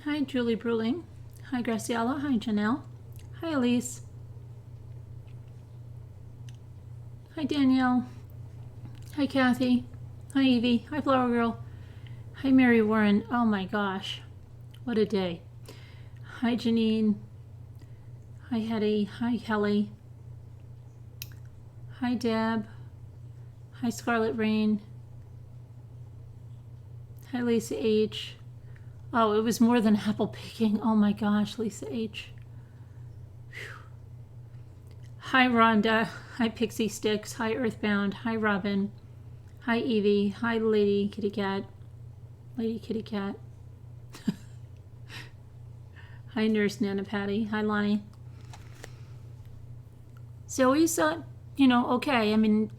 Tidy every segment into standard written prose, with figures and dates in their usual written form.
Hi, Julie Bruling. Hi, Graciela. Hi, Janelle. Hi, Elise. Hi, Danielle. Hi, Kathy. Hi, Evie. Hi, Flower Girl. Hi, Mary Warren. Oh my gosh, what a day. Hi, Janine. Hi, Hetty. Hi, Kelly. Hi, Deb. Hi, Scarlet Rain. Hi, Lisa H. Oh, it was more than apple picking. Oh my gosh, Lisa H. Whew. Hi, Rhonda. Hi, Pixie Sticks. Hi, Earthbound. Hi, Robin. Hi, Evie. Hi, Lady Kitty Cat. Lady Kitty Cat. Hi, Nurse Nana Patty. Hi, Lonnie. Zoe's, okay. I mean,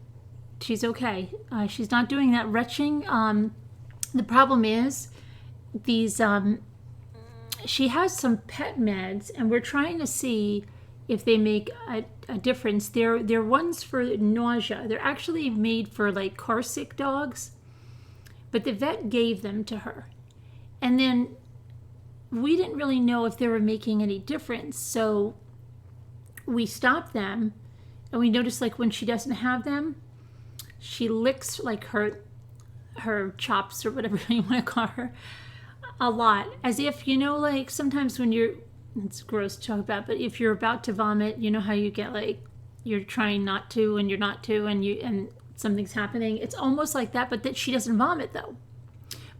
she's okay. She's not doing that retching. The problem is these. She has some pet meds, and we're trying to see if they make a difference. They're ones for nausea. They're actually made for like car sick dogs, but the vet gave them to her, and then we didn't really know if they were making any difference. So we stopped them, and we noticed like when she doesn't have them, she licks like her chops or whatever you want to call her a lot, as if like sometimes when it's gross to talk about, but if you're about to vomit, you know how you get like you're trying not to and you're not to and something's happening. It's almost like that, but that she doesn't vomit though,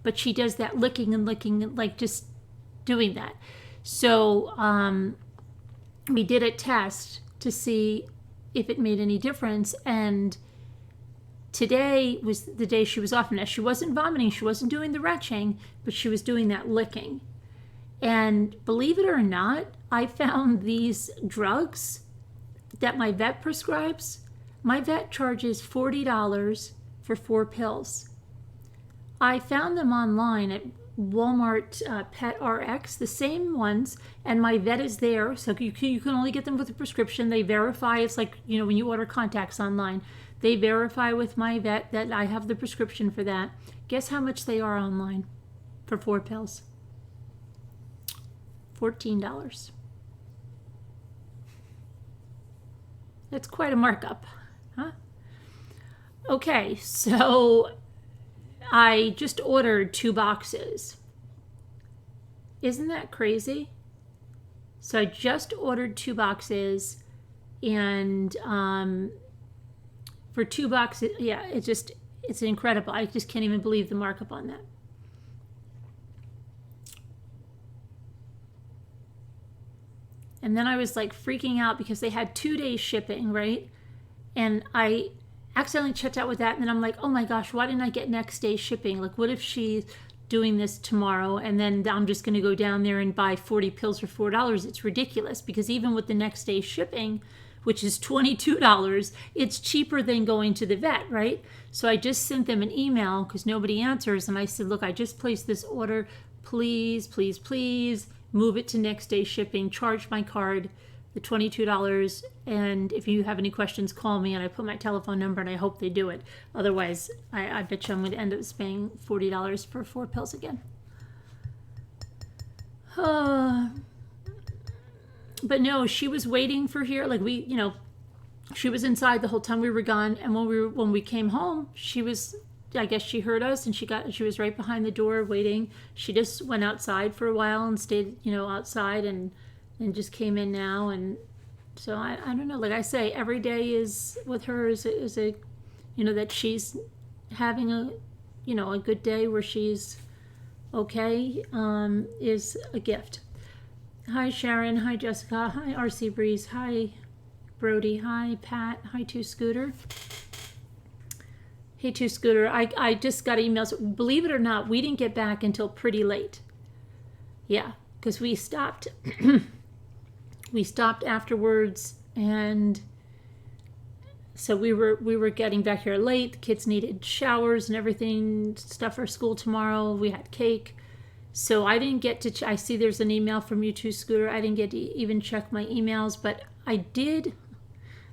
but she does that licking and like just doing that. So we did a test to see if it made any difference, and today was the day she was off. Now, she wasn't vomiting, she wasn't doing the retching, but she was doing that licking. And believe it or not, I found these drugs that my vet prescribes. My vet charges $40 for 4 pills. I found them online at Walmart Pet RX, the same ones, and my vet is there, so you can only get them with a prescription. They verify. It's like when you order contacts online, they verify with my vet that I have the prescription for that. Guess how much they are online for 4 pills? $14. That's quite a markup, huh? Okay, so I just ordered 2 boxes. Isn't that crazy? So I just ordered 2 boxes, and for 2 boxes, yeah, it's incredible. I just can't even believe the markup on that. And then I was like freaking out because they had 2 days shipping, right? And I accidentally checked out with that, and then I'm like, oh my gosh, why didn't I get next day shipping? Like, what if she's doing this tomorrow and then I'm just going to go down there and buy 40 pills for $4? It's ridiculous, because even with the next day shipping, which is $22, it's cheaper than going to the vet, right? So I just sent them an email because nobody answers, and I said, look, I just placed this order. Please, please, please move it to next day shipping. Charge my card the $22, and if you have any questions, call me, and I put my telephone number, and I hope they do it. Otherwise, I bet you I'm going to end up paying $40 for 4 pills again. But no, she was waiting for here. Like she was inside the whole time we were gone, and when we came home, she was. I guess she heard us, and she was right behind the door waiting. She just went outside for a while and stayed, outside, and just came in now. And so I don't know. Like I say, every day is with her is a that she's having a good day where she's okay, is a gift. Hi Sharon. Hi Jessica. Hi RC Breeze. Hi Brody. Hi Pat. Hi 2 Scooter. Hey 2 Scooter. I just got emails. Believe it or not, we didn't get back until pretty late. Yeah, because we stopped. We stopped afterwards, and so we were getting back here late. The kids needed showers and everything, stuff for school tomorrow. We had cake. So I didn't get to, I see there's an email from you 2 Scooter. I didn't get to even check my emails, but I did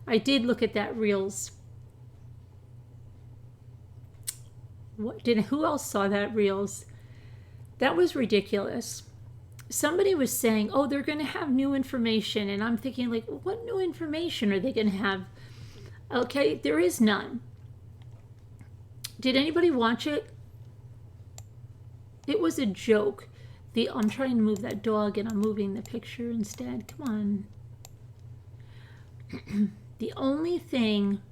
look at that Reelz. Who else saw that Reelz? That was ridiculous. somebody was saying, oh, they're going to have new information. And I'm thinking, like, what new information are they going to have? Okay, there is none. Did anybody watch it? It was a joke. I'm trying to move that dog and I'm moving the picture instead. Come on. The only thing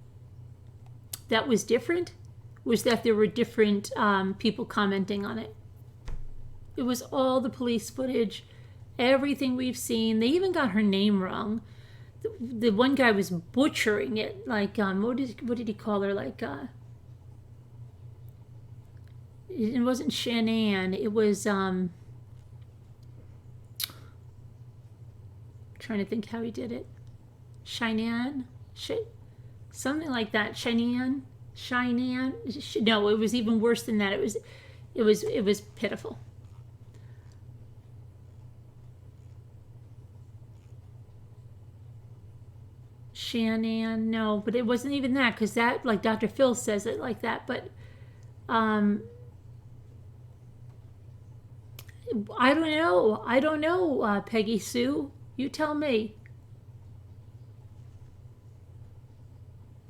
that was different was that there were different people commenting on it. It was all the police footage, everything we've seen. They even got her name wrong. The one guy was butchering it. Like, what did he call her? Like, it wasn't Shanann. It was, trying to think how he did it. Shanann? Something like that. Shanann? No, it was even worse than that. It was pitiful. Shanann, no, but it wasn't even that, because that, like, Dr. Phil says it like that, but I don't know, Peggy Sue, you tell me.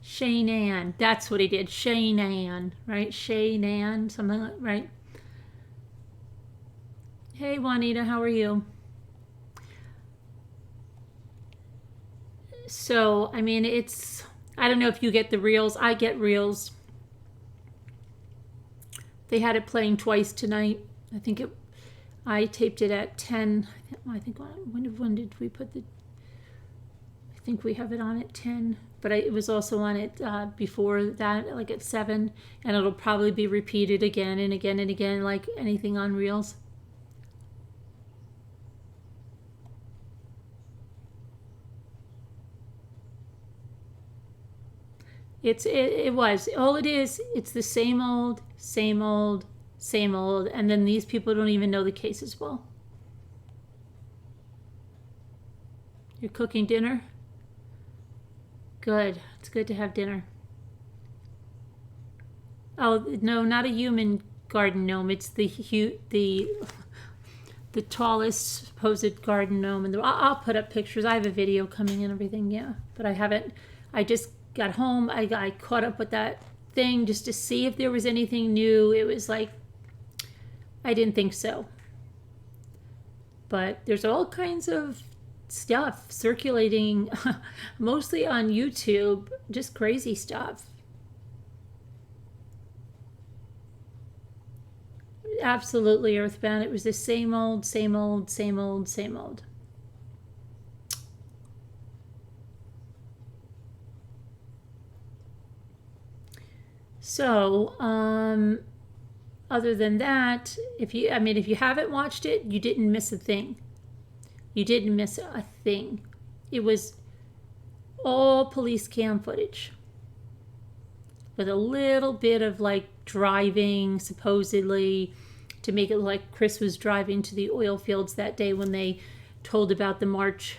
Shanann, that's what he did. Shanann, right? Shanann, something like, right? Hey, Juanita, how are you? So, I mean, I don't know if you get the Reelz. I get Reelz. They had it playing twice tonight. I taped it at 10. I think, when did we put I think we have it on at 10. But it was also on it before that, like at 7. And it'll probably be repeated again and again and again, like anything on Reelz. It was. All it is, it's the same old, same old, same old. And then these people don't even know the case as well. You're cooking dinner? Good. It's good to have dinner. Oh, no, not a human garden gnome. It's the tallest supposed garden gnome. And I'll put up pictures. I have a video coming and everything, yeah. But I haven't. I just got home. I caught up with that thing just to see if there was anything new. It was like, I didn't think so. But there's all kinds of stuff circulating, mostly on YouTube, just crazy stuff. Absolutely earthbound. It was the same old, same old, same old, same old. So, other than that, if you haven't watched it, you didn't miss a thing. You didn't miss a thing. It was all police cam footage with a little bit of like driving, supposedly, to make it like Chris was driving to the oil fields that day when they told about the March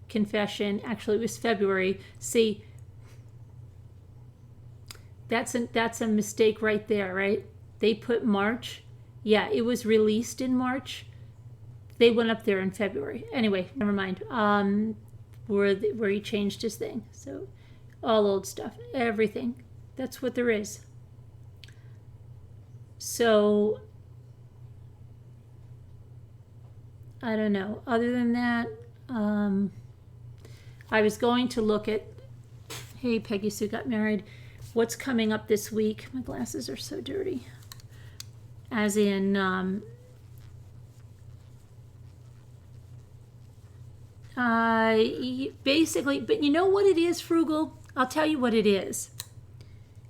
confession. Actually, it was February. See, that's a mistake right there, right? They put March. Yeah, it was released in March. They went up there in February. Anyway, never mind. Where he changed his thing. So, all old stuff. Everything. That's what there is. So, I don't know. Other than that, I was going to look at, hey, Peggy Sue got married. What's coming up this week? My glasses are so dirty. As in, basically, but you know what it is, Frugal? I'll tell you what it is.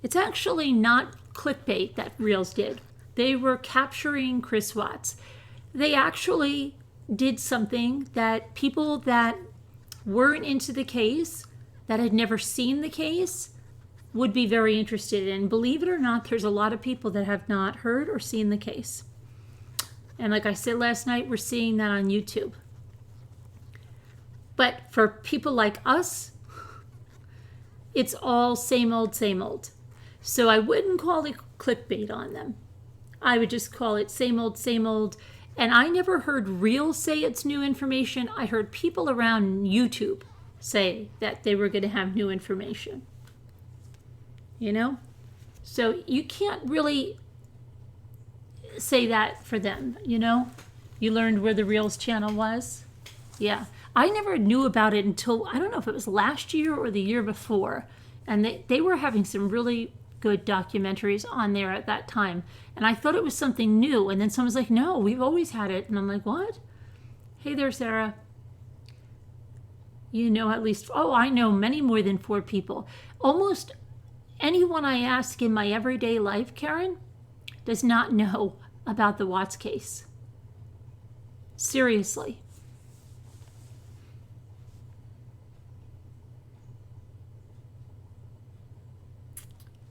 It's actually not clickbait that Reelz did. They were capturing Chris Watts. They actually did something that people that weren't into the case, that had never seen the case, would be very interested in. Believe it or not, there's a lot of people that have not heard or seen the case. And like I said last night, we're seeing that on YouTube. But for people like us, it's all same old, same old. So I wouldn't call it clickbait on them. I would just call it same old, And I never heard Reelz say it's new information. I heard people around YouTube say that they were going to have new information. You know? So you can't really say that for them, you know? You learned where the Reelz channel was? Yeah. I never knew about it until, I don't know if it was last year or the year before. And they were having some really good documentaries on there at that time. And I thought it was something new. And then someone's like, no, we've always had it. And I'm like, what? Hey there, Sarah. You know at least, I know many more than 4 people. Almost anyone I ask in my everyday life, Karen, does not know about the Watts case. Seriously.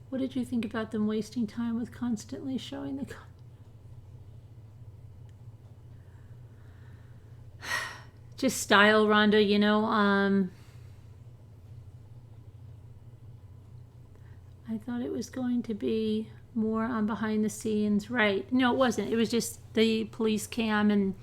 What did you think about them wasting time with constantly showing the... Just style, Rhonda, you know. I thought it was going to be more on behind the scenes. Right. No, it wasn't. It was just the police cam and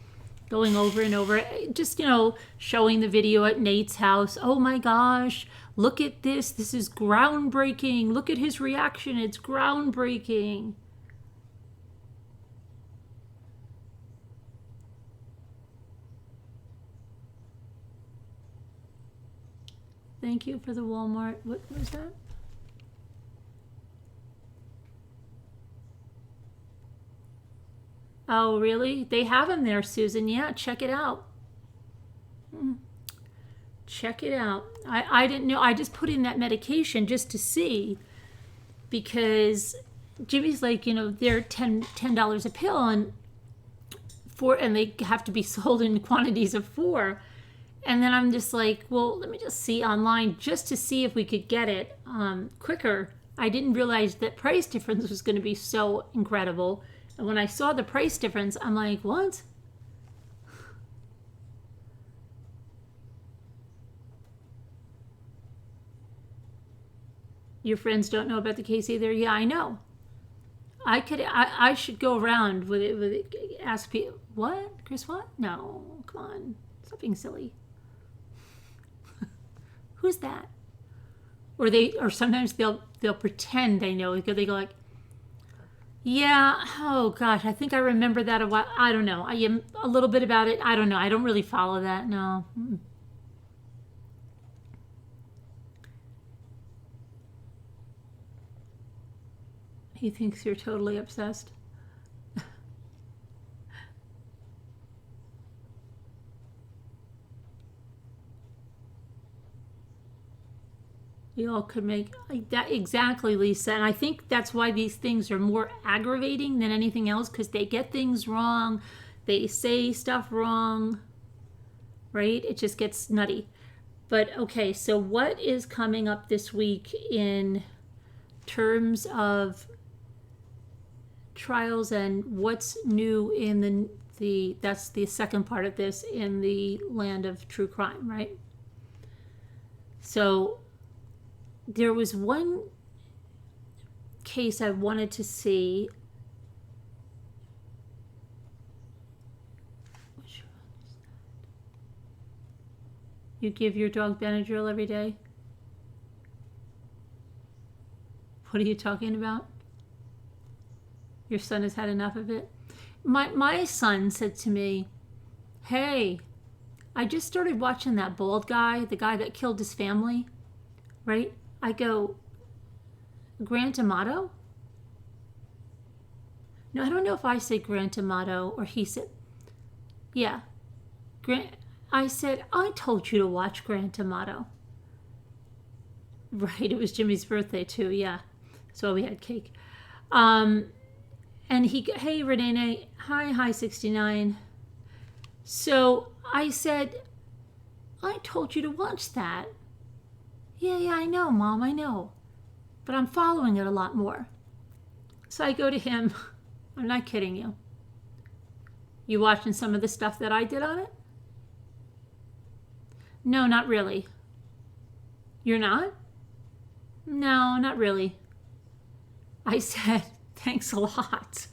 going over and over. Just, you know, showing the video at Nate's house. Oh my gosh, look at this. This is groundbreaking. Look at his reaction. It's groundbreaking. Thank you for the Walmart. What was that? Oh, really? They have them there, Susan. Yeah, check it out. Check it out. I didn't know. I just put in that medication just to see, because Jimmy's like, you know, they're $10 a pill, and they have to be sold in quantities of 4. And then I'm just like, well, let me just see online just to see if we could get it quicker. I didn't realize that price difference was going to be so incredible. And when I saw the price difference, I'm like, what? Your friends don't know about the case either? Yeah, I know. I should go around with it, ask people, what? Chris, what? No, come on. Stop being silly. Who's that? Or sometimes they'll pretend they know. They go like, yeah, oh gosh, I think I remember that a while. I don't know. I am a little bit about it. I don't know. I don't really follow that. No. He thinks you're totally obsessed. You all could make that exactly, Lisa. And I think that's why these things are more aggravating than anything else, because they get things wrong. They say stuff wrong, right? It just gets nutty. But okay, so what is coming up this week in terms of trials, and what's new in that's the second part of this, in the land of true crime, right? So there was one case I wanted to see. Which one is that? You give your dog Benadryl every day? What are you talking about? Your son has had enough of it? My son said to me, hey, I just started watching that bald guy, the guy that killed his family, right? I go, Gran Tomato? No, I don't know if I said Gran Tomato or he said, yeah. I said, I told you to watch Gran Tomato. Right, it was Jimmy's birthday too, yeah. So we had cake. And hey, Renee, hi, 69. So I said, I told you to watch that. Yeah, I know, Mom, I know. But I'm following it a lot more. So I go to him. I'm not kidding you. You watching some of the stuff that I did on it? No, not really. You're not? No, not really. I said, thanks a lot.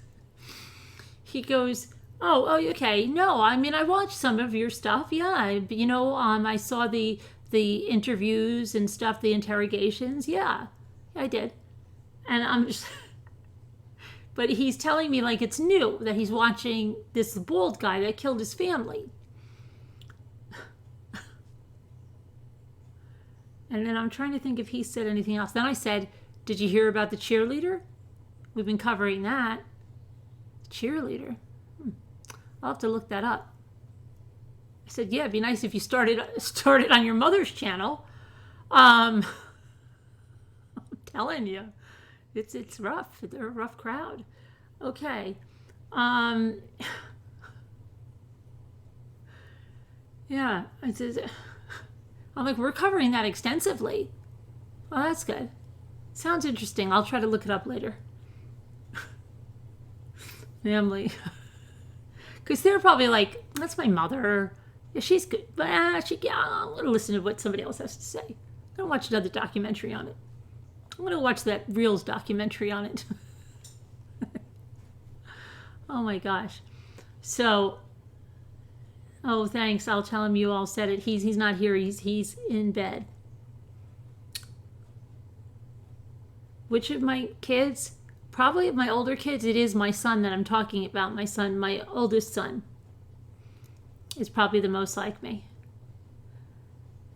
He goes, Oh, okay. No, I mean, I watched some of your stuff. Yeah, I saw the interviews and stuff, the interrogations. Yeah, I did. And I'm just, but he's telling me like it's new that he's watching this bald guy that killed his family. And then I'm trying to think if he said anything else. Then I said, "Did you hear about the cheerleader? We've been covering that. Cheerleader. I'll have to look that up." I said, "Yeah, it'd be nice if you started on your mother's channel." I'm telling you, it's rough. They're a rough crowd. Okay. Yeah. I'm like, we're covering that extensively. Well, that's good. Sounds interesting. I'll try to look it up later. Family. Because they're probably like, that's my mother. Yeah, she's good. But I'm going to listen to what somebody else has to say. I'm going to watch another documentary on it. I'm going to watch that Reelz documentary on it. Oh my gosh. So, oh, thanks. I'll tell him you all said it. He's not here. He's in bed. Which of my kids? Probably of my older kids, it is my son that I'm talking about. My son, my oldest son, is probably the most like me.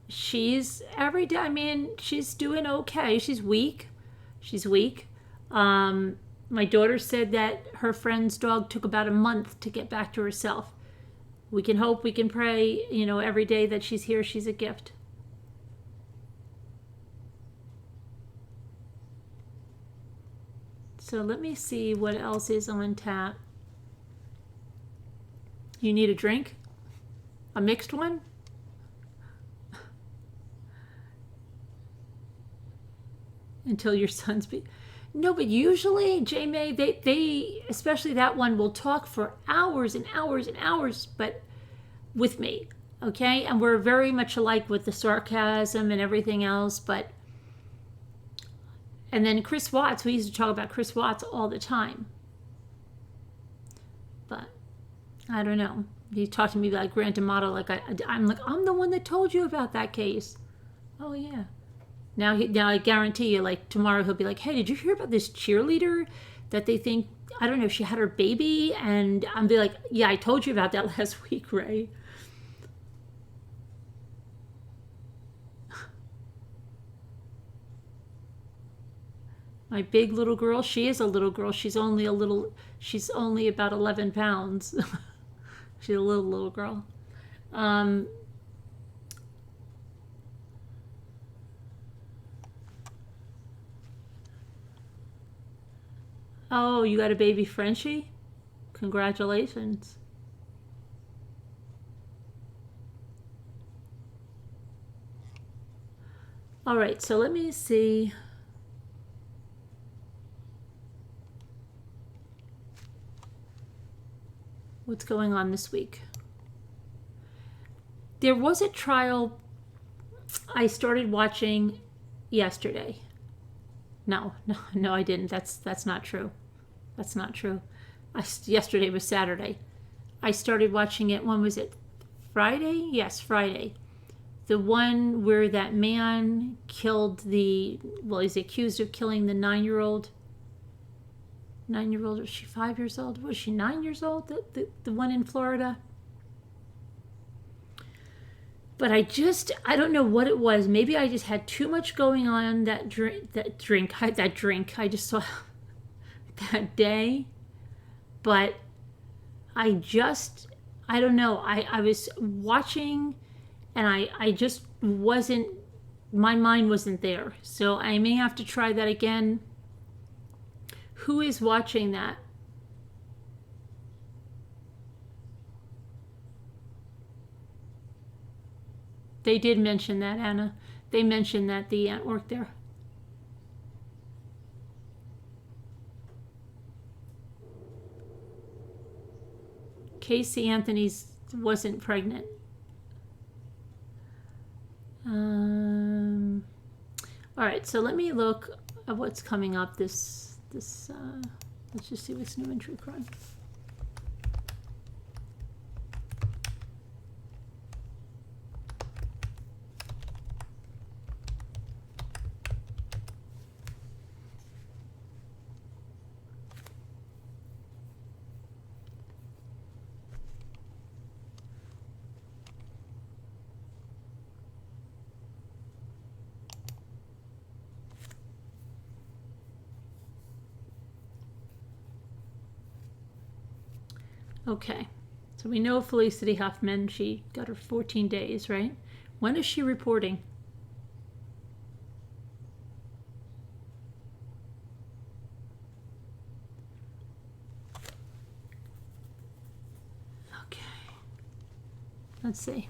She's every day. I mean, she's doing okay. She's weak. My daughter said that her friend's dog took about a month to get back to herself. We can hope, we can pray, every day that she's here, she's a gift. So let me see what else is on tap. You need a drink? A mixed one? Until your son's No, but usually, J-May, they, especially that one, will talk for hours and hours and hours, but with me, okay? And we're very much alike with the sarcasm and everything else, but... And then Chris Watts, we used to talk about Chris Watts all the time. But, I don't know. He talked to me like Grant D'Amato, like I'm the one that told you about that case. Oh, yeah. Now I guarantee you, like tomorrow he'll be like, "Hey, did you hear about this cheerleader that they think, I don't know, she had her baby?" And I'll be like, "Yeah, I told you about that last week, Ray." My big little girl, she is a little girl. She's only about 11 pounds. She's a little girl. Oh, you got a baby Frenchie? Congratulations. All right, so let me see. What's going on this week? There was a trial I started watching yesterday. No, I didn't. That's not true. That's not true. Yesterday was Saturday. I started watching it. When was it? Friday? Yes, Friday. The one where that man killed he's accused of killing the 9-year-old. 9-year-old, was she 5 years old? Was she 9 years old? The one in Florida? But I don't know what it was. Maybe I just had too much going on that drink I just saw that day. But I don't know. I was watching and I just wasn't, my mind wasn't there. So I may have to try that again. Who is watching that? They did mention that, Anna. They mentioned that the aunt worked there. Casey Anthony's wasn't pregnant. All right, so let me look at what's coming up this let's just see what's new in true crime. Okay. So we know Felicity Huffman, she got her 14 days, right? When is she reporting? Okay. Let's see.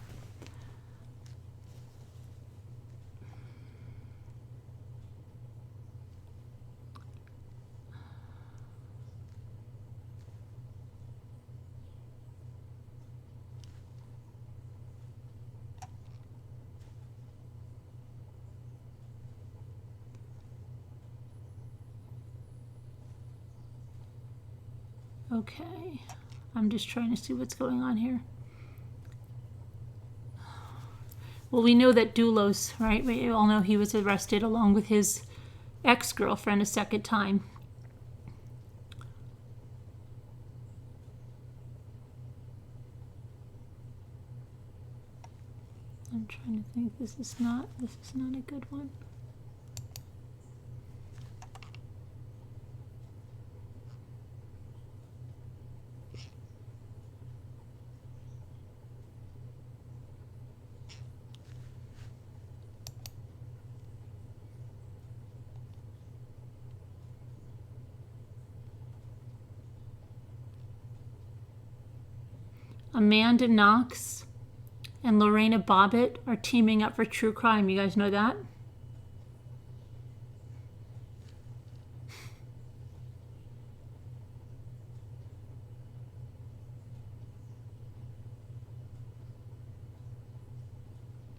Okay. I'm just trying to see what's going on here. Well, we know that Doulos, right? We all know he was arrested along with his ex-girlfriend a second time. I'm trying to think. This is not a good one. Amanda Knox and Lorena Bobbitt are teaming up for true crime. You guys know that?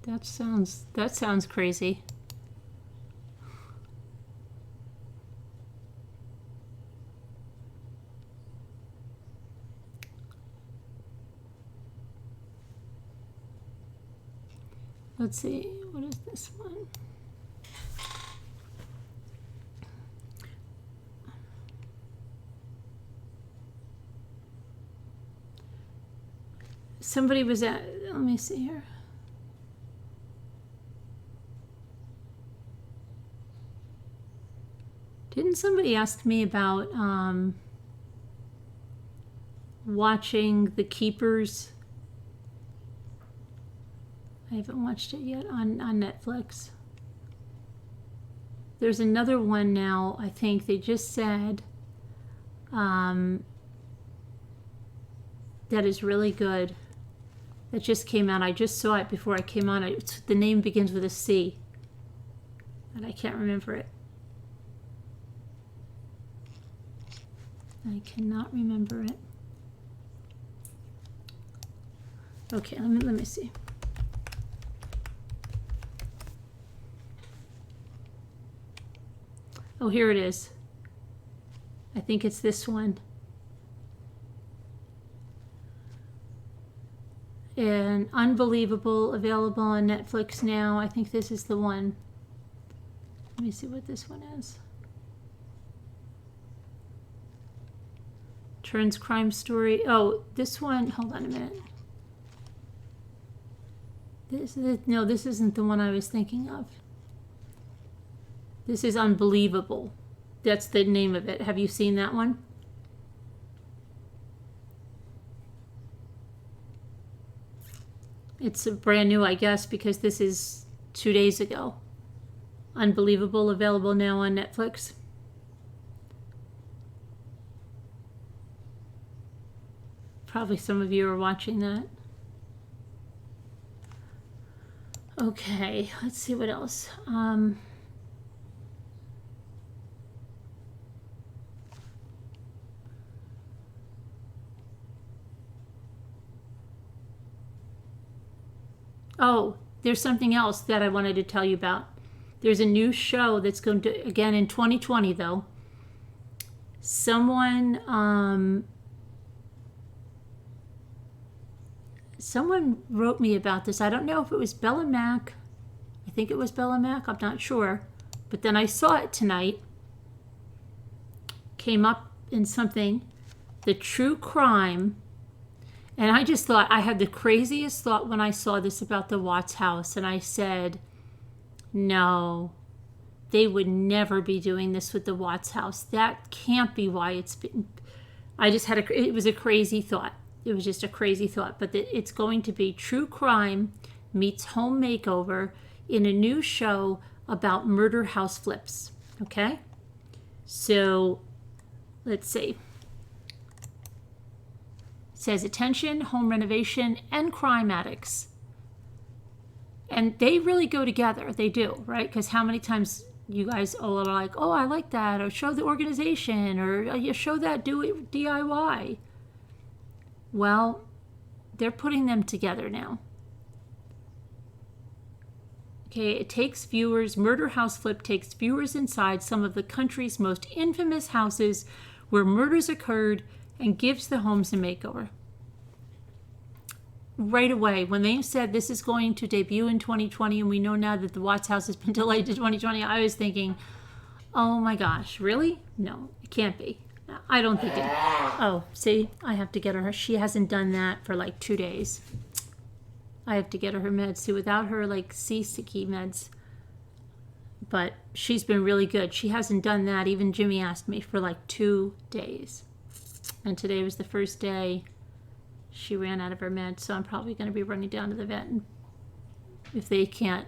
That sounds crazy. Let's see, what is this one? Somebody was at, let me see here. Didn't somebody ask me about watching The Keepers? I haven't watched it yet on Netflix. There's another one now, I think they just said, that is really good. That just came out. I just saw it before I came on. The name begins with a C, and I can't remember it. I cannot remember it. Okay, let me see. Oh, here it is. I think it's this one. And Unbelievable, available on Netflix now. I think this is the one. Let me see what this one is. Turns crime story. Oh, this one, hold on a minute. No, this isn't the one I was thinking of. This is Unbelievable. That's the name of it. Have you seen that one? It's brand new, I guess, because this is 2 days ago. Unbelievable, available now on Netflix. Probably some of you are watching that. Okay, let's see what else. Oh, there's something else that I wanted to tell you about. There's a new show that's going to, again in 2020 though. Someone wrote me about this. I don't know if it was Bella Mac. I think it was Bella Mac. I'm not sure. But then I saw it tonight. Came up in something. The true crime. And I just thought, I had the craziest thought when I saw this about the Watts house. And I said, no, they would never be doing this with the Watts house. That can't be why it's been. I just had it was a crazy thought. it was just a crazy thought. But it's going to be true crime meets home makeover in a new show about murder house flips. Okay? So, let's see. It says, attention, home renovation, and crime addicts. And they really go together. They do, right? Because how many times you guys are like, oh, I like that, or show the organization, or you show that, do it DIY. Well, they're putting them together now. Okay, it takes viewers, Murder House Flip takes viewers inside some of the country's most infamous houses where murders occurred and gives the homes a makeover. Right away, when they said this is going to debut in 2020, and we know now that the Watts house has been delayed to 2020, I was thinking, oh my gosh, really? No, it can't be. I don't think it. Oh, see, I have to get her. She hasn't done that for like 2 days. I have to get her meds. See, without her like C-sticky meds. But she's been really good. She hasn't done that. Even Jimmy asked me for like 2 days. And today was the first day she ran out of her meds. So I'm probably going to be running down to the vet if they can't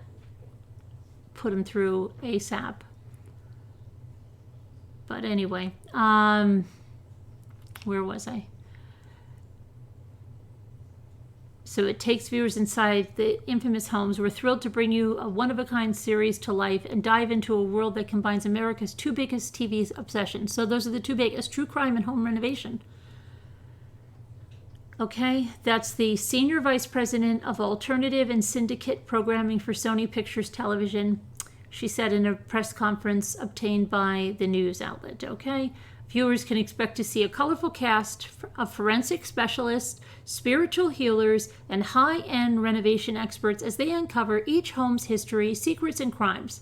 put them through ASAP. But anyway, where was I? So it takes viewers inside the infamous homes. We're thrilled to bring you a one-of-a-kind series to life and dive into a world that combines America's two biggest TV obsessions. So those are the two biggest, true crime and home renovation. Okay, that's the Senior Vice President of Alternative and Syndicate Programming for Sony Pictures Television. She said in a press conference obtained by the news outlet, okay? Viewers can expect to see a colorful cast of forensic specialists, spiritual healers, and high-end renovation experts as they uncover each home's history, secrets, and crimes.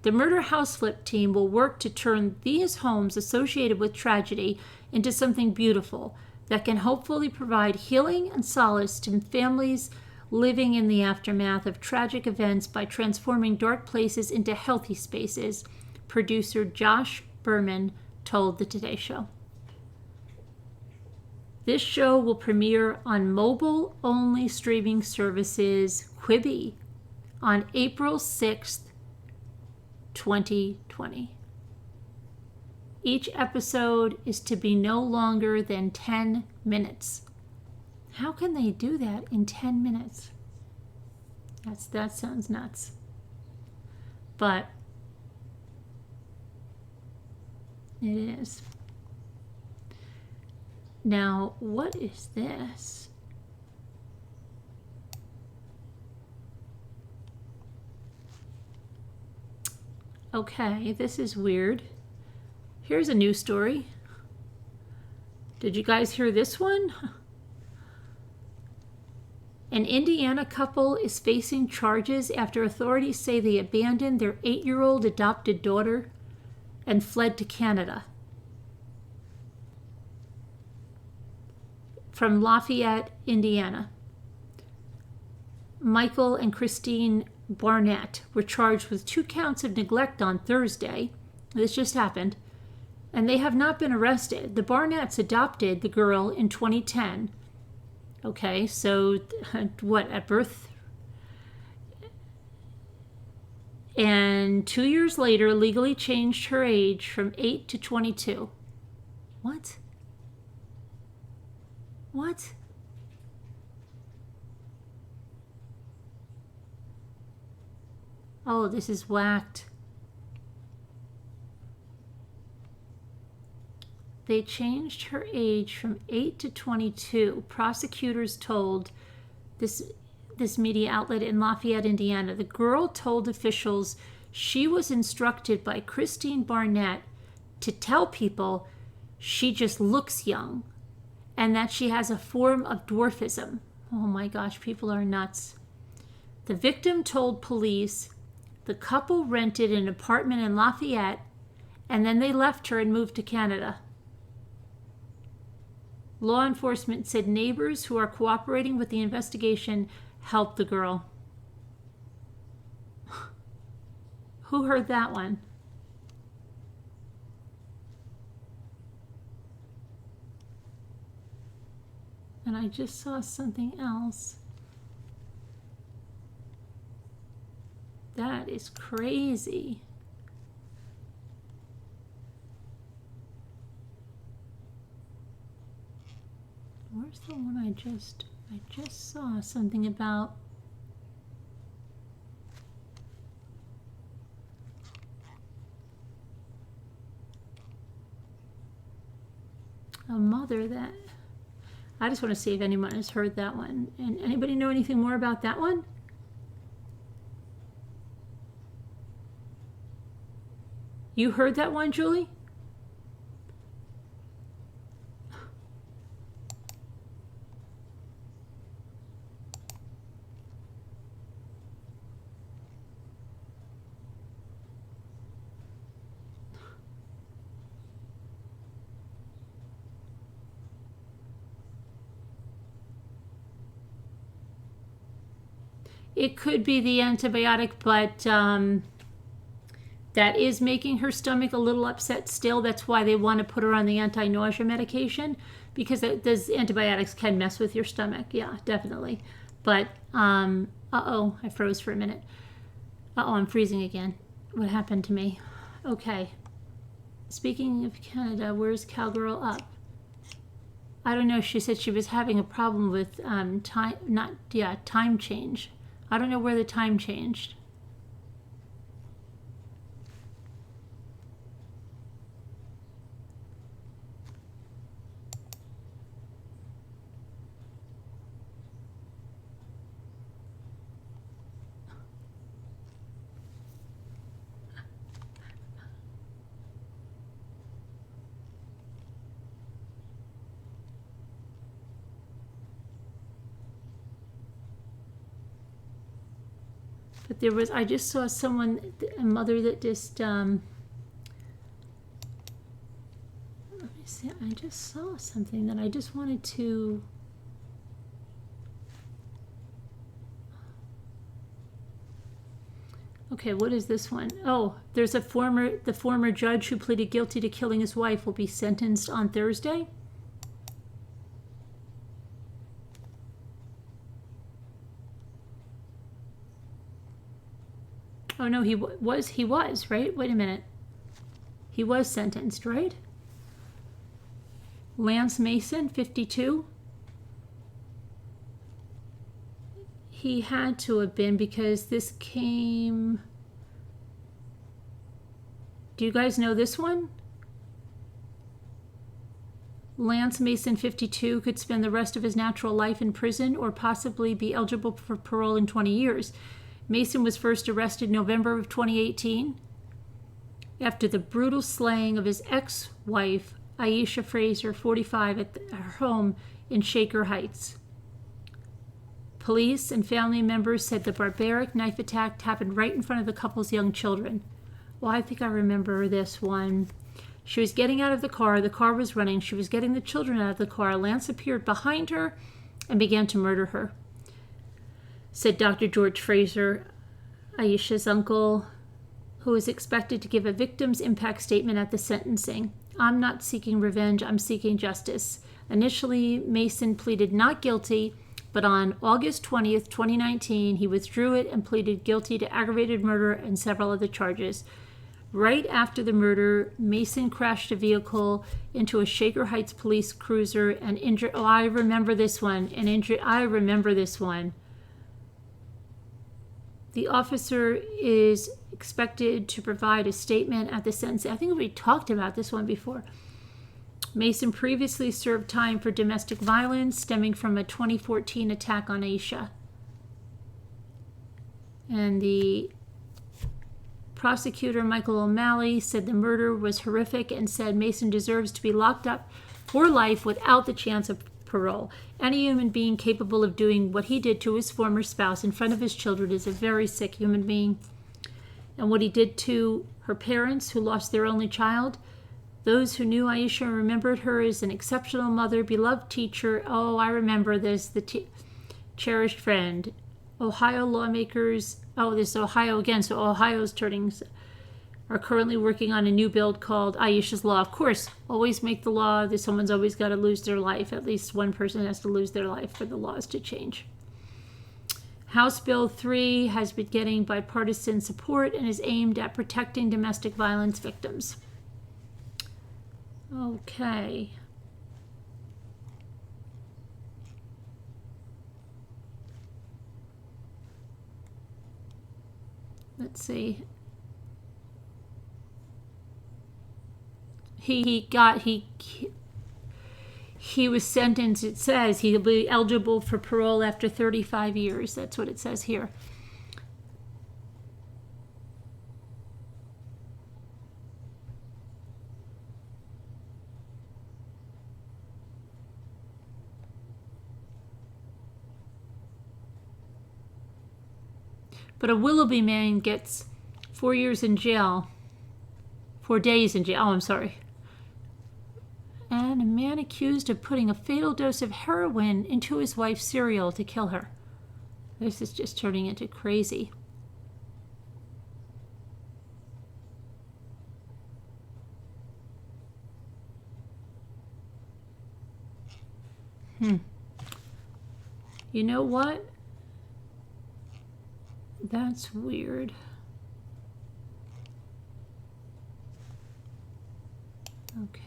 The Murder House Flip team will work to turn these homes associated with tragedy into something beautiful that can hopefully provide healing and solace to families living in the aftermath of tragic events by transforming dark places into healthy spaces, producer Josh Berman told the Today Show. This show will premiere on mobile-only streaming services Quibi on April 6th, 2020. Each episode is to be no longer than 10 minutes. How can they do that in 10 minutes? That sounds nuts. But it is. Now, what is this? Okay, this is weird. Here's a news story. Did you guys hear this one? An Indiana couple is facing charges after authorities say they abandoned their 8-year-old adopted daughter and fled to Canada. From Lafayette, Indiana. Michael and Christine Barnett were charged with 2 counts of neglect on Thursday. This just happened. And they have not been arrested. The Barnetts adopted the girl in 2010. Okay, so what, at birth? And 2 years later, legally changed her age from 8 to 22. What? What? Oh, this is whacked. They changed her age from 8 to 22. Prosecutors told this media outlet in Lafayette, Indiana. The girl told officials she was instructed by Christine Barnett to tell people she just looks young and that she has a form of dwarfism. Oh my gosh, people are nuts. The victim told police the couple rented an apartment in Lafayette and then they left her and moved to Canada. Law enforcement said neighbors who are cooperating with the investigation helped the girl. Who heard that one? And I just saw something else. That is crazy. Where's the one I just saw something about? A mother that... I just want to see if anyone has heard that one. And anybody know anything more about that one? You heard that one, Julie? It could be the antibiotic, but that is making her stomach a little upset still. That's why they want to put her on the anti-nausea medication, because those antibiotics can mess with your stomach. Yeah, definitely. But, uh-oh, I froze for a minute. Uh-oh, I'm freezing again. What happened to me? Okay. Speaking of Canada, where's Cowgirl up? I don't know. She said she was having a problem with time change. I don't know where the time changed. But there was, I just saw someone, a mother that just, let me see, I just saw something that I just wanted to, okay, what is this one? Oh, there's the former judge who pleaded guilty to killing his wife will be sentenced on Thursday. Oh no, he was, right? Wait a minute. He was sentenced, right? Lance Mason, 52. He had to have been, because this came... Do you guys know this one? Lance Mason, 52, could spend the rest of his natural life in prison or possibly be eligible for parole in 20 years. Mason was first arrested November of 2018 after the brutal slaying of his ex-wife, Aisha Fraser, 45, at her home in Shaker Heights. Police and family members said the barbaric knife attack happened right in front of the couple's young children. Well, I think I remember this one. She was getting out of the car was running, she was getting the children out of the car. Lance appeared behind her and began to murder her, said Dr. George Fraser, Aisha's uncle, who is expected to give a victim's impact statement at the sentencing. I'm not seeking revenge, I'm seeking justice. Initially, Mason pleaded not guilty, but on August 20th, 2019, he withdrew it and pleaded guilty to aggravated murder and several other charges. Right after the murder, Mason crashed a vehicle into a Shaker Heights police cruiser and injured... Oh, I remember this one. I remember this one. The officer is expected to provide a statement at the sentencing. I think we talked about this one before. Mason previously served time for domestic violence stemming from a 2014 attack on Aisha. And the prosecutor, Michael O'Malley, said the murder was horrific and said Mason deserves to be locked up for life without the chance of parole. Any human being capable of doing what he did to his former spouse in front of his children is a very sick human being. And what he did to her parents, who lost their only child, those who knew Aisha remembered her as an exceptional mother, beloved teacher. Oh, I remember this, cherished friend. Ohio lawmakers, oh, this is Ohio again, so Ohio's turning. are currently working on a new bill called Aisha's Law. Of course, always make the law. Someone's always got to lose their life. At least one person has to lose their life for the laws to change. House Bill 3 has been getting bipartisan support and is aimed at protecting domestic violence victims. Okay. Let's see. He was sentenced, it says, he'll be eligible for parole after 35 years. That's what it says here. But a Willoughby man gets 4 years in jail. 4 days in jail. Oh, I'm sorry. And a man accused of putting a fatal dose of heroin into his wife's cereal to kill her. This is just turning into crazy. You know what? That's weird. Okay.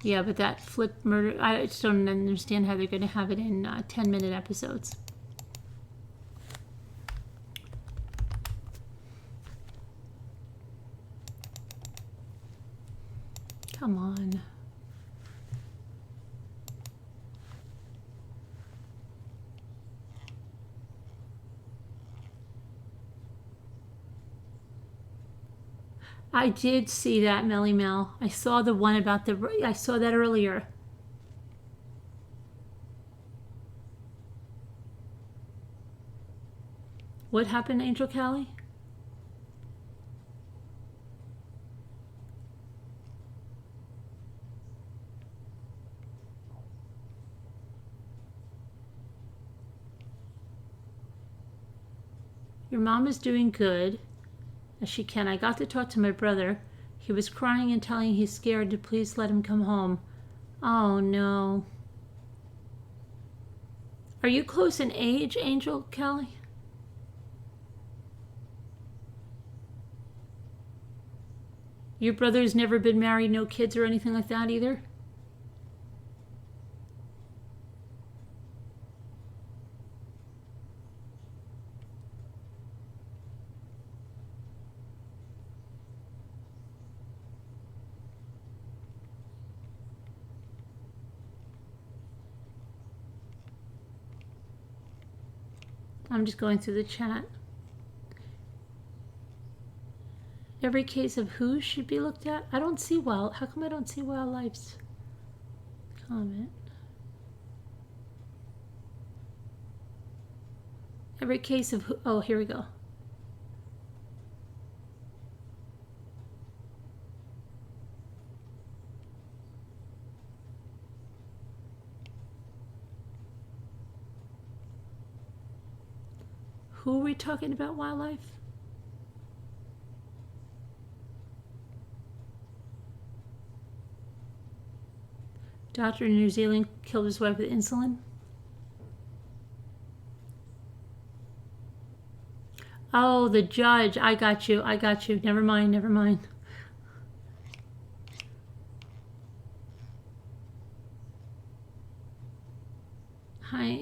Yeah, but that flip murder, I just don't understand how they're going to have it in 10-minute episodes. Come on. I did see that, Melly Mel. I saw the one about I saw that earlier. What happened, Angel Callie? Your mom is doing good as she can. I got to talk to my brother. He was crying and telling he's scared to please let him come home. Oh no. Are you close in age, Angel Callie? Your brother's never been married, no kids or anything like that either? I'm just going through the chat. Every case of who should be looked at? I don't see how come I don't see Wildlife's comment? Every case of who? Oh, here we go. Who are we talking about, Wildlife? Doctor in New Zealand killed his wife with insulin. Oh, the judge. I got you. I got you. Never mind. Never mind. Hi,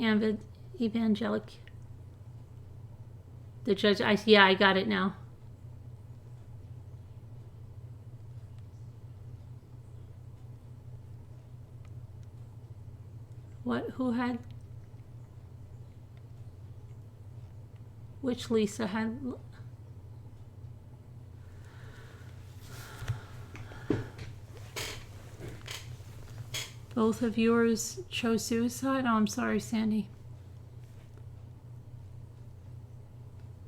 Evangelic. The judge. Yeah, I got it now. What? Who had? Which Lisa had? Both of yours chose suicide? Oh, I'm sorry, Sandy.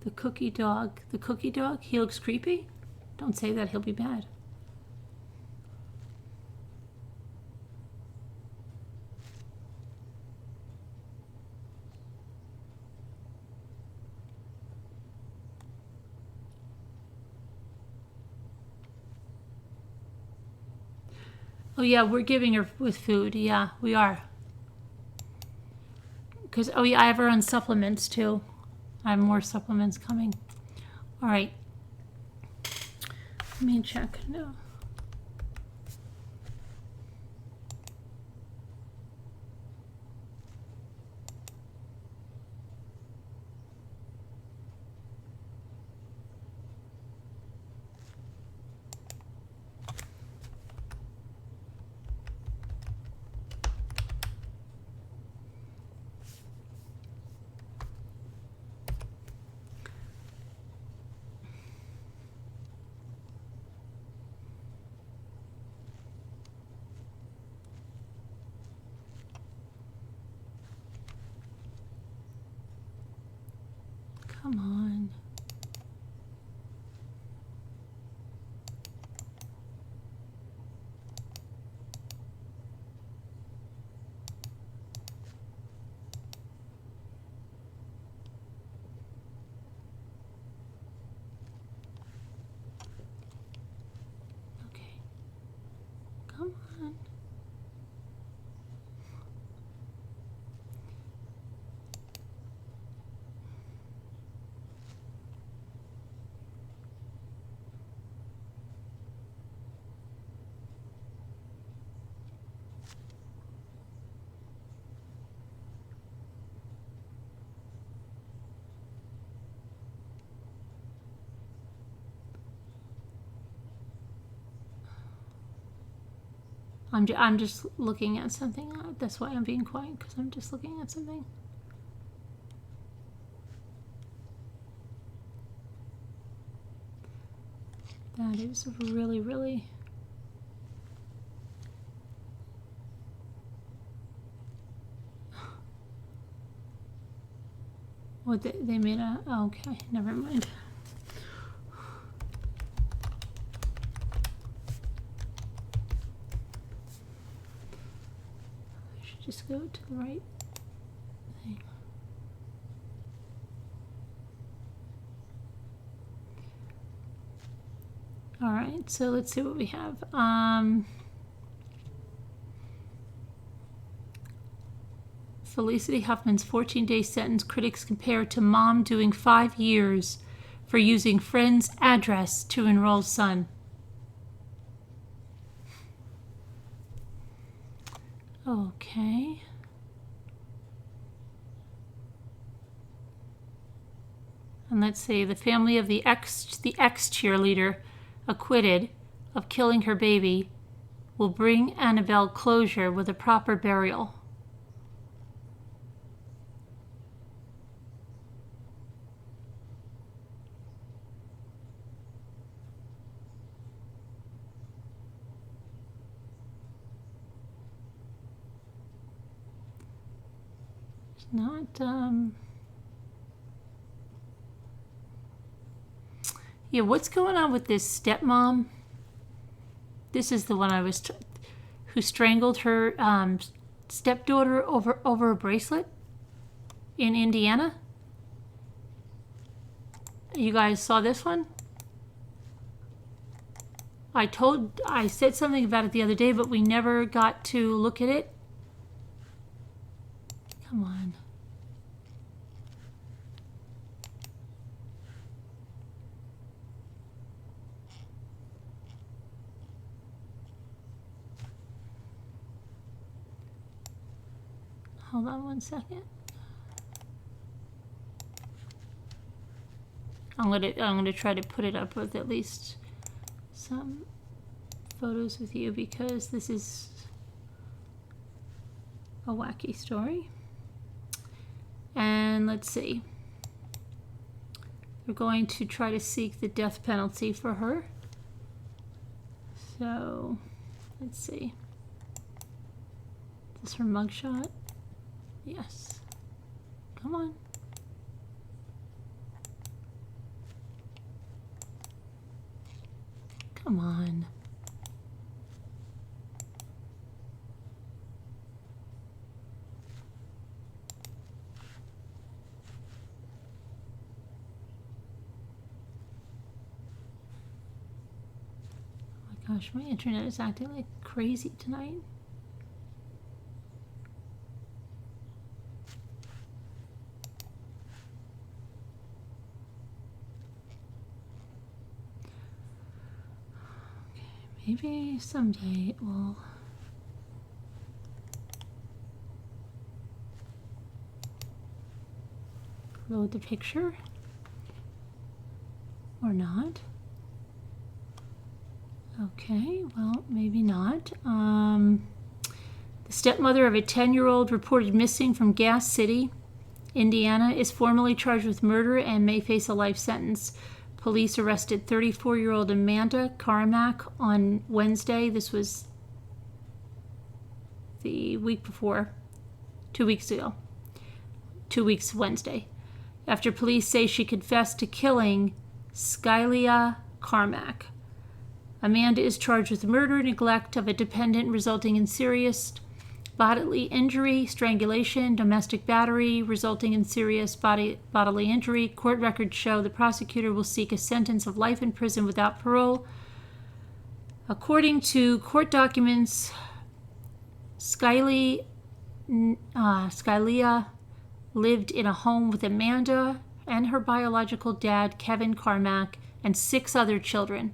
The cookie dog. The cookie dog? He looks creepy? Don't say that, he'll be bad. Oh yeah, we're giving her with food. Yeah, we are. Because, oh yeah, I have her on supplements too. I have more supplements coming. All right. Let me check. No. Come on. Okay. Come on. I'm just looking at something. That's why I'm being quiet, because I'm just looking at something. That is really, really... What they made a... Oh, okay, never mind. I should just go to the right thing. All right, so let's see what we have. Felicity Huffman's 14-day sentence critics compare to mom doing 5 years for using friend's address to enroll son. Okay. And let's see, the family of the ex cheerleader acquitted of killing her baby will bring Annabelle closure with a proper burial. It's not, yeah, what's going on with this stepmom? This is the one I was, who strangled her stepdaughter over a bracelet in Indiana. You guys saw this one? I said something about it the other day, but we never got to look at it. Come on. Hold on one second. I'm gonna try to put it up with at least some photos with you, because this is a wacky story. And let's see. We're going to try to seek the death penalty for her. So, let's see. Is this her mugshot? Yes. Come on. Come on. Gosh, my internet is acting like crazy tonight. Okay, maybe someday it will. Load the picture. Or not. Okay, well, maybe not. The stepmother of a 10-year-old reported missing from Gas City, Indiana, is formally charged with murder and may face a life sentence. Police arrested 34-year-old Amanda Carmack on Wednesday. This was the week before, 2 weeks ago. 2 weeks Wednesday. After police say she confessed to killing Skylia Carmack. Amanda is charged with murder, neglect of a dependent resulting in serious bodily injury, strangulation, domestic battery resulting in serious bodily injury. Court records show the prosecutor will seek a sentence of life in prison without parole. According to court documents, Skylia lived in a home with Amanda and her biological dad, Kevin Carmack, and 6 other children.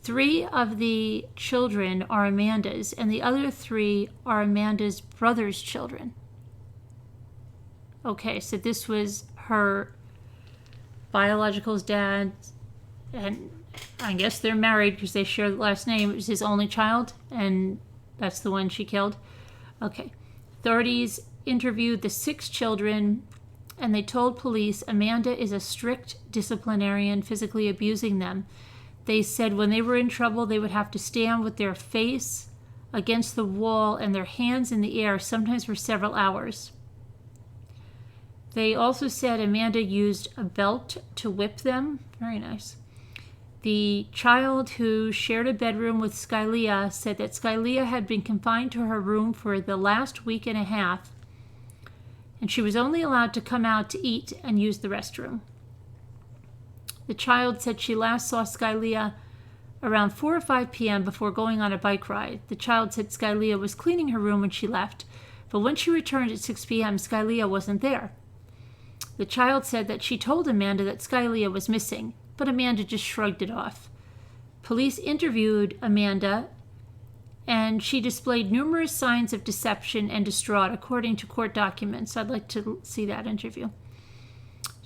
3 of the children are Amanda's, and the other 3 are Amanda's brother's children. Okay, so this was her biological dad, and I guess they're married because they share the last name. It was his only child, and that's the one she killed. Okay. Authorities interviewed the 6 children, and they told police Amanda is a strict disciplinarian, physically abusing them. They said when they were in trouble, they would have to stand with their face against the wall and their hands in the air, sometimes for several hours. They also said Amanda used a belt to whip them. Very nice. The child who shared a bedroom with Skylia said that Skylia had been confined to her room for the last week and a half, and she was only allowed to come out to eat and use the restroom. The child said she last saw Skylia around 4 or 5 p.m. before going on a bike ride. The child said Skylia was cleaning her room when she left, but when she returned at 6 p.m., Skylia wasn't there. The child said that she told Amanda that Skylia was missing, but Amanda just shrugged it off. Police interviewed Amanda, and she displayed numerous signs of deception and distraught, according to court documents. I'd like to see that interview.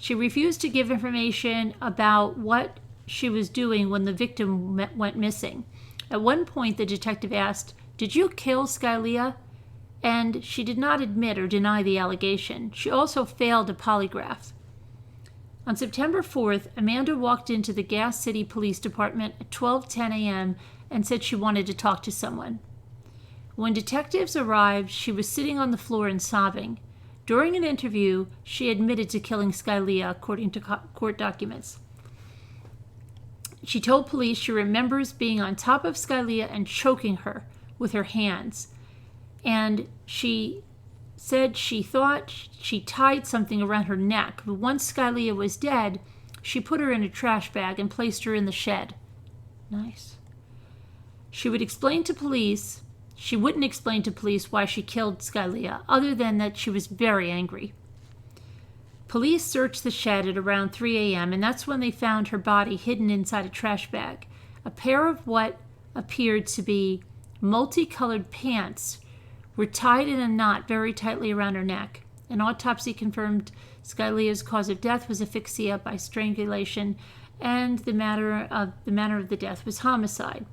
She refused to give information about what she was doing when the victim went missing. At one point, the detective asked, "Did you kill Skylia?" And she did not admit or deny the allegation. She also failed a polygraph. On September 4th, Amanda walked into the Gas City Police Department at 12:10 a.m. and said she wanted to talk to someone. When detectives arrived, she was sitting on the floor and sobbing. During an interview, she admitted to killing Skylia, according to court documents. She told police she remembers being on top of Skylia and choking her with her hands. And she said she thought she tied something around her neck, but once Skylia was dead, she put her in a trash bag and placed her in the shed. Nice. She wouldn't explain to police why she killed Skylia, other than that she was very angry. Police searched the shed at around 3 a.m., and that's when they found her body hidden inside a trash bag. A pair of what appeared to be multicolored pants were tied in a knot very tightly around her neck. An autopsy confirmed Skylia's cause of death was asphyxia by strangulation, and the manner of the death was homicide.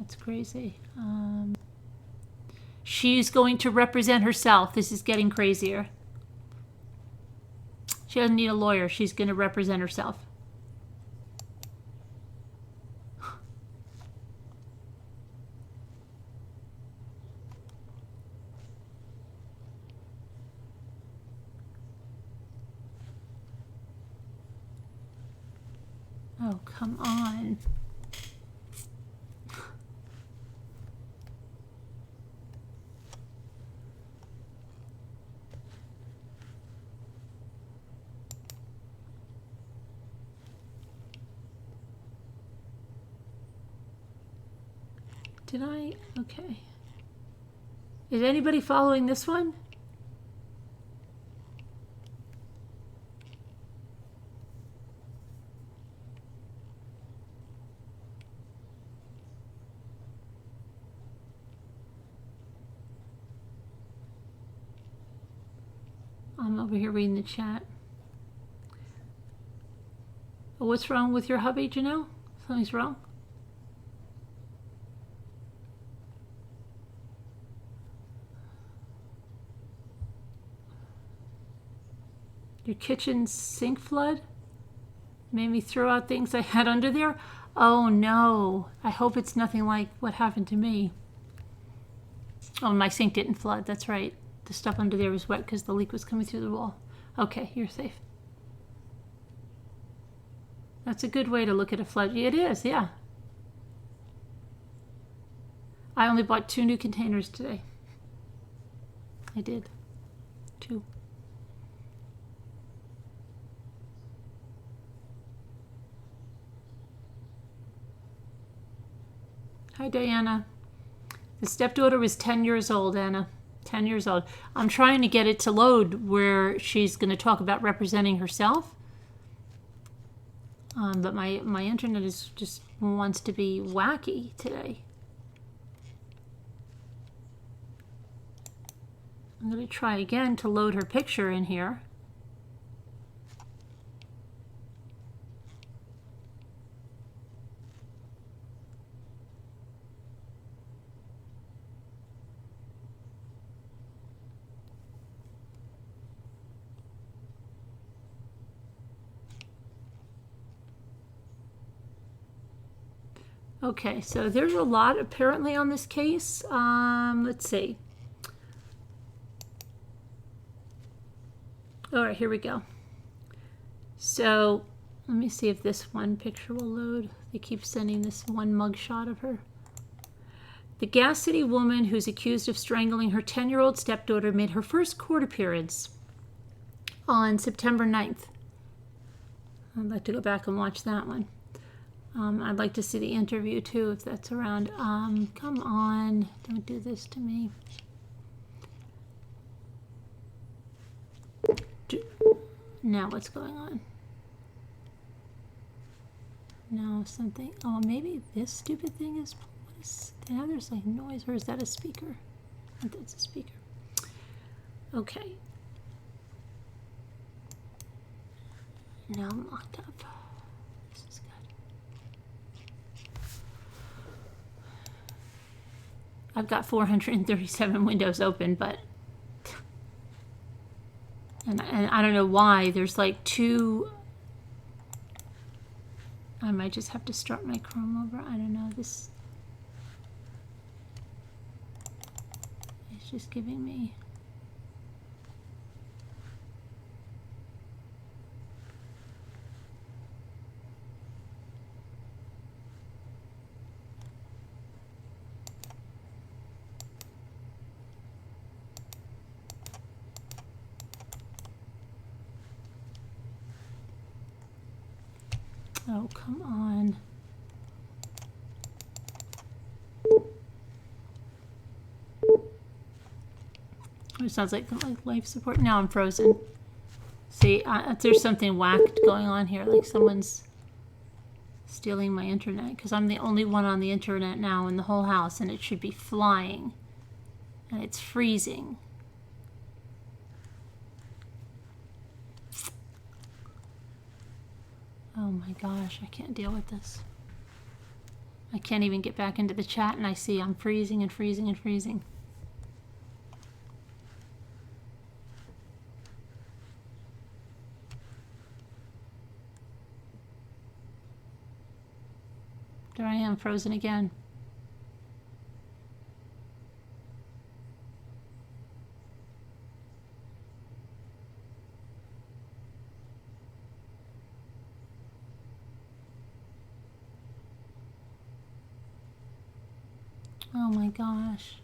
That's crazy. She's going to represent herself. This is getting crazier. She doesn't need a lawyer. She's going to represent herself. Oh, come on. Did I? Okay. Is anybody following this one? I'm over here reading the chat. Oh, what's wrong with your hubby, Janelle? Something's wrong? Your kitchen sink flood made me throw out things I had under there. Oh no, I hope it's nothing like what happened to me. Oh, my sink didn't flood, that's right. The stuff under there was wet because the leak was coming through the wall. Okay, you're safe. That's a good way to look at a flood. It is, yeah. I only bought 2 new containers today. I did. 2. Hi, Diana. The stepdaughter was 10 years old, Anna. 10 years old. I'm trying to get it to load where she's going to talk about representing herself. But my internet is just wants to be wacky today. I'm going to try again to load her picture in here. Okay, so there's a lot apparently on this case. Let's see. All right, here we go. So let me see if this one picture will load. They keep sending this one mugshot of her. The Gas City woman who's accused of strangling her 10-year-old stepdaughter made her first court appearance on September 9th. I'd like to go back and watch that one. I'd like to see the interview too, if that's around. Come on, don't do this to me. Now what's going on? No, something. Oh, maybe this stupid thing is. What is? Now there's like noise, or is that a speaker? I think that's a speaker. Okay. Now I'm locked up. This is good. I've got 437 windows open, but and I don't know why there's like 2. I might just have to start my Chrome over. I don't know. This is just giving me. Oh, come on. It sounds like life support. Now I'm frozen. See, there's something whacked going on here. Like someone's stealing my internet because I'm the only one on the internet now in the whole house, and it should be flying. And it's freezing. Oh my gosh, I can't deal with this. I can't even get back into the chat, and I see I'm freezing and freezing and freezing. There I am, frozen again. Oh my gosh.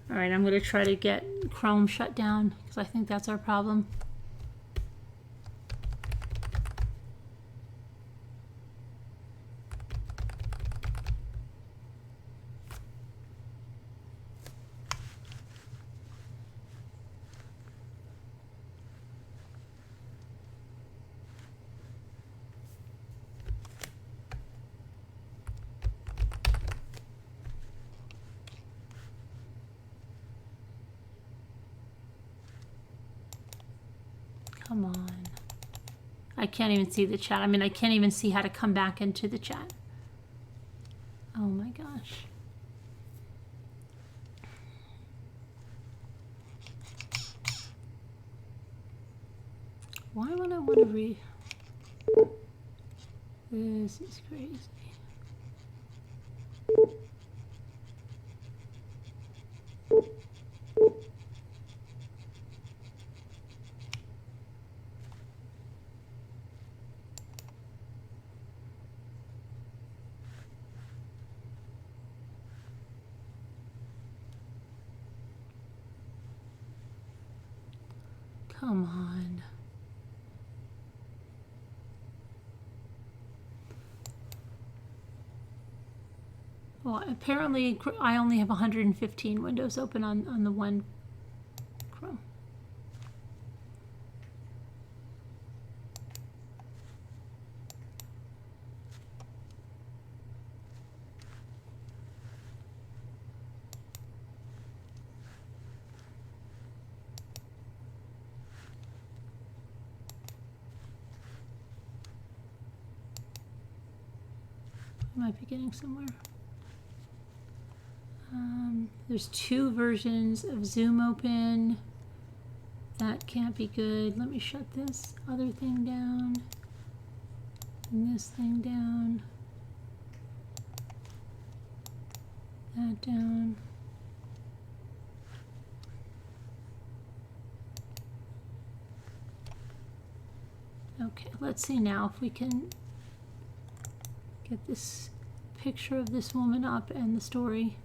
All right, I'm going to try to get Chrome shut down because I think that's our problem. Come on. I can't even see the chat. I mean, I can't even see how to come back into the chat. Oh my gosh. Why would I want to read? This is crazy. Come on. Well, apparently I only have 115 windows open on the one Chrome. I might be getting somewhere. There's 2 versions of Zoom open. That can't be good. Let me shut this other thing down and this thing down. That down. Okay, let's see now if we can get this picture of this woman up and the story.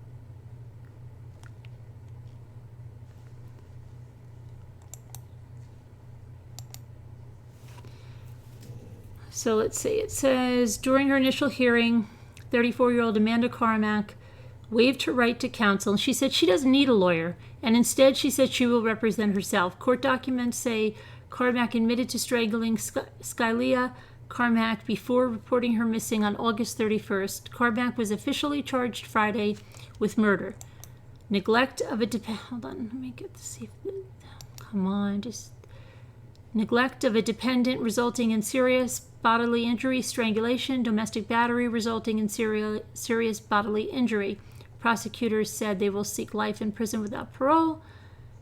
So let's see, it says, during her initial hearing, 34-year-old Amanda Carmack waived her right to counsel. And she said she doesn't need a lawyer, and instead she said she will represent herself. Court documents say Carmack admitted to strangling Skylia Carmack before reporting her missing on August 31st. Carmack was officially charged Friday with murder. Neglect of a hold on, let me get to see if come on, just neglect of a dependent resulting in serious bodily injury, strangulation, domestic battery resulting in serious bodily injury. Prosecutors said they will seek life in prison without parole.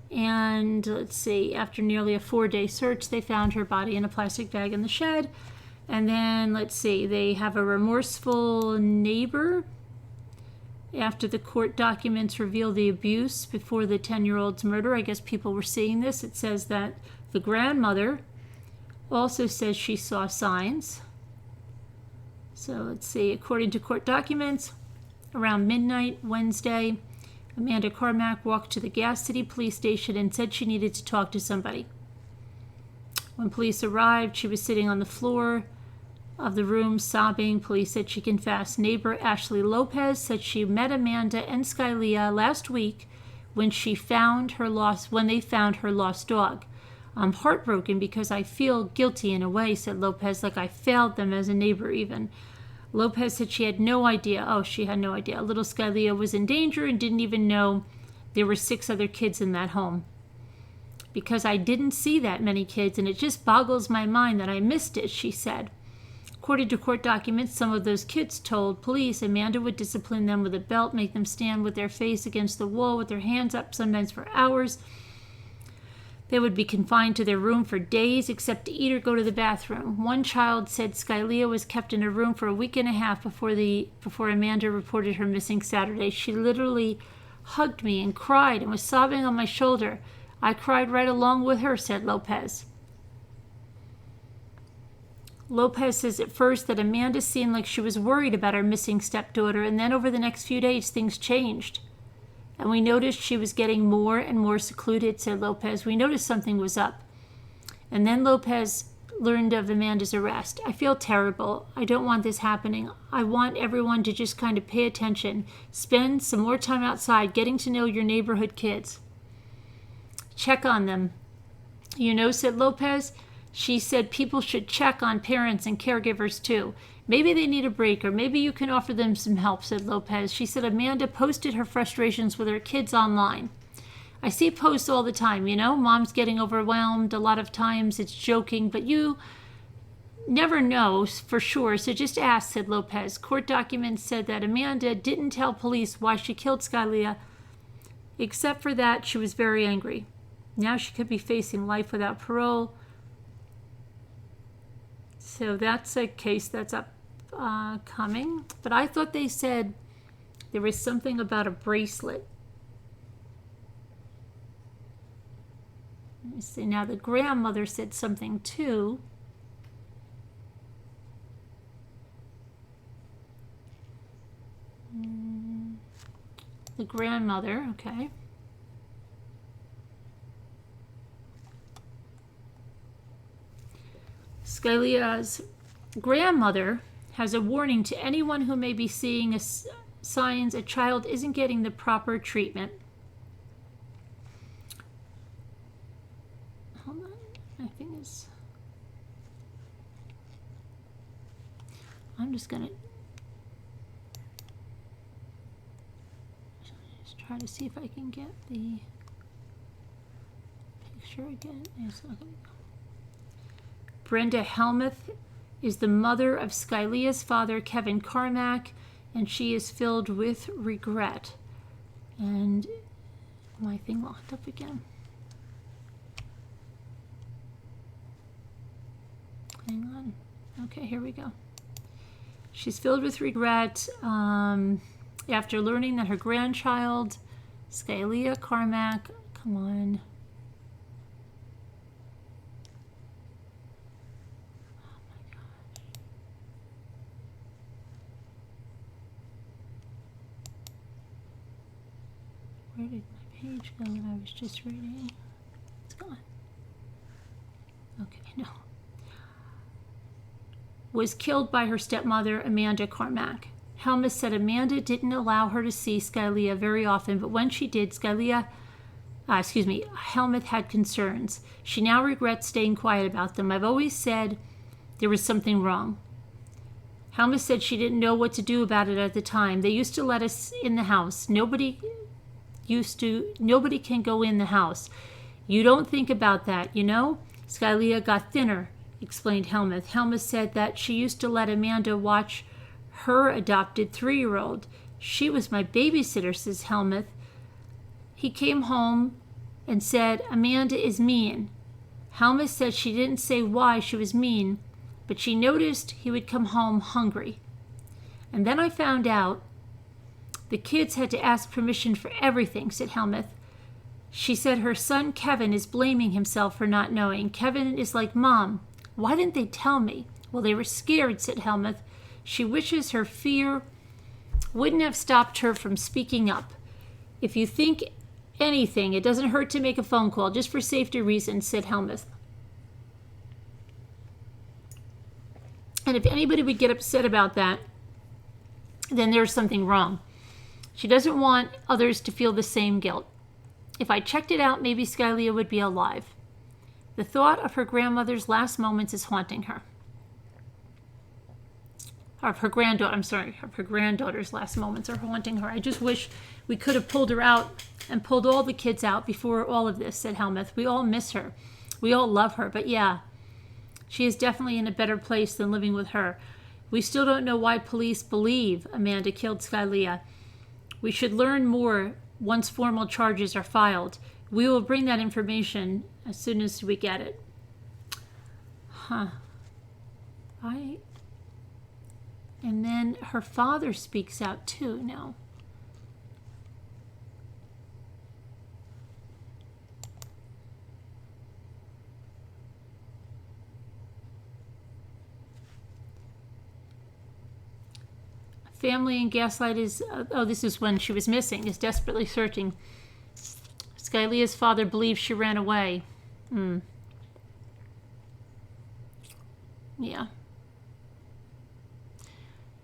And let's see, after nearly a 4-day search, they found her body in a plastic bag in the shed. And then, let's see, they have a remorseful neighbor. After the court documents reveal the abuse before the 10-year-old's murder, I guess people were seeing this. It says that the grandmother also says she saw signs. So let's see, according to court documents, around midnight Wednesday, Amanda Carmack walked to the Gas City police station and said she needed to talk to somebody. When police arrived, she was sitting on the floor of the room sobbing. Police said she confessed. Neighbor Ashley Lopez said she met Amanda and Skylia last week when they found her lost dog. I'm heartbroken because I feel guilty in a way, said Lopez, like I failed them as a neighbor even. Lopez said she had no idea. Oh, she had no idea. Little Skylia was in danger and didn't even know there were 6 other kids in that home. Because I didn't see that many kids, and it just boggles my mind that I missed it, she said. According to court documents, some of those kids told police Amanda would discipline them with a belt, make them stand with their face against the wall with their hands up, sometimes for hours. They would be confined to their room for days, except to eat or go to the bathroom. One child said Skylia was kept in a room for a week and a half before Amanda reported her missing Saturday. She literally hugged me and cried and was sobbing on my shoulder. I cried right along with her, said Lopez. Lopez says at first that Amanda seemed like she was worried about her missing stepdaughter, and then over the next few days, things changed. and we noticed she was getting more and more secluded, said Lopez. We noticed something was up. And then Lopez learned of Amanda's arrest. I feel terrible. I don't want this happening. I want everyone to just kind of pay attention. Spend some more time outside getting to know your neighborhood kids. Check on them. You know, said Lopez. She said people should check on parents and caregivers too. Maybe they need a break, or maybe you can offer them some help, said Lopez. She said Amanda posted her frustrations with her kids online. I see posts all the time, you know, mom's getting overwhelmed. A lot of times it's joking, but you never know for sure, so just ask, said Lopez. Court documents said that Amanda didn't tell police why she killed Skylia. Except for that, she was very angry. Now she could be facing life without parole. So that's a case that's upcoming. But I thought they said there was something about a bracelet. Let me see. Now the grandmother said something too. The grandmother, okay. Skylia's grandmother has a warning to anyone who may be seeing signs a child isn't getting the proper treatment. Hold on, I think it's... I'm just going to try to see if I can get the picture again. Brenda Helmuth is the mother of Skylia's father, Kevin Carmack, and she is filled with regret. And my thing locked up again. Hang on. Okay, here we go. She's filled with regret after learning that her grandchild, Skylia Carmack, come on. Where did my page go that I was just reading? It's gone. Okay, no. Was killed by her stepmother, Amanda Carmack. Helmuth said Amanda didn't allow her to see Skylia very often, but when she did, Helmuth had concerns. She now regrets staying quiet about them. I've always said there was something wrong. Helmuth said she didn't know what to do about it at the time. They used to let us in the house. Nobody can go in the house. You don't think about that, you know? Skylia got thinner, explained Helmuth. Helmuth said that she used to let Amanda watch her adopted 3-year-old. She was my babysitter, says Helmuth. He came home and said, Amanda is mean. Helmuth said she didn't say why she was mean, but she noticed he would come home hungry. And then I found out the kids had to ask permission for everything, said Helmuth. She said her son Kevin is blaming himself for not knowing. Kevin is like, Mom, why didn't they tell me? Well, they were scared, said Helmuth. She wishes her fear wouldn't have stopped her from speaking up. If you think anything, it doesn't hurt to make a phone call, just for safety reasons, said Helmuth. And if anybody would get upset about that, then there's something wrong. She doesn't want others to feel the same guilt. If I checked it out, maybe Skylia would be alive. The thought of her grandmother's last moments is haunting her. Of her granddaughter's last moments are haunting her. I just wish we could have pulled her out and pulled all the kids out before all of this, said Helmuth. We all miss her. We all love her. But yeah, she is definitely in a better place than living with her. We still don't know why police believe Amanda killed Skylia. We should learn more once formal charges are filed. We will bring that information as soon as we get it. And then her father speaks out too now. Family and Gaslight is, this is when she was missing, is desperately searching. Skylia's father believes she ran away. Yeah.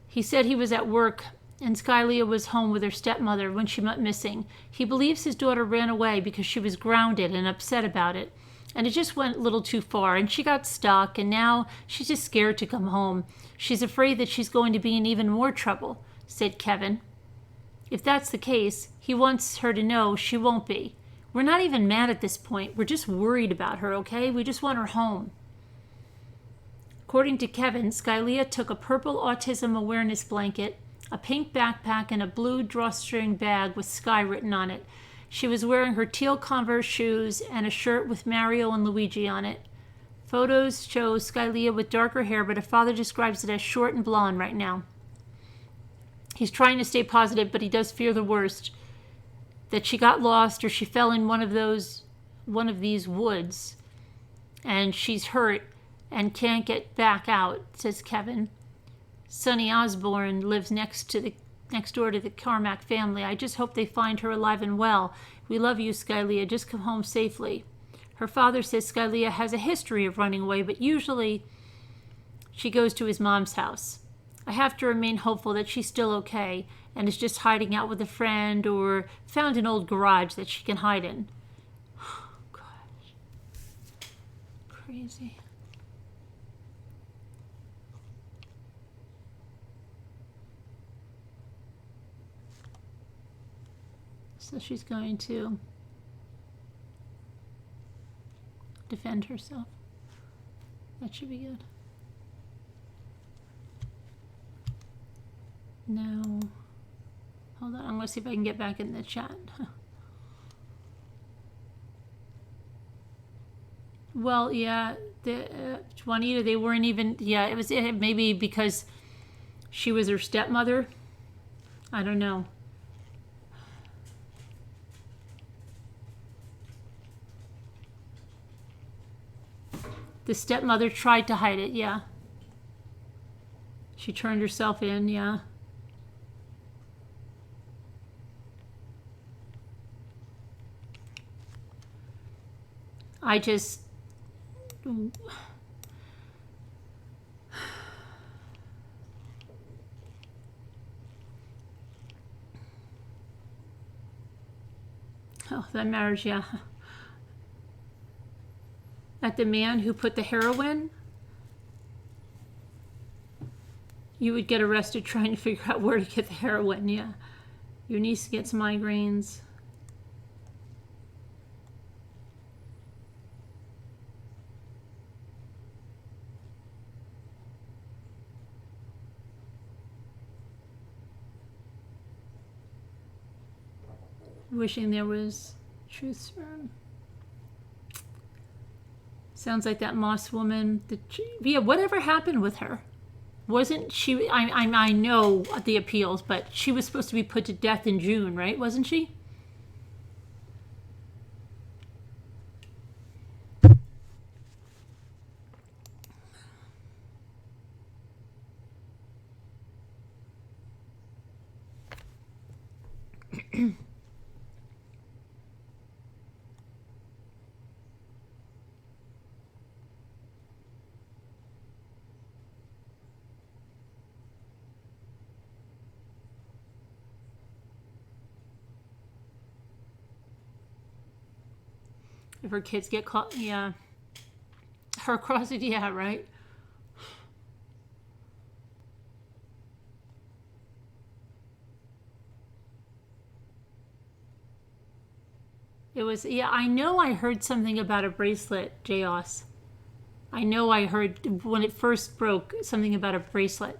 He said he was at work and Skylia was home with her stepmother when she went missing. He believes his daughter ran away because she was grounded and upset about it. And it just went a little too far, and she got stuck, and now she's just scared to come home. She's afraid that she's going to be in even more trouble, said Kevin. If that's the case, he wants her to know she won't be. We're not even mad at this point. We're just worried about her, okay? We just want her home. According to Kevin, Skylia took a purple autism awareness blanket, a pink backpack, and a blue drawstring bag with Sky written on it. She was wearing her teal Converse shoes and a shirt with Mario and Luigi on it. Photos show Skylia with darker hair, but her father describes it as short and blonde right now. He's trying to stay positive, but he does fear the worst. That she got lost or she fell in one of these woods and she's hurt and can't get back out, says Kevin. Sonny Osborne lives next door to the Carmack family. I just hope they find her alive and well. We love you, Skylia. Just come home safely. Her father says Skylia has a history of running away, but usually she goes to his mom's house. I have to remain hopeful that she's still okay and is just hiding out with a friend or found an old garage that she can hide in. Oh, gosh. Crazy. So she's going to defend herself. That should be good. Now, hold on. I'm going to see if I can get back in the chat. Well, yeah, Juanita, they weren't even, yeah, it was maybe because she was her stepmother. I don't know. The stepmother tried to hide it, yeah. She turned herself in, yeah. I just... Oh, that marriage, yeah. At the man who put the heroin, you would get arrested trying to figure out where to get the heroin, yeah. Your niece gets migraines. Wishing there was truth serum. Sounds like that Moss woman. Yeah, whatever happened with her? Wasn't she? I know the appeals, but she was supposed to be put to death in June, right? Wasn't she? If her kids get caught, yeah. Her crossing, yeah, right? It was, yeah, I know I heard something about a bracelet, J.O.S. I know I heard when it first broke something about a bracelet.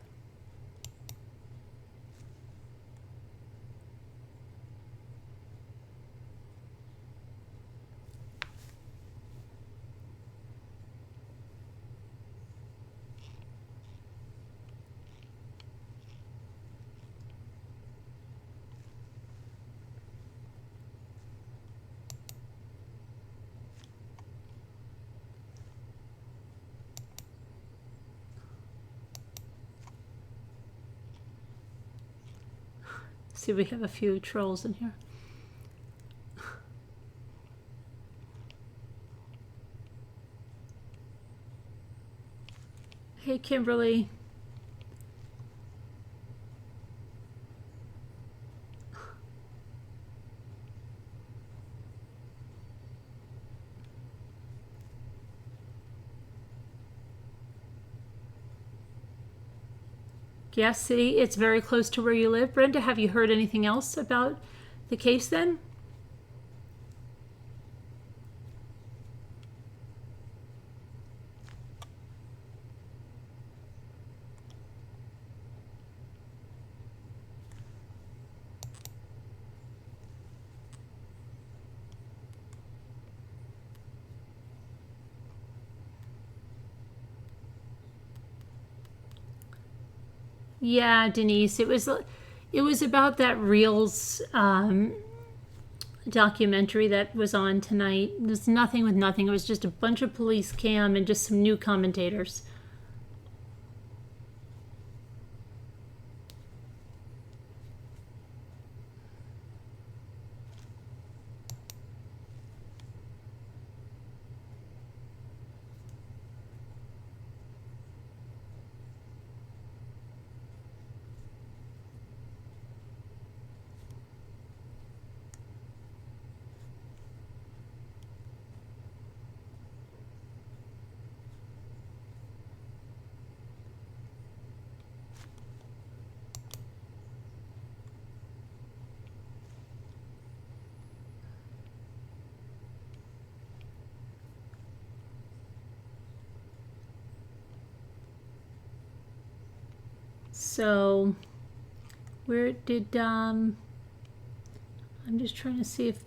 See, we have a few trolls in here. Hey, Kimberly. Gas City, it's very close to where you live. Brenda, have you heard anything else about the case then? Yeah, Denise, it was about that Reelz documentary that was on tonight. There's nothing with nothing. It was just a bunch of police cam and just some new commentators. So, where did, I'm just trying to see if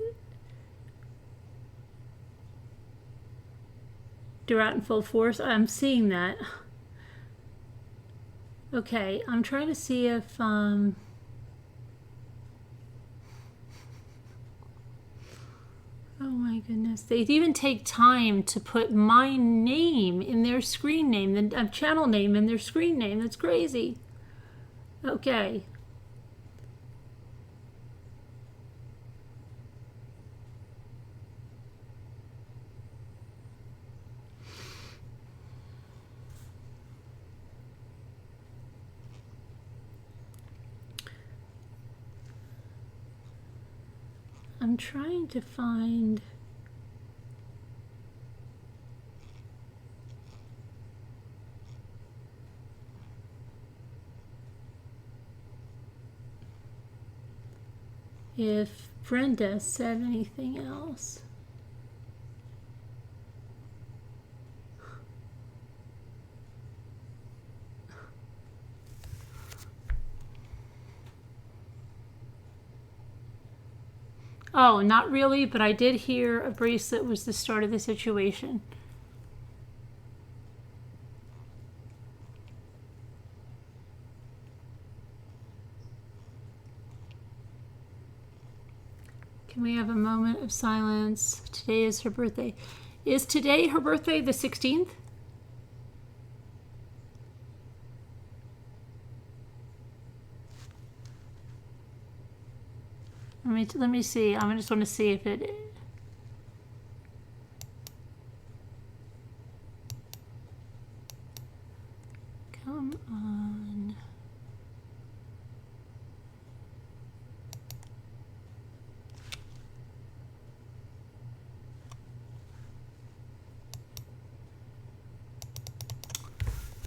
they're out in full force. I'm seeing that. Okay, I'm trying to see if, oh my goodness. They even take time to put my name in their screen name, the channel name in their screen name. That's crazy. Okay. I'm trying to find... if Brenda said anything else. Oh, not really, but I did hear a bracelet was the start of the situation. Can we have a moment of silence? Today is her birthday. Is today her birthday, the 16th? Let me see. I just want to see if it... Come on.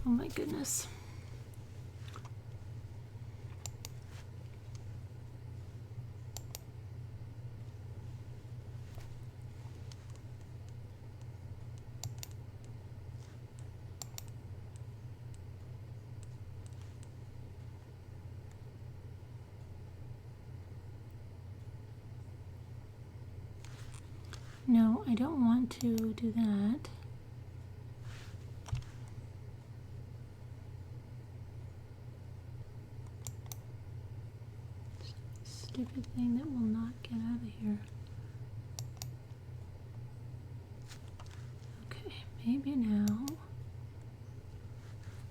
Oh my goodness. No, I don't want to do that. Stupid thing that will not get out of here. Okay, maybe now.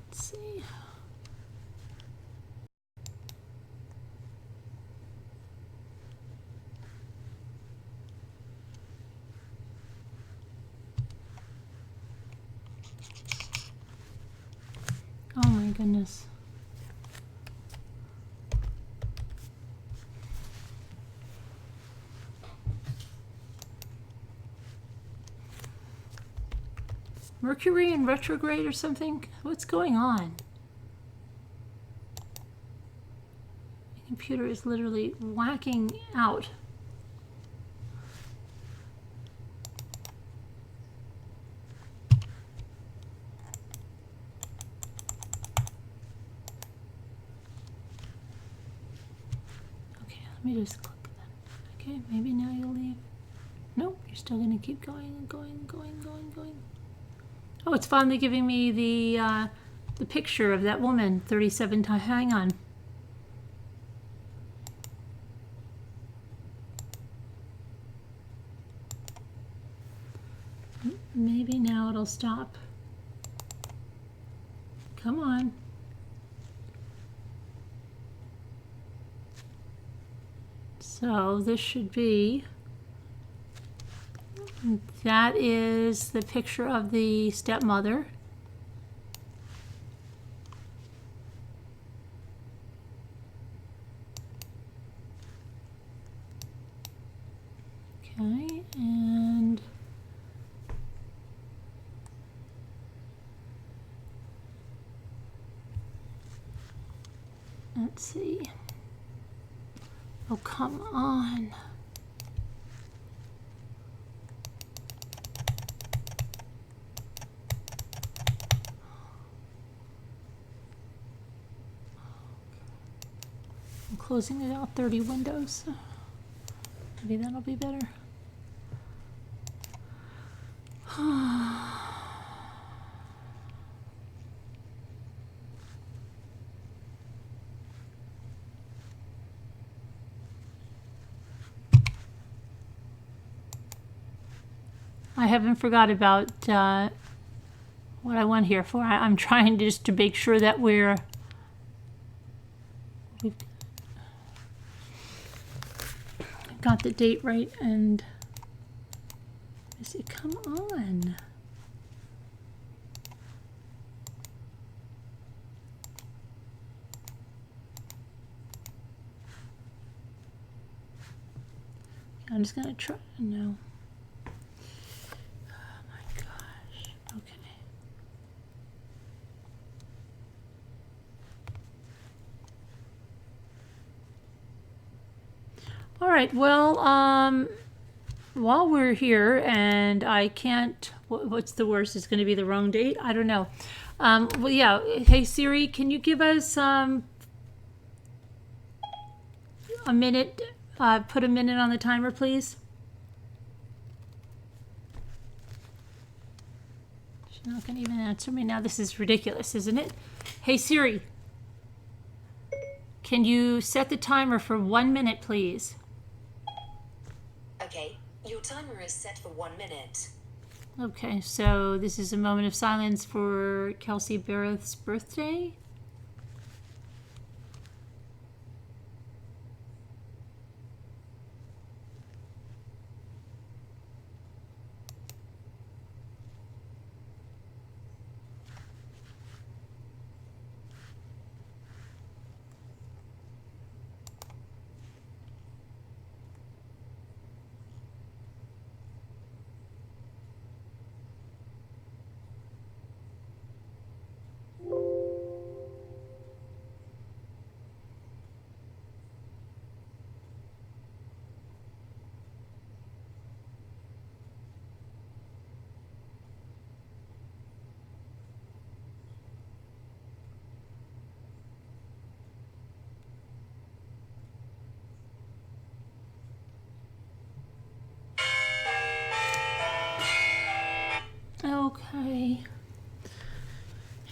Let's see. Oh my goodness. Mercury in retrograde or something? What's going on? The computer is literally whacking out. Okay, let me just click that. Okay, maybe now you'll leave. Nope, you're still gonna keep going and going and going and going and going. Oh, it's finally giving me the picture of that woman 37 times. Hang on. Maybe now it'll stop. Come on. So this should be, that is the picture of the stepmother. Okay, and let's see. Oh, come on. I'm closing it out 30 windows. Maybe that'll be better. I haven't forgot about what I went here for. I'm trying just to make sure that we've got the date right. And is it, come on. I'm just gonna try. No. Oh my gosh. Okay. All right. Well, while we're here and I can't. What's the worst? It's going to be the wrong date. I don't know. Well, yeah. Hey Siri, can you give us a minute? Put a minute on the timer, please. She's not going to even answer me now. This is ridiculous, isn't it? Hey Siri, can you set the timer for 1 minute, please? Okay, your timer is set for 1 minute. Okay, so this is a moment of silence for Kelsey Barrett's birthday. Okay.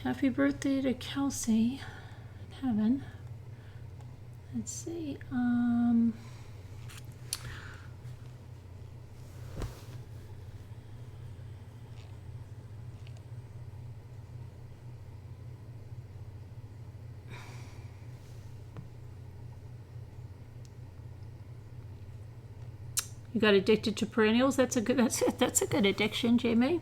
Happy birthday to Kelsey in heaven. Let's see. You got addicted to perennials? That's a good addiction, Jamie.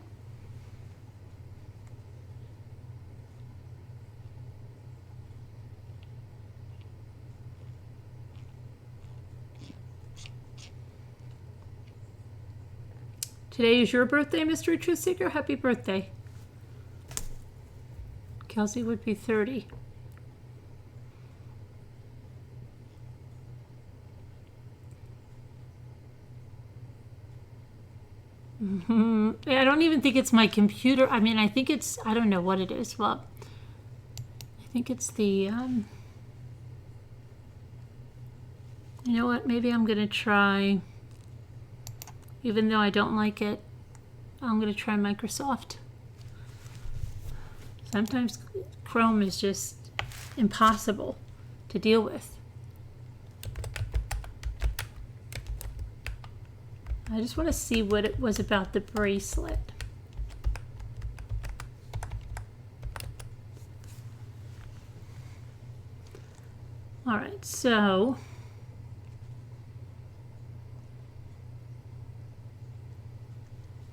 Today is your birthday, Mr. Truth Seeker. Happy birthday. Kelsey would be 30. I don't even think it's my computer. I mean, I think it's, I don't know what it is. Well, I think it's the, you know what? Maybe I'm going to try, even though I don't like it, I'm going to try Microsoft. Sometimes Chrome is just impossible to deal with. I just want to see what it was about the bracelet. All right, so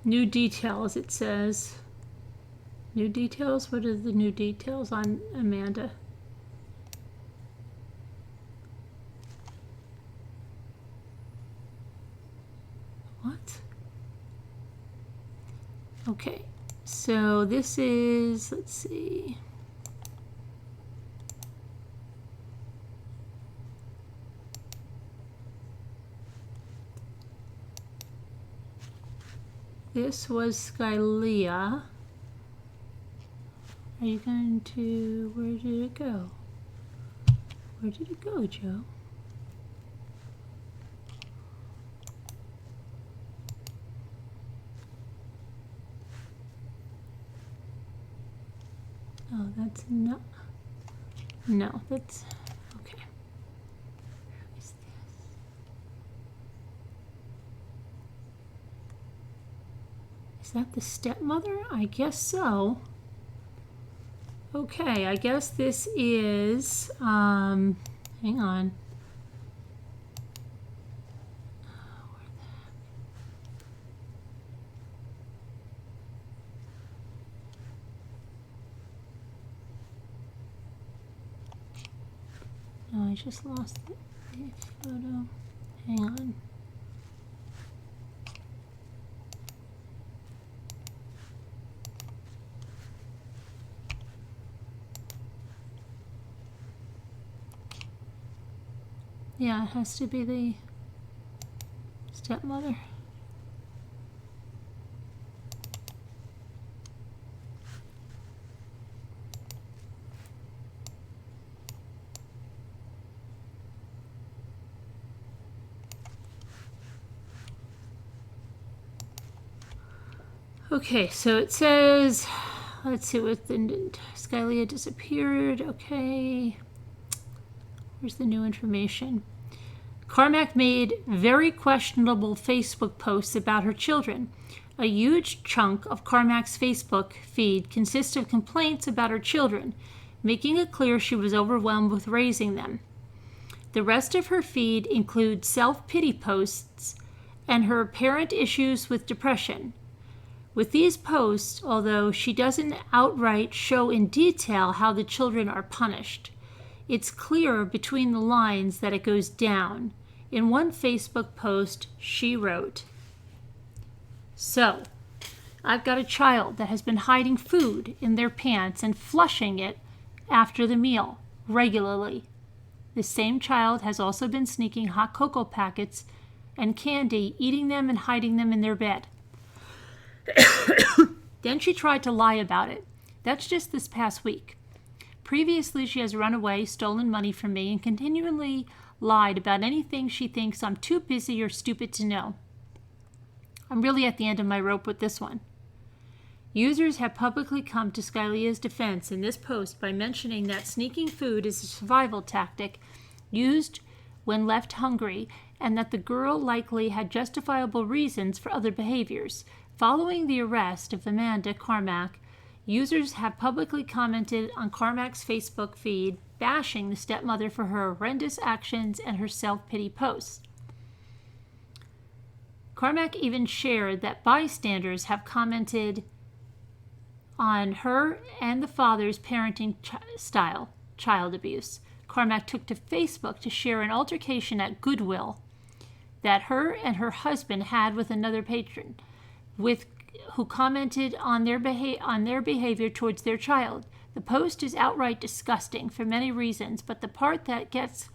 new details, it says. New details? What are the new details on Amanda? What? Okay, so this is, let's see. This was Skylea. Are you going to, where did it go? Where did it go, Joe? Oh, that's not, no, that's, okay. Who is this? Is that the stepmother? I guess so. Okay, I guess this is, hang on. Oh, I just lost the photo. Hang on. Yeah, it has to be the stepmother. Okay, so it says, let's see what the Skylea disappeared. Okay. Where's the new information? Carmack made very questionable Facebook posts about her children. A huge chunk of Carmack's Facebook feed consists of complaints about her children, making it clear she was overwhelmed with raising them. The rest of her feed includes self-pity posts and her apparent issues with depression. With these posts, although she doesn't outright show in detail how the children are punished, it's clear between the lines that it goes down. In one Facebook post, she wrote, "So, I've got a child that has been hiding food in their pants and flushing it after the meal regularly. The same child has also been sneaking hot cocoa packets and candy, eating them and hiding them in their bed." Then she tried to lie about it. That's just this past week. Previously, she has run away, stolen money from me, and continually lied about anything she thinks I'm too busy or stupid to know. I'm really at the end of my rope with this one. Users have publicly come to Skylea's defense in this post by mentioning that sneaking food is a survival tactic used when left hungry, and that the girl likely had justifiable reasons for other behaviors. Following the arrest of Amanda Carmack, users have publicly commented on Carmack's Facebook feed, bashing the stepmother for her horrendous actions and her self-pity posts. Carmack even shared that bystanders have commented on her and the father's parenting style, child abuse. Carmack took to Facebook to share an altercation at Goodwill that her and her husband had with another patron. who commented on their behavior towards their child. The post is outright disgusting for many reasons, but the part that gets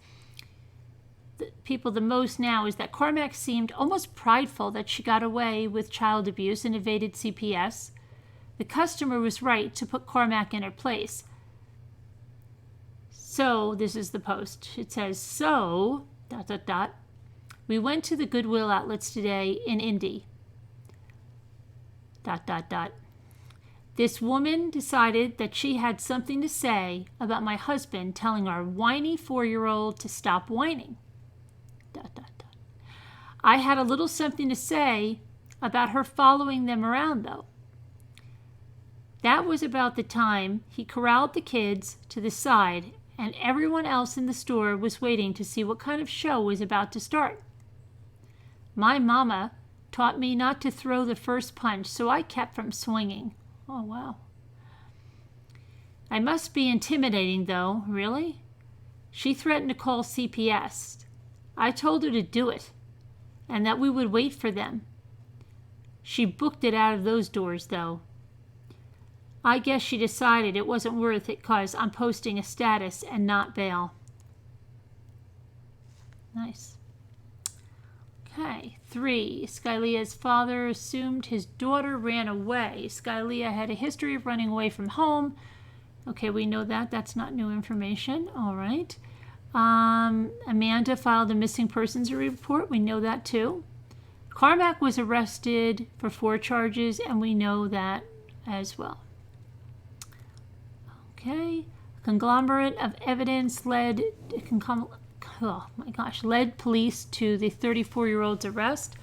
people the most now is that Carmack seemed almost prideful that she got away with child abuse and evaded CPS. The customer was right to put Carmack in her place. So, this is the post. It says, so, ... we went to the Goodwill outlets today in Indy. ... This woman decided that she had something to say about my husband telling our whiny 4-year-old to stop whining. ... I had a little something to say about her following them around, though. That was about the time he corralled the kids to the side, and everyone else in the store was waiting to see what kind of show was about to start. My mama taught me not to throw the first punch, so I kept from swinging. Oh, wow. I must be intimidating, though. Really? She threatened to call CPS. I told her to do it, and that we would wait for them. She booked it out of those doors, though. I guess she decided it wasn't worth it because I'm posting a status and not bail. Nice. Okay, 3. Skylia's father assumed his daughter ran away. Skylia had a history of running away from home. Okay, we know that. That's not new information. All right. Amanda filed a missing persons report. We know that too. Carmack was arrested for 4 charges, and we know that as well. Okay. A conglomerate of evidence led police to the 34-year-old's arrest.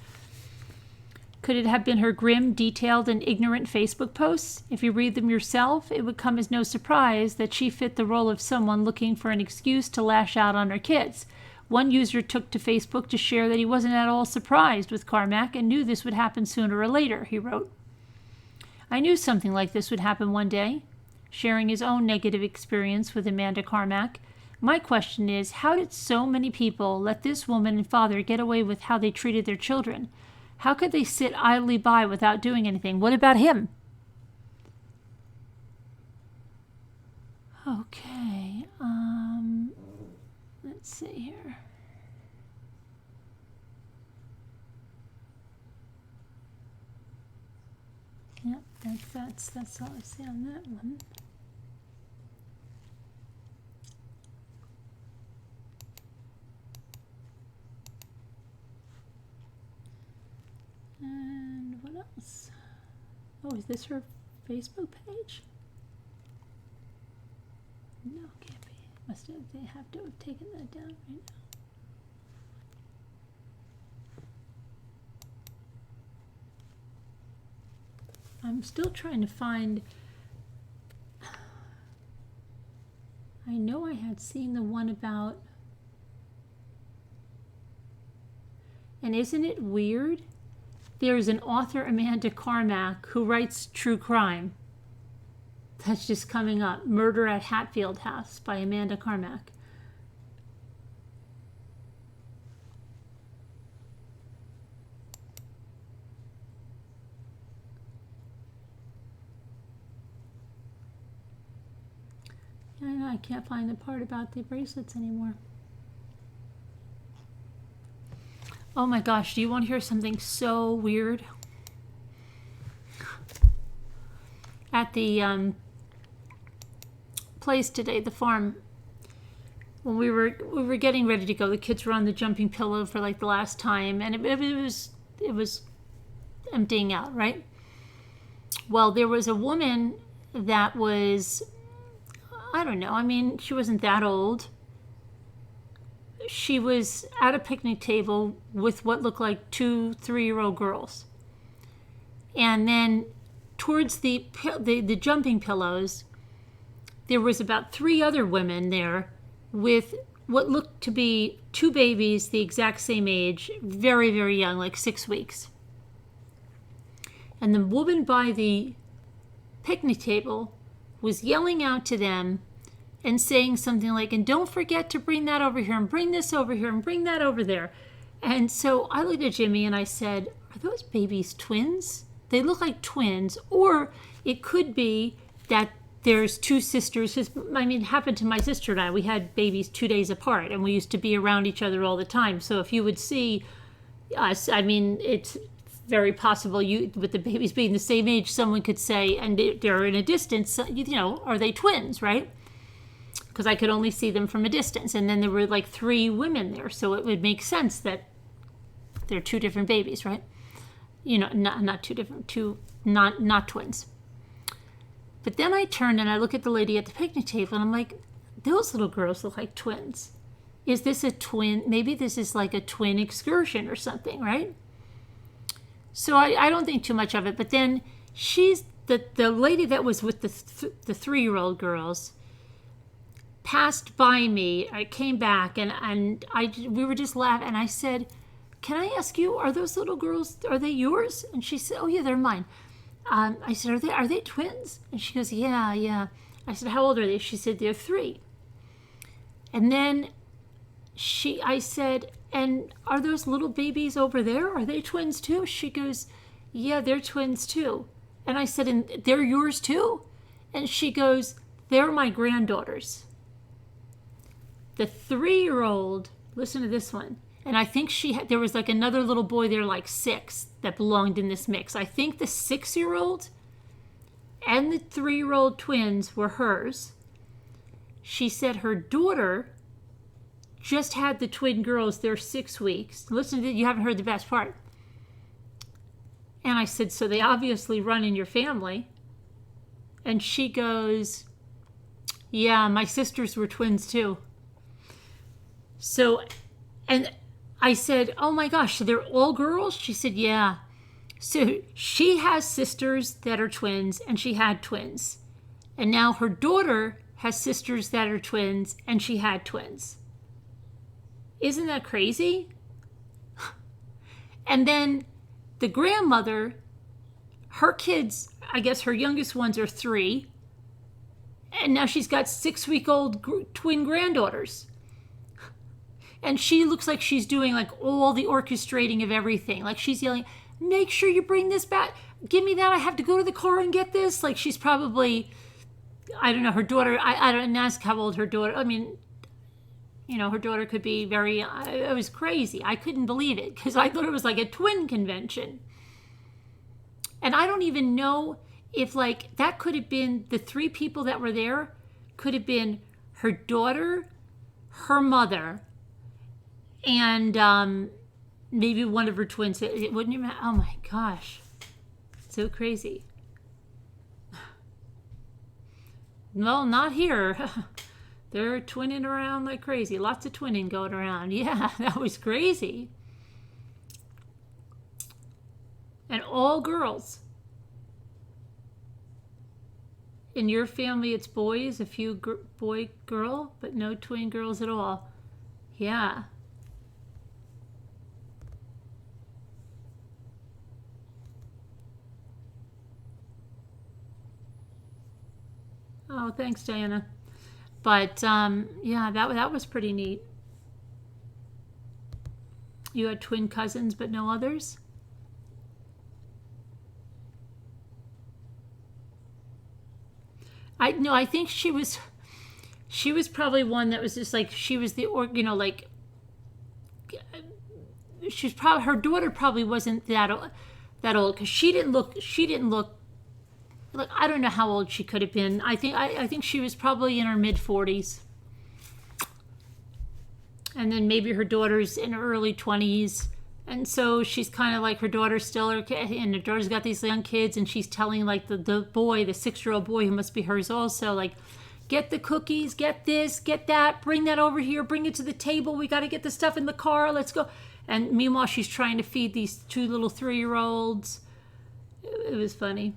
Could it have been her grim, detailed, and ignorant Facebook posts? If you read them yourself, it would come as no surprise that she fit the role of someone looking for an excuse to lash out on her kids. One user took to Facebook to share that he wasn't at all surprised with Carmack and knew this would happen sooner or later, he wrote. I knew something like this would happen one day, sharing his own negative experience with Amanda Carmack. My question is, how did so many people let this woman and father get away with how they treated their children? How could they sit idly by without doing anything? What about him? Okay, let's see here. Yep, that's all I see on that one. And what else? Oh, is this her Facebook page? No, can't be. They have to have taken that down right now. I'm still trying to find. I know I had seen the one about. And isn't it weird? There's an author, Amanda Carmack, who writes true crime. That's just coming up. Murder at Hatfield House by Amanda Carmack. I know, I can't find the part about the bracelets anymore. Oh my gosh, do you want to hear something so weird? At the place today, the farm, when we were getting ready to go, the kids were on the jumping pillow for like the last time, and it was emptying out, right? Well, there was a woman that was, I don't know, I mean, she wasn't that old. She was at a picnic table with what looked like 2 3-year-old girls. And then towards the jumping pillows, there was about 3 other women there with what looked to be 2 babies the exact same age, very, very young, like 6 weeks. And the woman by the picnic table was yelling out to them and saying something like, and don't forget to bring that over here, and bring this over here, and bring that over there. And so I looked at Jimmy and I said, are those babies twins? they look like twins, or it could be that there's two sisters. I mean, it happened to my sister and I. We had babies 2 days apart, and we used to be around each other all the time. So if you would see us, I mean, it's very possible you, with the babies being the same age, someone could say, and they're in a distance, are they twins, right? Because I could only see them from a distance. And then there were like 3 women there. So it would make sense that they're 2 different babies, right? Not 2 different, not twins. But then I turned and I look at the lady at the picnic table and I'm like, those little girls look like twins. Is this a twin? Maybe this is like a twin excursion or something, right? So I don't think too much of it. But then she's the lady that was with the 3-year-old girls passed by me. I came back and we were just laughing. And I said, can I ask you, are those little girls, are they yours? And she said, oh yeah, they're mine. I said, are they twins? And she goes, yeah. I said, how old are they? She said, they're 3. And then I said, and are those little babies over there? Are they twins too? She goes, yeah, they're twins too. And I said, and they're yours too? And she goes, they're my granddaughters. The 3-year-old, listen to this one. And I think there was like another little boy there, like 6, that belonged in this mix. I think the 6-year-old and the 3-year-old twins were hers. She said her daughter just had the twin girls. They're 6 weeks. Listen, you haven't heard the best part. And I said, so they obviously run in your family. And she goes, yeah, my sisters were twins too. So, and I said, oh my gosh, so they're all girls? She said, yeah. So she has sisters that are twins, and she had twins. And now her daughter has sisters that are twins, and she had twins. Isn't that crazy? And then the grandmother, her kids, I guess her youngest ones are 3. And now she's got 6-week-old twin granddaughters. And she looks like she's doing like all the orchestrating of everything. Like she's yelling, make sure you bring this back. Give me that. I have to go to the car and get this. Like she's probably, I don't know, her daughter, I don't ask how old her daughter, I mean, her daughter could be it was crazy. I couldn't believe it because I thought it was like a twin convention. And I don't even know if like that could have been the 3 people that were there, could have been her daughter, her mother, and maybe one of her twins. It wouldn't even, oh my gosh, so crazy. Well, not here. They're twinning around like crazy. Lots of twinning going around. Yeah, that was crazy. And all girls. In your family, it's boys, a few boy, girl, but no twin girls at all. Yeah. Oh, thanks, Diana. But yeah, that was pretty neat. You had twin cousins, but no others? I think she was probably one that was just like, she was the, like, she's probably, her daughter probably wasn't that old, because she didn't look, like, I don't know how old she could have been. I think she was probably in her mid-40s. And then maybe her daughter's in her early 20s. And so she's kind of like, her daughter's still her kid, and her daughter's got these young kids, and she's telling like the boy, the 6-year-old boy who must be hers also, like, get the cookies, get this, get that, bring that over here, bring it to the table. We got to get the stuff in the car. Let's go. And meanwhile, she's trying to feed these 2 little 3-year-olds. It was funny.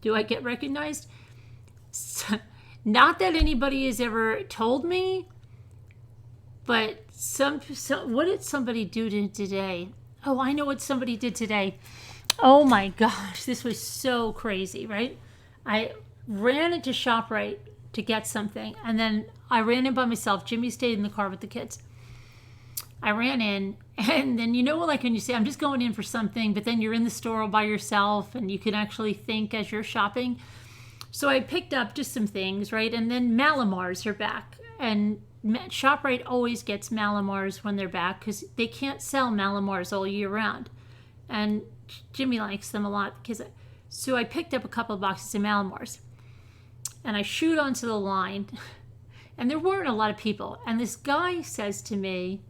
Do I get recognized? Not that anybody has ever told me, but what did somebody do today? Oh, I know what somebody did today. Oh my gosh, this was so crazy, right? I ran into ShopRite to get something, and then I ran in by myself. Jimmy stayed in the car with the kids. I ran in, and then, like when you say, I'm just going in for something, but then you're in the store all by yourself and you can actually think as you're shopping. So I picked up just some things, right? And then Malamars are back. And ShopRite always gets Malamars when they're back because they can't sell Malamars all year round. And Jimmy likes them a lot. So I picked up a couple of boxes of Malamars. And I shoot onto the line. And there weren't a lot of people. And this guy says to me,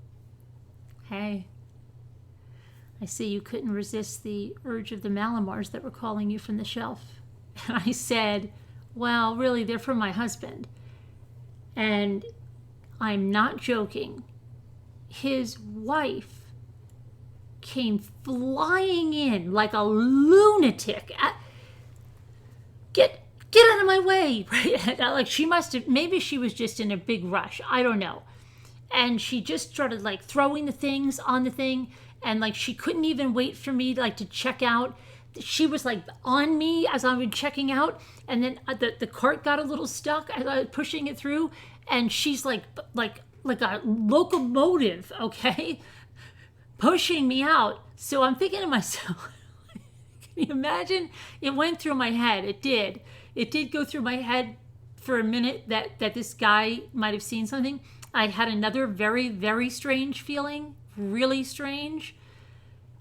"Hey, I see you couldn't resist the urge of the Malamars that were calling you from the shelf." And I said, "Well, really, they're for my husband." And I'm not joking. His wife came flying in like a lunatic. Get out of my way, right? Like she must have, maybe she was just in a big rush. I don't know. And she just started like throwing the things on the thing, and like she couldn't even wait for me like to check out. She was like on me as I was checking out, and then the cart got a little stuck as I was pushing it through, and she's like a locomotive, okay, pushing me out. So I'm thinking to myself, can you imagine? It went through my head. It did go through my head for a minute that this guy might have seen something. I had another very, very strange feeling, really strange,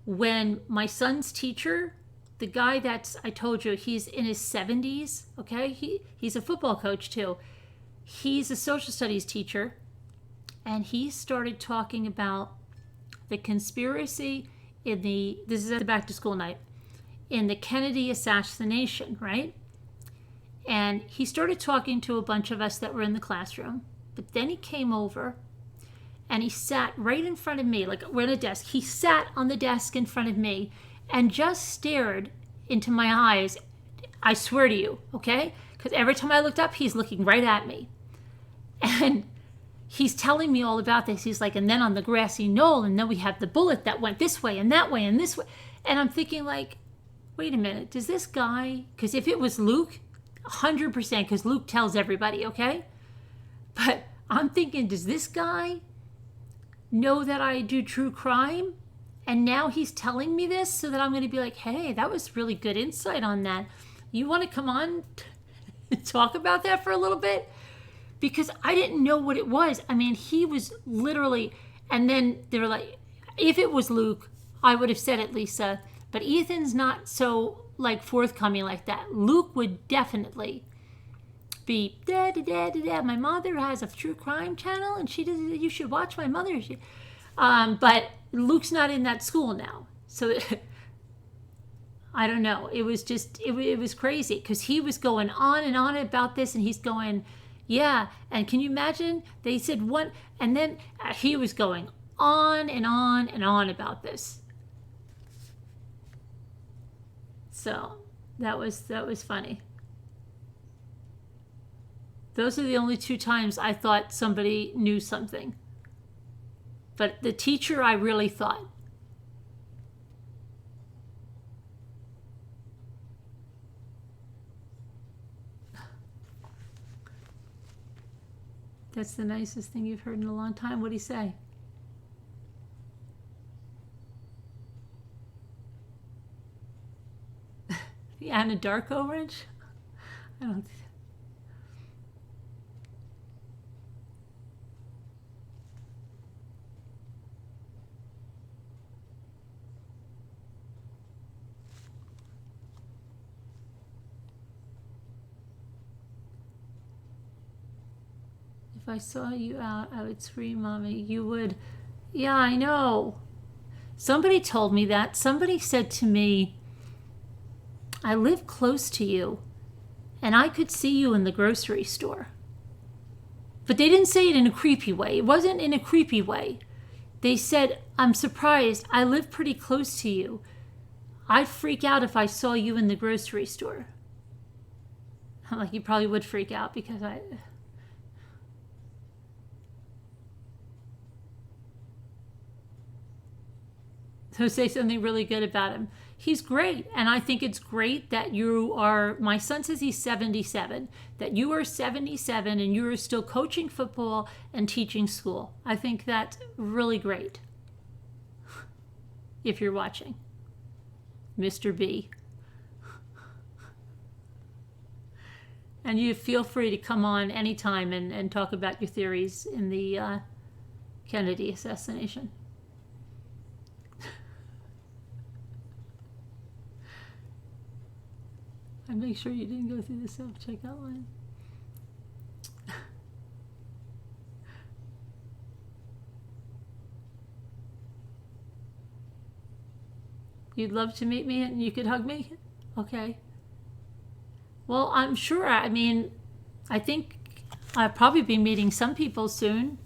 when my son's teacher, the guy I told you, he's in his 70s, okay? He's a football coach too. He's a social studies teacher, and he started talking about the conspiracy this is at the back to school night, in the Kennedy assassination, right? And he started talking to a bunch of us that were in the classroom, but then he came over and he sat right in front of me, like we're at a desk. He sat on the desk in front of me and just stared into my eyes. I swear to you, okay? Because every time I looked up, he's looking right at me. And he's telling me all about this. He's like, and then on the grassy knoll, and then we have the bullet that went this way and that way and this way. And I'm thinking like, wait a minute, does this guy, because if it was Luke, 100%, because Luke tells everybody, okay? But I'm thinking, does this guy know that I do true crime? And now he's telling me this so that I'm going to be like, hey, that was really good insight on that. You want to come on and talk about that for a little bit? Because I didn't know what it was. I mean, he was literally, and then they're like, if it was Luke, I would have said it, Lisa. But Ethan's not so like forthcoming like that. Luke would definitely be, my mother has a true crime channel and she does, you should watch my mother. But Luke's not in that school now. So I don't know. It was just, it was crazy because he was going on and on about this, and he's going, yeah. And can you imagine? They said one, and then he was going on and on and on about this. So that was funny. Those are the only two times I thought somebody knew something. But the teacher, I really thought. That's the nicest thing you've heard in a long time. What'd he say? The Anna Darko wrench? I don't. If I saw you out, I would scream, Mommy. You would. Yeah, I know. Somebody told me that. Somebody said to me, I live close to you, and I could see you in the grocery store. But they didn't say it in a creepy way. It wasn't in a creepy way. They said, I'm surprised. I live pretty close to you. I'd freak out if I saw you in the grocery store. I'm like, you probably would freak out because I... So say something really good about him. He's great. And I think it's great that you are, my son says he's 77, that you are 77 and you are still coaching football and teaching school. I think that's really great. If you're watching, Mr. B. And you feel free to come on anytime and talk about your theories in the Kennedy assassination. And make sure you didn't go through the self-checkout line. You'd love to meet me and you could hug me? Okay. Well, I'm sure. I mean, I think I'll probably be meeting some people soon.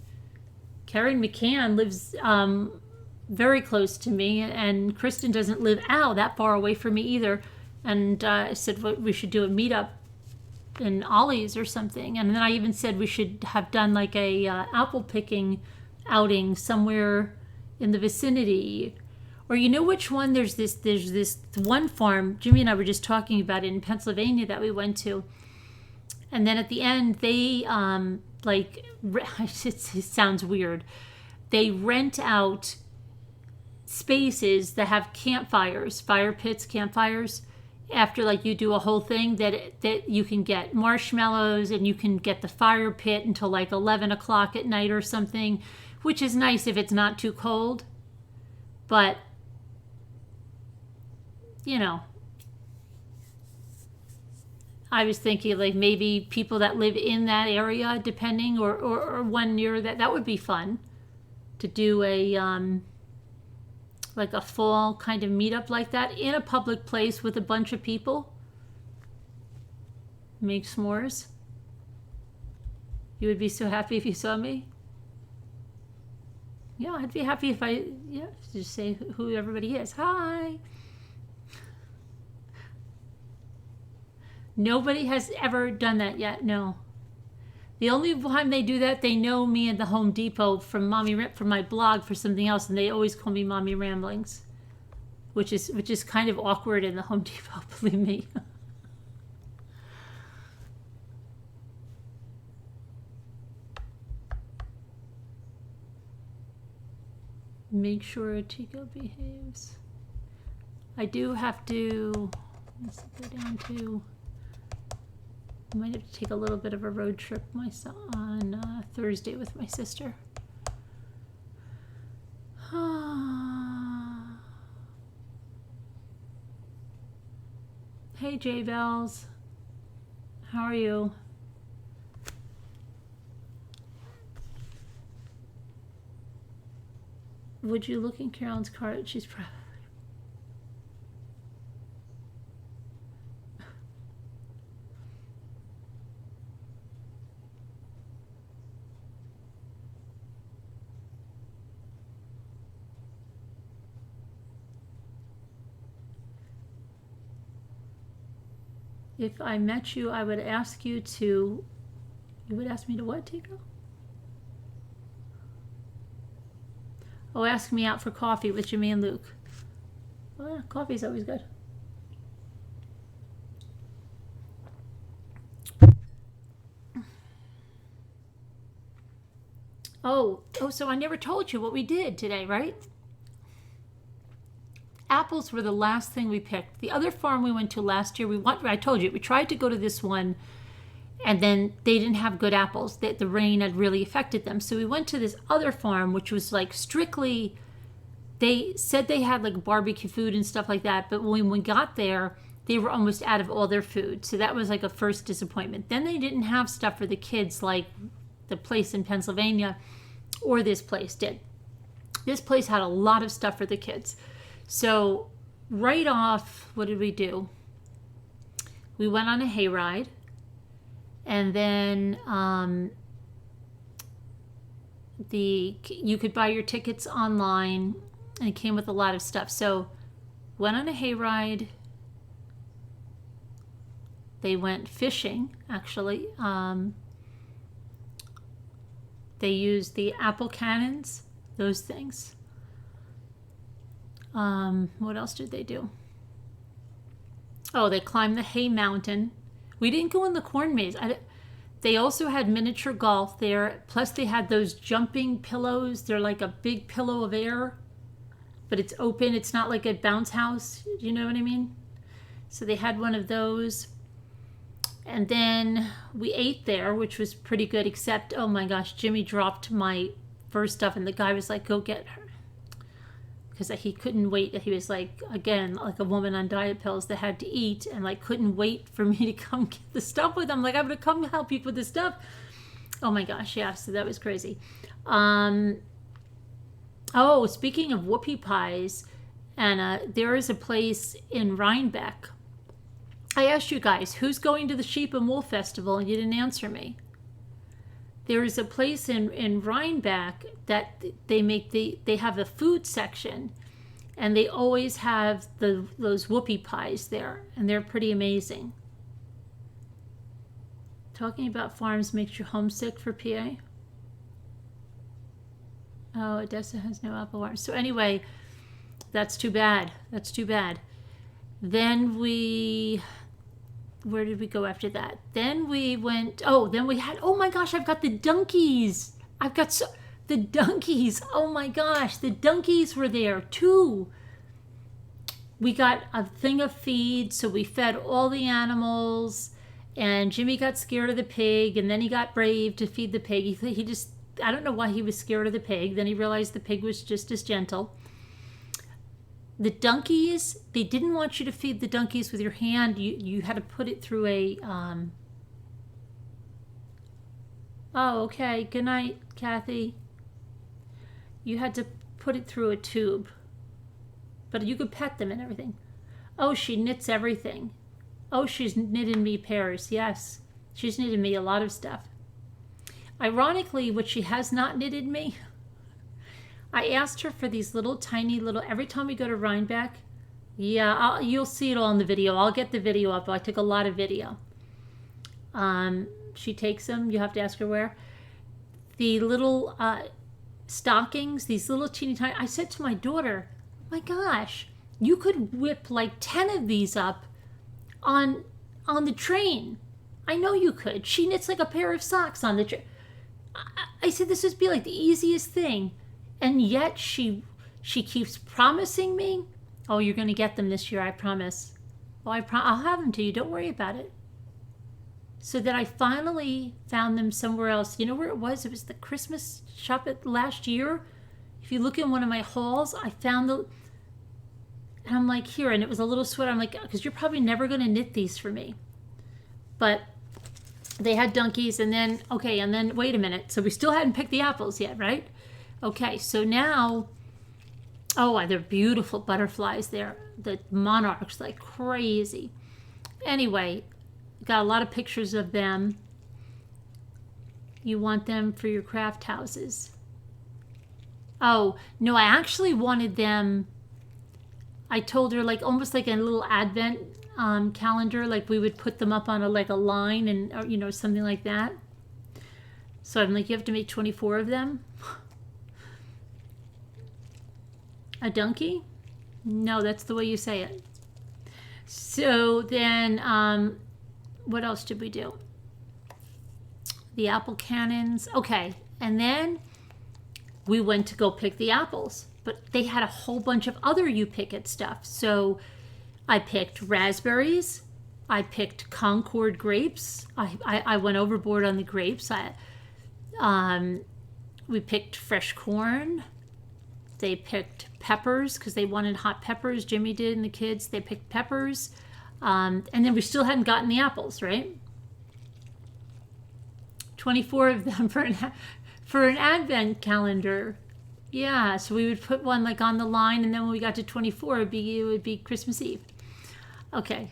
Karen McCann lives very close to me, and Kristen doesn't live that far away from me either. And I said we should do a meetup in Ollie's or something. And then I even said we should have done like a apple picking outing somewhere in the vicinity. Or you know which one? There's this one farm, Jimmy and I were just talking about it in Pennsylvania that we went to. And then at the end, they, it sounds weird. They rent out spaces that have campfires, fire pits, campfires. After like you do a whole thing that you can get marshmallows and you can get the fire pit until like 11 o'clock at night or something, which is nice if it's not too cold. But you know, I was thinking like maybe people that live in that area, depending, or one near that would be fun to do a like a fall kind of meetup like that in a public place with a bunch of people. Make s'mores. You would be so happy if you saw me. Yeah, I'd be happy if just say who everybody is. Hi. Nobody has ever done that yet. No. The only time they do that, they know me at the Home Depot from my blog for something else, and they always call me Mommy Ramblings, which is kind of awkward in the Home Depot, believe me. Make sure Chico behaves. I do have to. Let's go down to. I might have to take a little bit of a road trip on Thursday with my sister. Hey, J Bells. How are you? Would you look in Carolyn's cart? She's probably. If I met you, I would ask you to. You would ask me to what, Tico? Oh, ask me out for coffee with Jimmy and Luke. Well, yeah, coffee's always good. Oh, so I never told you what we did today, right? Apples were the last thing we picked. The other farm we went to last year, I told you, we tried to go to this one, and then they didn't have good apples. The rain had really affected them. So we went to this other farm, which was like strictly, they said they had like barbecue food and stuff like that, but when we got there, they were almost out of all their food. So that was like a first disappointment. Then they didn't have stuff for the kids like the place in Pennsylvania or this place did. This place had a lot of stuff for the kids. So right off, what did we do? We went on a hayride, and then you could buy your tickets online, and it came with a lot of stuff. So went on a hayride. They went fishing, actually. They used the apple cannons, those things. What else did they do? Oh, they climbed the hay mountain. We didn't go in the corn maze. They also had miniature golf there. Plus, they had those jumping pillows. They're like a big pillow of air, but it's open. It's not like a bounce house. You know what I mean? So they had one of those. And then we ate there, which was pretty good, except, oh my gosh, Jimmy dropped my first stuff, and the guy was like, go get her. Because he couldn't wait. He was like, again, like a woman on diet pills that had to eat and like couldn't wait for me to come get the stuff with him. Like, I'm going to come help you with the stuff. Oh my gosh, yeah, so that was crazy. Oh, speaking of whoopie pies, Anna, there is a place in Rhinebeck. I asked you guys, who's going to the Sheep and Wool Festival, and you didn't answer me. There is a place in Rhinebeck that they have a food section, and they always have those whoopie pies there, and they're pretty amazing. Talking about farms makes you homesick for PA. Oh, Odessa has no apple farms. So anyway, that's too bad. That's too bad. Then where did we go after that? Then we went, then we had, oh my gosh, I've got the donkeys. The donkeys. Oh my gosh, the donkeys were there too. We got a thing of feed, so we fed all the animals, and Jimmy got scared of the pig, and then he got brave to feed the pig. He just, I don't know why he was scared of the pig. Then he realized the pig was just as gentle. The donkeys, they didn't want you to feed the donkeys with your hand. You had to put it through a, oh, okay. Good night, Kathy. You had to put it through a tube. But you could pet them and everything. Oh, she knits everything. Oh, she's knitted me pairs. Yes, she's knitted me a lot of stuff. Ironically, what she has not knitted me, I asked her for these tiny little, every time we go to Rhinebeck, yeah, you'll see it all in the video. I'll get the video up. I took a lot of video. She takes them. You have to ask her where. The little stockings, these little teeny tiny, I said to my daughter, my gosh, you could whip like 10 of these up on the train. I know you could. She knits like a pair of socks on the train. I said this would be like the easiest thing. And yet she keeps promising me, oh, you're going to get them this year, I promise. Oh, I'll have them to you. Don't worry about it. So that I finally found them somewhere else. You know where it was? It was the Christmas shop at last year. If you look in one of my hauls, I found and I'm like, here, and it was a little sweater. I'm like, because you're probably never going to knit these for me. But they had donkeys, and then, wait a minute. So we still hadn't picked the apples yet, right? Okay, so now, they're beautiful butterflies there. The monarchs, like crazy. Anyway, got a lot of pictures of them. You want them for your craft houses. Oh, no, I actually wanted them, I told her, like almost like a little advent calendar, like we would put them up on a line and, or, something like that. So I'm like, you have to make 24 of them. A donkey? No, that's the way you say it. So then, what else did we do? The apple cannons. Okay, and then we went to go pick the apples. But they had a whole bunch of other you pick it stuff. So I picked raspberries. I picked Concord grapes. I went overboard on the grapes. We picked fresh corn. They picked peppers because they wanted hot peppers. Jimmy did and the kids. They picked peppers. And then we still hadn't gotten the apples, right? 24 of them for an advent calendar. Yeah, so we would put one like on the line, and then when we got to 24, it would be Christmas Eve. Okay.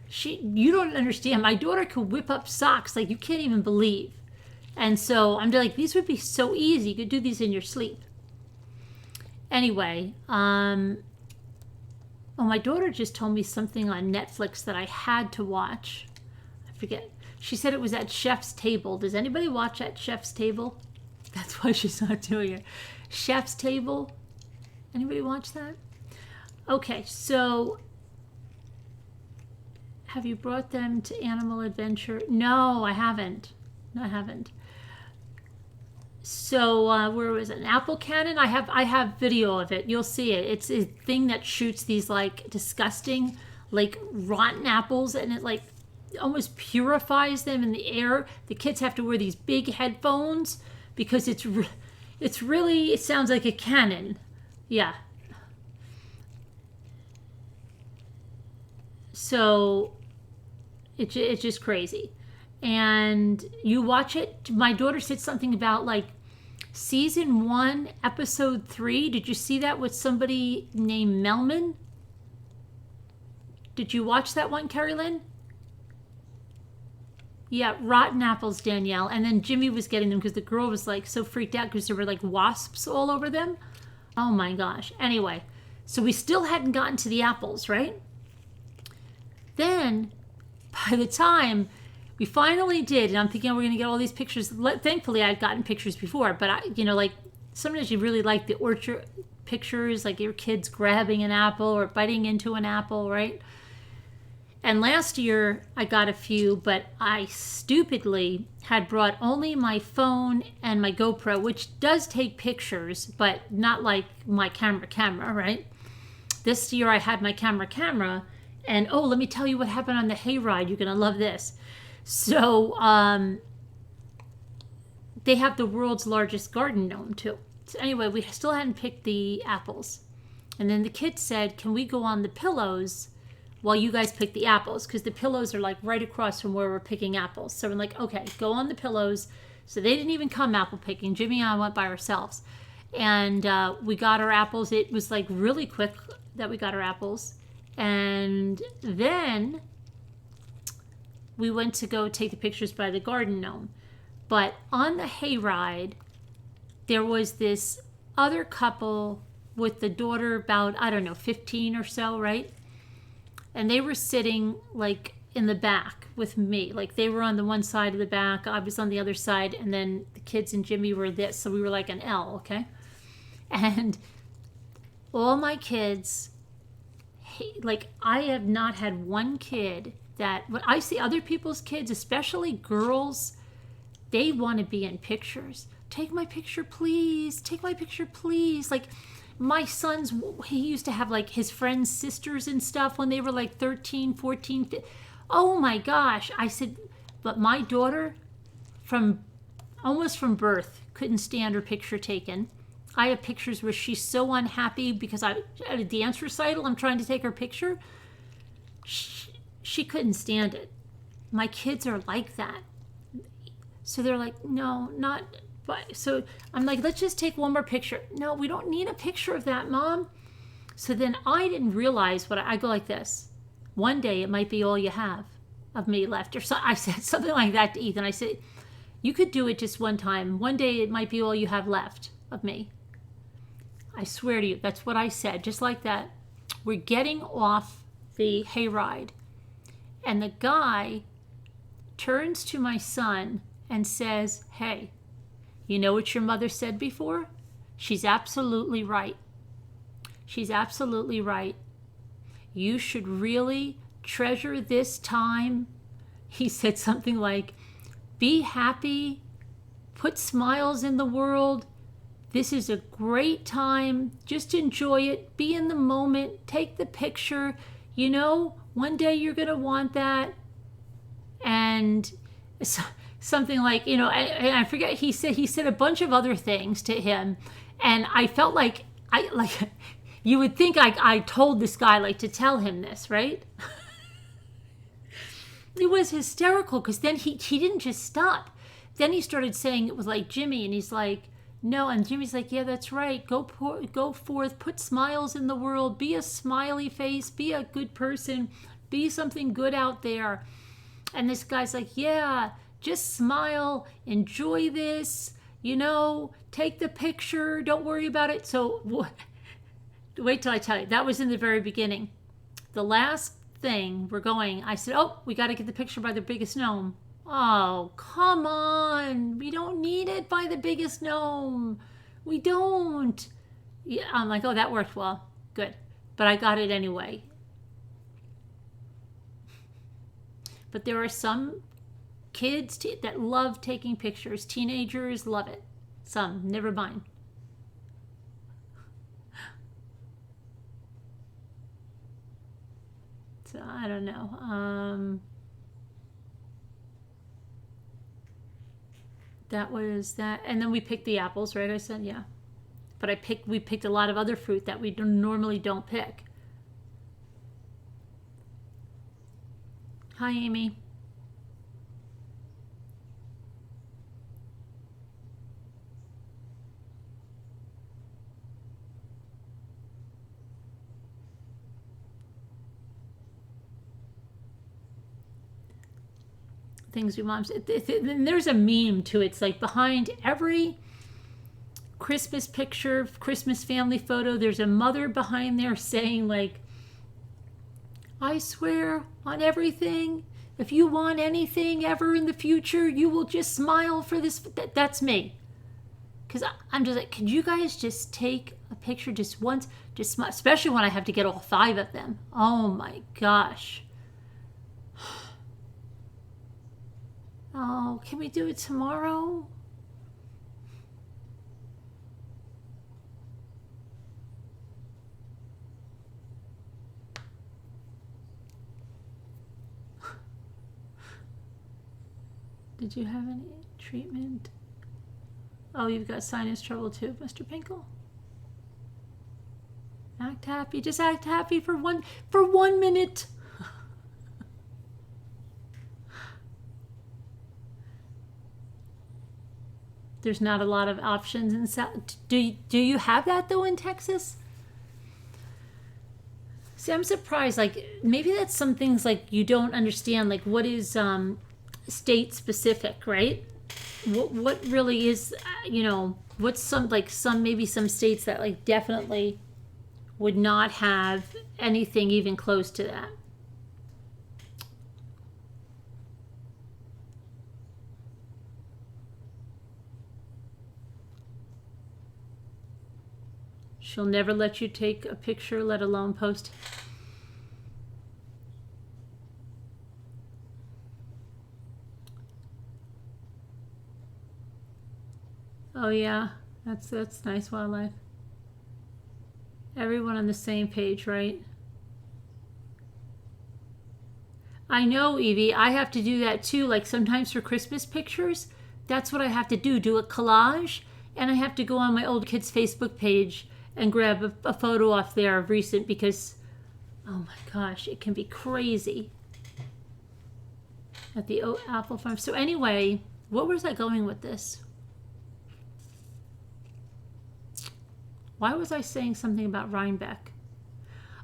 You don't understand. My daughter could whip up socks like you can't even believe. And so I'm like, these would be so easy. You could do these in your sleep. Anyway, my daughter just told me something on Netflix that I had to watch. I forget. She said it was at Chef's Table. Does anybody watch at Chef's Table? That's why she's not doing it. Chef's Table. Anybody watch that? Okay, so Have you brought them to Animal Adventure? No, I haven't. No, I haven't. So where was it? An apple cannon? I have video of it. You'll see it. It's a thing that shoots these like disgusting, like rotten apples, and it like almost purifies them in the air. The kids have to wear these big headphones because it's really, it sounds like a cannon. Yeah. So it's just crazy. And you watch it. My daughter said something about like season 1, episode 3. Did you see that with somebody named Melman? Did you watch that one, Carrie Lynn? Yeah, rotten apples, Danielle. And then Jimmy was getting them because the girl was like so freaked out because there were like wasps all over them. Oh my gosh. Anyway, so we still hadn't gotten to the apples, right? Then, by the time we finally did, and I'm thinking we're going to get all these pictures. Thankfully, I'd gotten pictures before, but like sometimes you really like the orchard pictures, like your kids grabbing an apple or biting into an apple, right? And last year I got a few, but I stupidly had brought only my phone and my GoPro, which does take pictures, but not like my camera, right? This year I had my camera, and oh, let me tell you what happened on the hayride. You're going to love this. So they have the world's largest garden gnome too. So anyway, we still hadn't picked the apples. And then the kids said, can we go on the pillows while you guys pick the apples? Because the pillows are like right across from where we're picking apples. So we're like, okay, go on the pillows. So they didn't even come apple picking. Jimmy and I went by ourselves. And we got our apples. It was like really quick that we got our apples. And then we went to go take the pictures by the garden gnome. But on the hayride, there was this other couple with the daughter about, I don't know, 15 or so, right? And they were sitting like in the back with me. Like they were on the one side of the back, I was on the other side, and then the kids and Jimmy were this. So we were like an L, okay? And all my kids, like I have not had one kid that, when I see other people's kids, especially girls, they want to be in pictures. Take my picture, please. Take my picture, please. Like my son's, he used to have like his friends' sisters and stuff when they were like 13, 14. Oh my gosh. I said, but my daughter almost from birth couldn't stand her picture taken. I have pictures where she's so unhappy because at a dance recital, I'm trying to take her picture. She couldn't stand it. My kids are like that. So they're like, no, not. But so I'm like, let's just take one more picture. No, we don't need a picture of that, Mom. So then I didn't realize what I go like this. One day it might be all you have of me left. Or so, I said something like that to Ethan. I said, you could do it just one time. One day it might be all you have left of me. I swear to you, that's what I said. Just like that. We're getting off the hayride. And the guy turns to my son and says, hey, you know what your mother said before? She's absolutely right. She's absolutely right. You should really treasure this time. He said something like, be happy, put smiles in the world. This is a great time. Just enjoy it. Be in the moment. Take the picture. You know, one day you're going to want that. And something like, you know, I forget, he said a bunch of other things to him. And I felt like, you would think I told this guy like to tell him this, right? It was hysterical because then he didn't just stop. Then he started saying it was like Jimmy, and he's like, no, and Jimmy's like, yeah, that's right. Go forth, put smiles in the world, be a smiley face, be a good person, be something good out there. And this guy's like, yeah, just smile, enjoy this, you know, take the picture, don't worry about it. So wait till I tell you. That was in the very beginning. The last thing we're going, I said, oh, we got to get the picture by the biggest gnome. Oh, come on. We don't need it by the biggest gnome. We don't. Yeah, I'm like, oh, that worked well. Good. But I got it anyway. But there are some kids that love taking pictures. Teenagers love it. Some, never mind. So I don't know. That was that, and then we picked the apples, right? I said, yeah. But we picked a lot of other fruit that we normally don't pick. Hi, Amy. Things we moms. There's a meme too. It's like behind every Christmas picture, Christmas family photo, there's a mother behind there saying like, I swear on everything, if you want anything ever in the future, you will just smile for this. That's me. Because I'm just like, could you guys just take a picture just once? Just smile, especially when I have to get all 5 of them. Oh my gosh. Oh, can we do it tomorrow? Did you have any treatment? Oh, you've got sinus trouble too, Mr. Pinkle. Act happy. Just act happy for 1 minute. There's not a lot of options in South. Do you have that though in Texas? See, I'm surprised. Like maybe that's some things like you don't understand. Like what is state specific, right? What really is what's some maybe some states that like definitely would not have anything even close to that. She'll never let you take a picture, let alone post. Oh yeah, that's nice wildlife. Everyone on the same page, right? I know, Evie. I have to do that too. Like sometimes for Christmas pictures, that's what I have to do a collage, and I have to go on my old kids' Facebook page and grab a photo off there of recent because, oh my gosh, it can be crazy at the apple farm. So anyway, what was I going with this? Why was I saying something about Rhinebeck?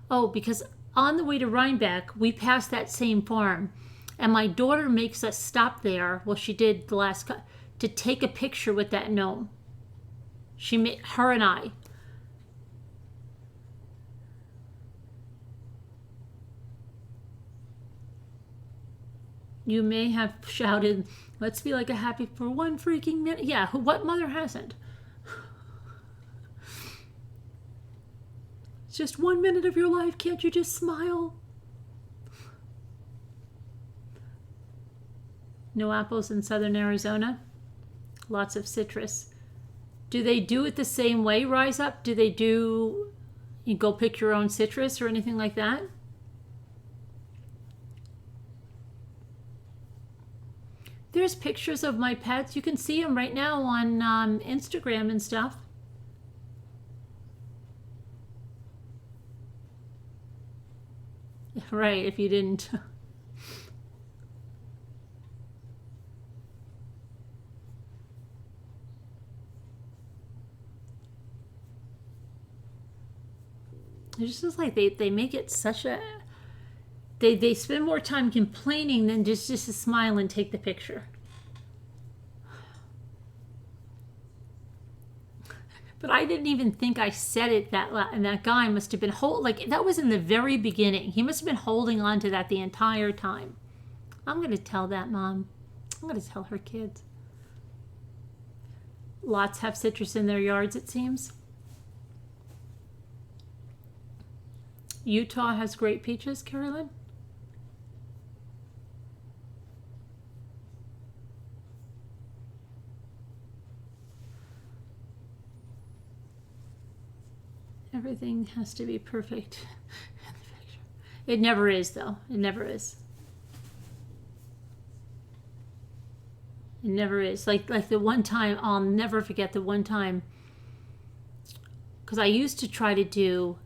Oh, because on the way to Rhinebeck, we passed that same farm, and my daughter makes us stop there. Well, she did the last to take a picture with that gnome. She made her and I. You may have shouted, "Let's be like a happy for 1 freaking minute." Yeah, what mother hasn't? It's just 1 minute of your life. Can't you just smile? No apples in southern Arizona. Lots of citrus. Do they do it the same way, Rise Up? Do they do, you go pick your own citrus or anything like that? There's pictures of my pets. You can see them right now on Instagram and stuff. Right, if you didn't. It's just like they make it such a... They spend more time complaining than just to smile and take the picture. But I didn't even think I said it that loud. And that guy must have been that was in the very beginning. He must have been holding on to that the entire time. I'm going to tell that mom. I'm going to tell her kids. Lots have citrus in their yards, it seems. Utah has great peaches, Carolyn. Everything has to be perfect in the picture. It never is, though. It never is. It never is. Like the one time, I'll never forget the one time, because I used to try to do,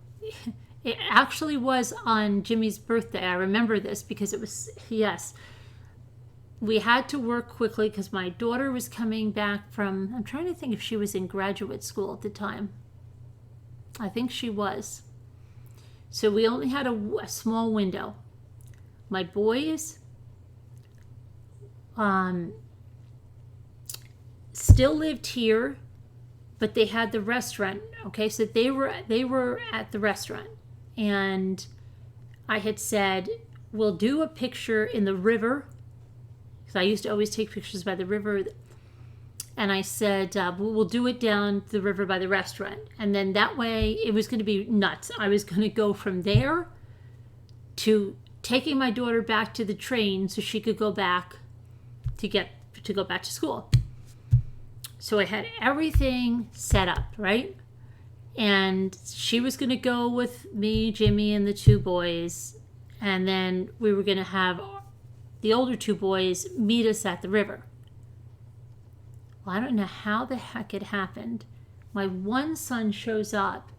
it actually was on Jimmy's birthday. I remember this because it was, yes. We had to work quickly because my daughter was coming back from, I'm trying to think if she was in graduate school at the time. I think she was. So we only had a small window. My boys still lived here, but they had the restaurant. Okay, so they were at the restaurant, and I had said, we'll do a picture in the river, because I used to always take pictures by the river. And I said, we'll do it down the river by the restaurant. And then that way, it was going to be nuts. I was going to go from there to taking my daughter back to the train so she could go back to go back to school. So I had everything set up, right? And she was going to go with me, Jimmy, and the two boys. And then we were going to have the older two boys meet us at the river. Well, I don't know how the heck it happened. My one son shows up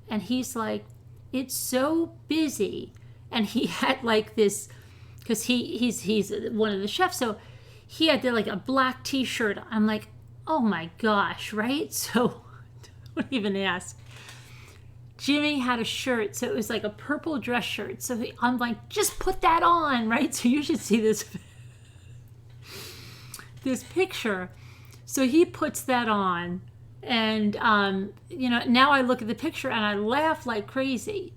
and he's like, it's so busy. And he had like this, because he's one of the chefs, so he had like a black t-shirt. I'm like, oh my gosh, right? So don't even ask. Jimmy had a shirt, so it was like a purple dress shirt. So I'm like, just put that on, right? So you should see this picture. So he puts that on, and now I look at the picture and I laugh like crazy,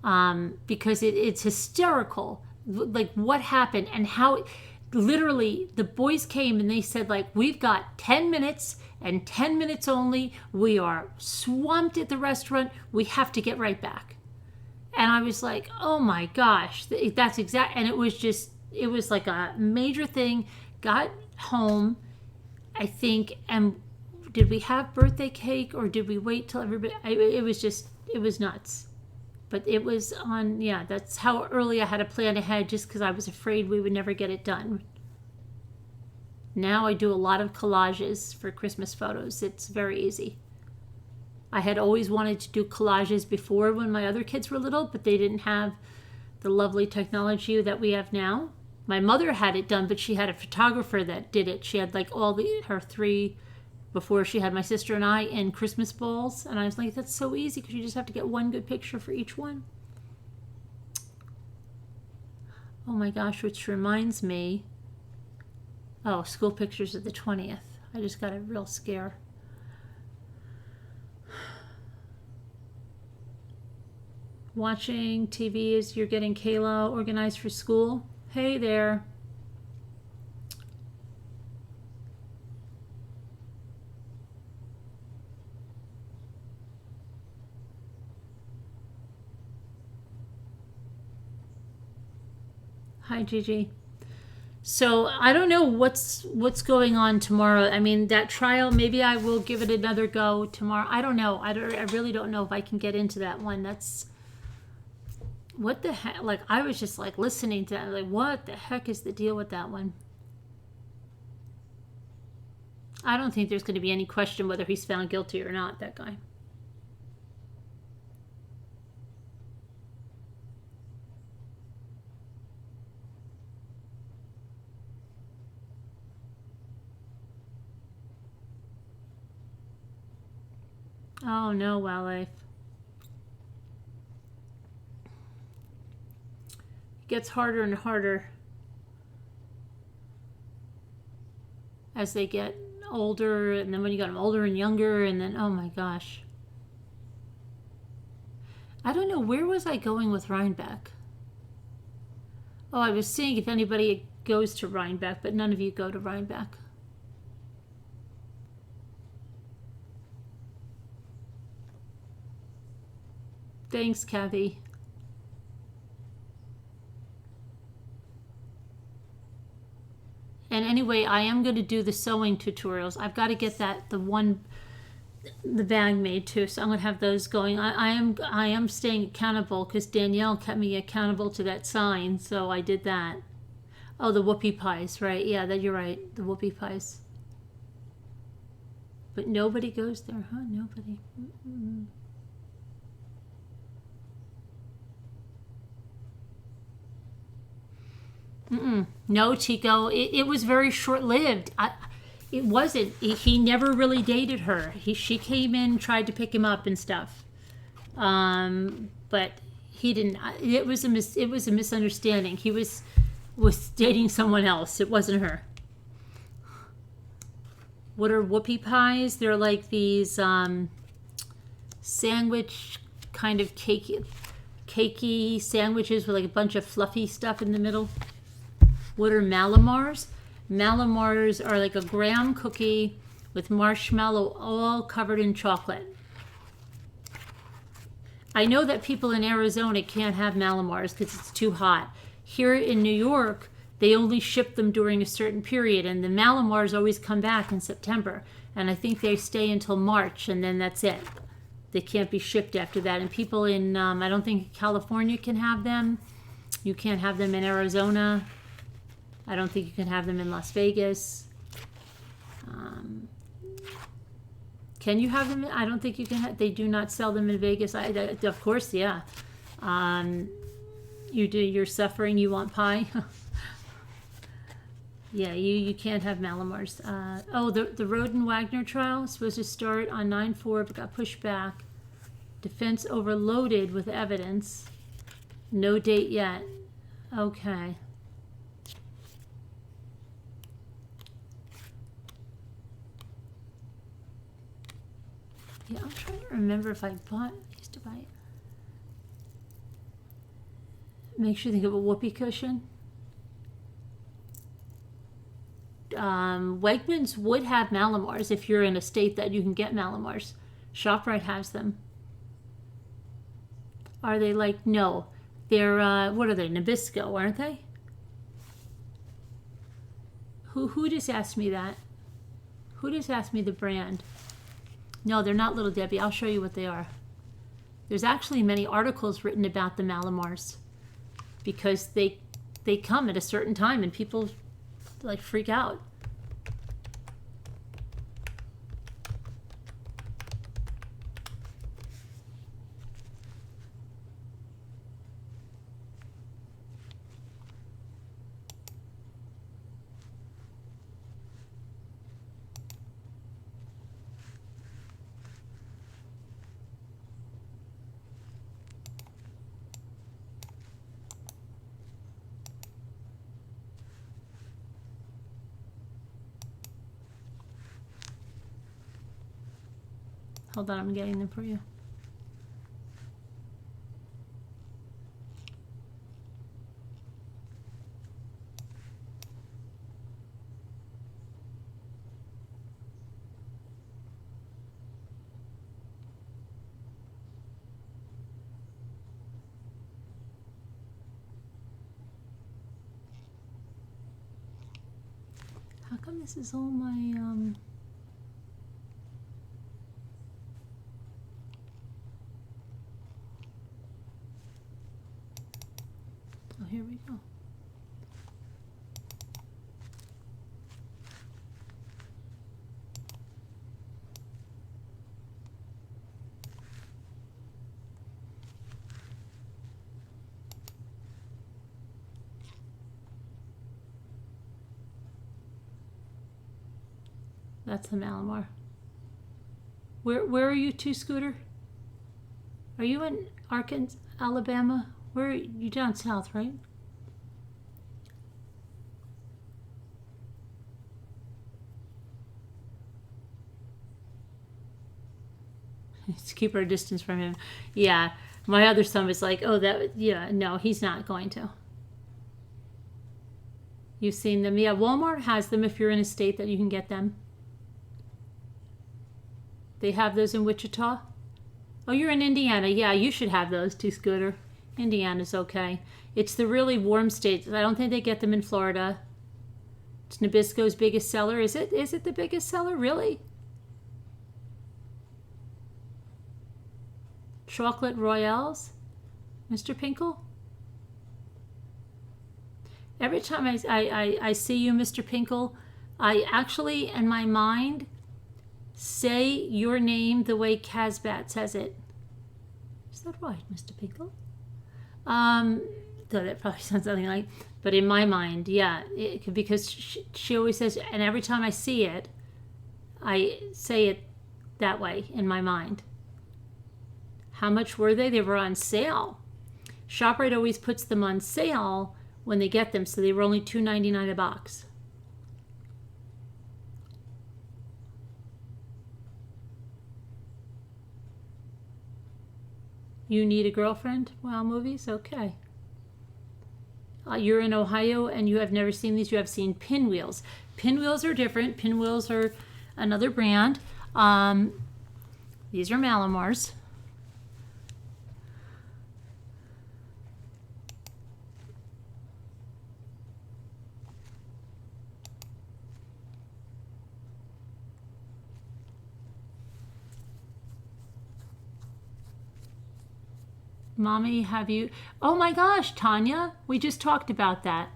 because it's hysterical, like what happened and how. Literally, the boys came and they said, like, we've got 10 minutes and 10 minutes only. We are swamped at the restaurant. We have to get right back. And I was like, oh my gosh, that's exact. And it was like a major thing. Got home, I think, and did we have birthday cake or did we wait till everybody? It was nuts. But it was on, that's how early I had to plan ahead, just because I was afraid we would never get it done. Now I do a lot of collages for Christmas photos. It's very easy. I had always wanted to do collages before when my other kids were little, but they didn't have the lovely technology that we have now. My mother had it done, but she had a photographer that did it. She had like her three, before she had my sister and I, in Christmas balls. And I was like, that's so easy because you just have to get one good picture for each one. Oh my gosh, which reminds me. Oh, school pictures of the 20th. I just got a real scare. Watching TV as you're getting Kayla organized for school. Hey there. Hi, Gigi. So I don't know what's going on tomorrow. I mean, that trial, maybe I will give it another go tomorrow. I don't know. I really don't know if I can get into that one. That's, what the heck? Like, I was just like listening to that. Like, what the heck is the deal with that one? I don't think there's going to be any question whether he's found guilty or not, that guy. Oh no, Wildlife. It gets harder and harder as they get older, and then when you got them older and younger, and then, oh my gosh. I don't know, where was I going with Rhinebeck? Oh, I was seeing if anybody goes to Rhinebeck, but none of you go to Rhinebeck. Thanks, Kathy. And anyway, I am going to do the sewing tutorials. I've got to get the one the bag made too, so I'm gonna have those going. I am staying accountable because Danielle kept me accountable to that sign, so I did that. Oh, the whoopie pies, right? Yeah, that you're right. The whoopie pies. But nobody goes there, huh? Nobody. Mm-mm. Mm-mm. No, Chico. It was very short-lived. It wasn't. He never really dated her. She came in, tried to pick him up and stuff. But he didn't. It was a misunderstanding. He was dating someone else. It wasn't her. What are whoopie pies? They're like these sandwich kind of cakey sandwiches with like a bunch of fluffy stuff in the middle. What are Malamars? Malamars are like a graham cookie with marshmallow all covered in chocolate. I know that people in Arizona can't have Malamars because it's too hot. Here in New York, they only ship them during a certain period, and the Malamars always come back in September. And I think they stay until March, and then that's it. They can't be shipped after that. And people in, I don't think California can have them. You can't have them in Arizona. I don't think you can have them in Las Vegas. Can you have them? I don't think you can. They do not sell them in Vegas. Of course, yeah. You do. You're suffering. You want pie. Yeah, you can't have Malamars. Oh, the Roden Wagner trial is supposed to start on 9/4, but got pushed back. Defense overloaded with evidence. No date yet. Okay. Yeah, I'm trying to remember if I used to buy it. Makes you think of a whoopee cushion. Wegmans would have Malamars if you're in a state that you can get Malamars. ShopRite has them. Are they like, no, they're, what are they, Nabisco, aren't they? Who just asked me that? Who just asked me the brand? No, they're not Little Debbie. I'll show you what they are. There's actually many articles written about the Malamars because they come at a certain time and people like freak out. Hold on, I'm getting them for you. How come this is all my, Oh, here we go. That's the Malamar. Where are you to, Scooter? Are you in Arkansas, Alabama? Where are you? Down south, right? Let's keep our distance from him. Yeah, my other son was like, oh, yeah, no, he's not going to. You've seen them. Yeah, Walmart has them if you're in a state that you can get them. They have those in Wichita. Oh, you're in Indiana. Yeah, you should have those too, Scooter. Indiana's okay. It's the really warm states. I don't think they get them in Florida. It's Nabisco's biggest seller. Is it the biggest seller? Really? Chocolate Royales, Mr. Pinkle? Every time I see you, Mr. Pinkle, I actually, in my mind, say your name the way Casbat says it. Is that right, Mr. Pinkle? So that probably sounds something like, but in my mind, yeah, because she always says, and every time I see it, I say it that way in my mind. How much were they? They were on sale. ShopRite always puts them on sale when they get them, so they were only $2.99 a box. You need a girlfriend? Wow, movies? Okay. You're in Ohio and you have never seen these. You have seen Pinwheels. Pinwheels are different. Pinwheels are another brand. These are Malamars. Mommy, have you... Oh my gosh, Tanya, we just talked about that.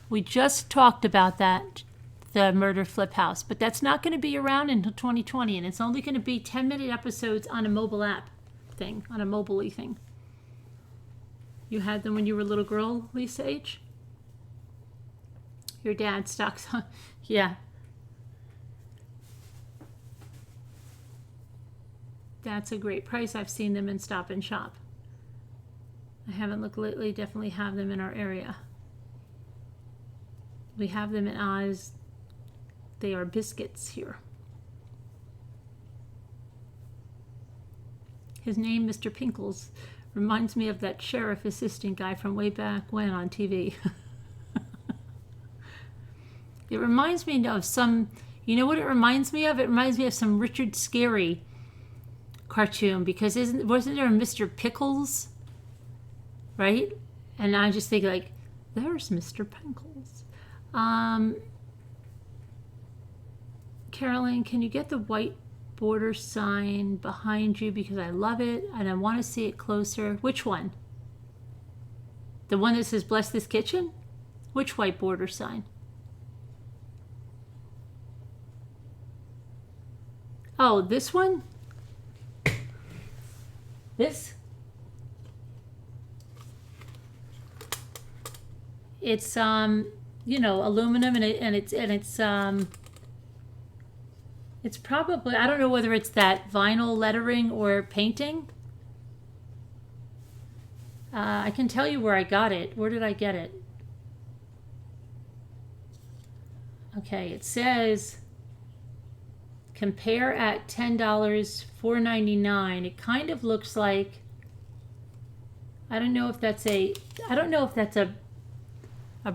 We just talked about that, the Murder Flip House. But that's not going to be around until 2020, and it's only going to be 10-minute episodes on a mobile app thing, on a mobile-y thing. You had them when you were a little girl, Lisa H? Your dad stocks... Yeah. That's a great price. I've seen them in Stop and Shop. I haven't looked lately. Definitely have them in our area. We have them in Oz. They are biscuits here. His name, Mr. Pinkles, reminds me of that sheriff assistant guy from way back when on TV. It reminds me of some, you know what it reminds me of? It reminds me of some Richard Scarry cartoon, because wasn't there a Mr. Pickles? Right? And I just think like, there's Mr. Pinkles. Carolyn, can you get the white border sign behind you, because I love it and I want to see it closer? Which one? The one that says bless this kitchen? Which white border sign? Oh, this one? This? It's you know, aluminum, and it's probably, I don't know whether it's that vinyl lettering or painting. I can tell you where I got it. Where did I get it? Okay, it says compare at $10, $4.99. It kind of looks like, I don't know if that's a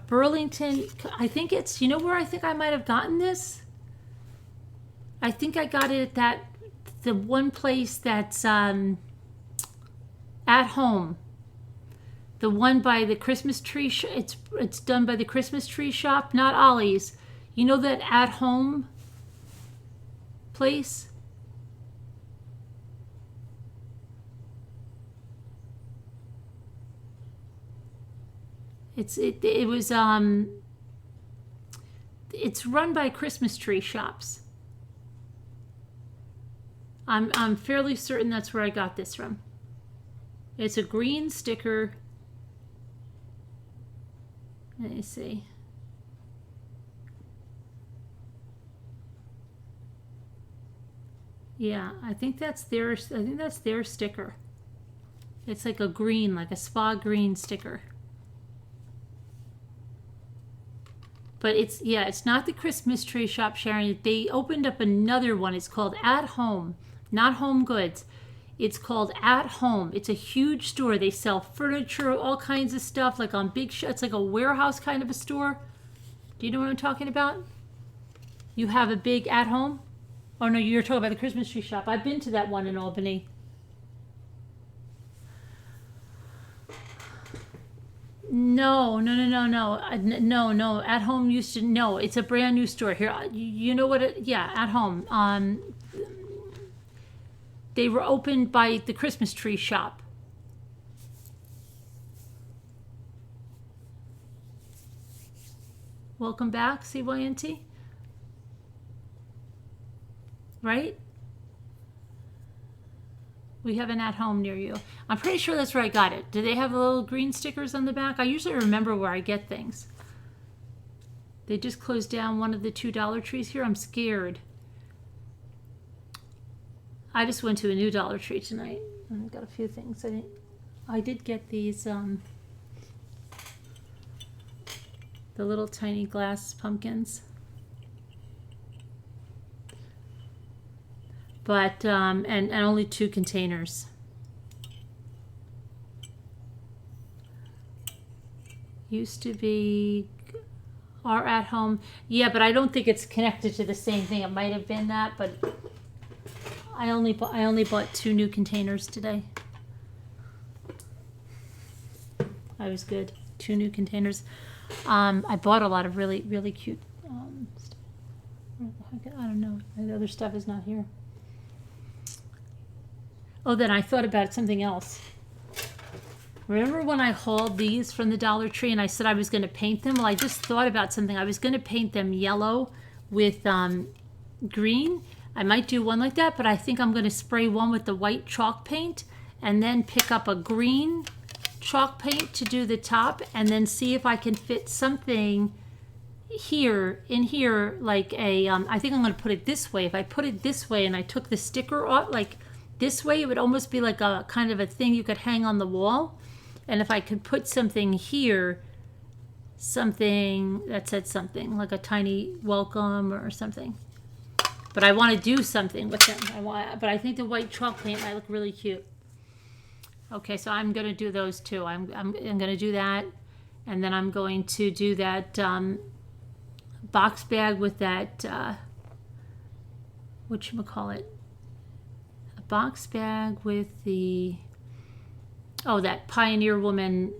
Burlington. I think it's, you know where I think I might have gotten this? I think I got it at the one place that's at home. The one by the Christmas tree, it's done by the Christmas tree shop, not Ollie's. You know that at home place? It's run by Christmas tree shops. I'm fairly certain that's where I got this from. It's a green sticker. Let me see. Yeah, I think that's their sticker. It's like a green, like a spa green sticker. But it's not the Christmas tree shop, Sharon. They opened up another one. It's called At Home, not Home Goods. It's called At Home. It's a huge store. They sell furniture, all kinds of stuff, like on big it's like a warehouse kind of a store. Do you know what I'm talking about? You have a big At Home? Oh no, you're talking about the Christmas tree shop. I've been to that one in Albany. No. At Home used to, no, it's a brand new store here. You know what? Yeah, At Home. They were opened by the Christmas tree shop. Welcome back, CYNT. Right? We have an at home near you. I'm pretty sure that's where I got it. Do they have little green stickers on the back? I usually remember where I get things. They just closed down one of the $2 Dollar Trees here. I'm scared. I just went to a new Dollar Tree tonight and got a few things. I did get these the little tiny glass pumpkins. But and only 2 containers. Used to be our at home. Yeah, but I don't think it's connected to the same thing. It might have been that, but I only bought 2 new containers today. I was good. 2 new containers. I bought a lot of really cute stuff. Where the heck? I don't know. The other stuff is not here. Oh, then I thought about something else. Remember when I hauled these from the Dollar Tree and I said I was going to paint them? Well, I just thought about something. I was going to paint them yellow with green. I might do one like that, but I think I'm going to spray one with the white chalk paint and then pick up a green chalk paint to do the top and then see if I can fit something in here like a, I think I'm going to put it this way. If I put it this way and I took the sticker off, like this way, it would almost be like a kind of a thing you could hang on the wall. And if I could put something here, something that said something like a tiny welcome or something. But I want to do something with them. But I think the white chalk paint might look really cute. Okay, so I'm going to do those too. I'm going to do that. And then I'm going to do that box bag with that, whatchamacallit? A box bag with the, that Pioneer Woman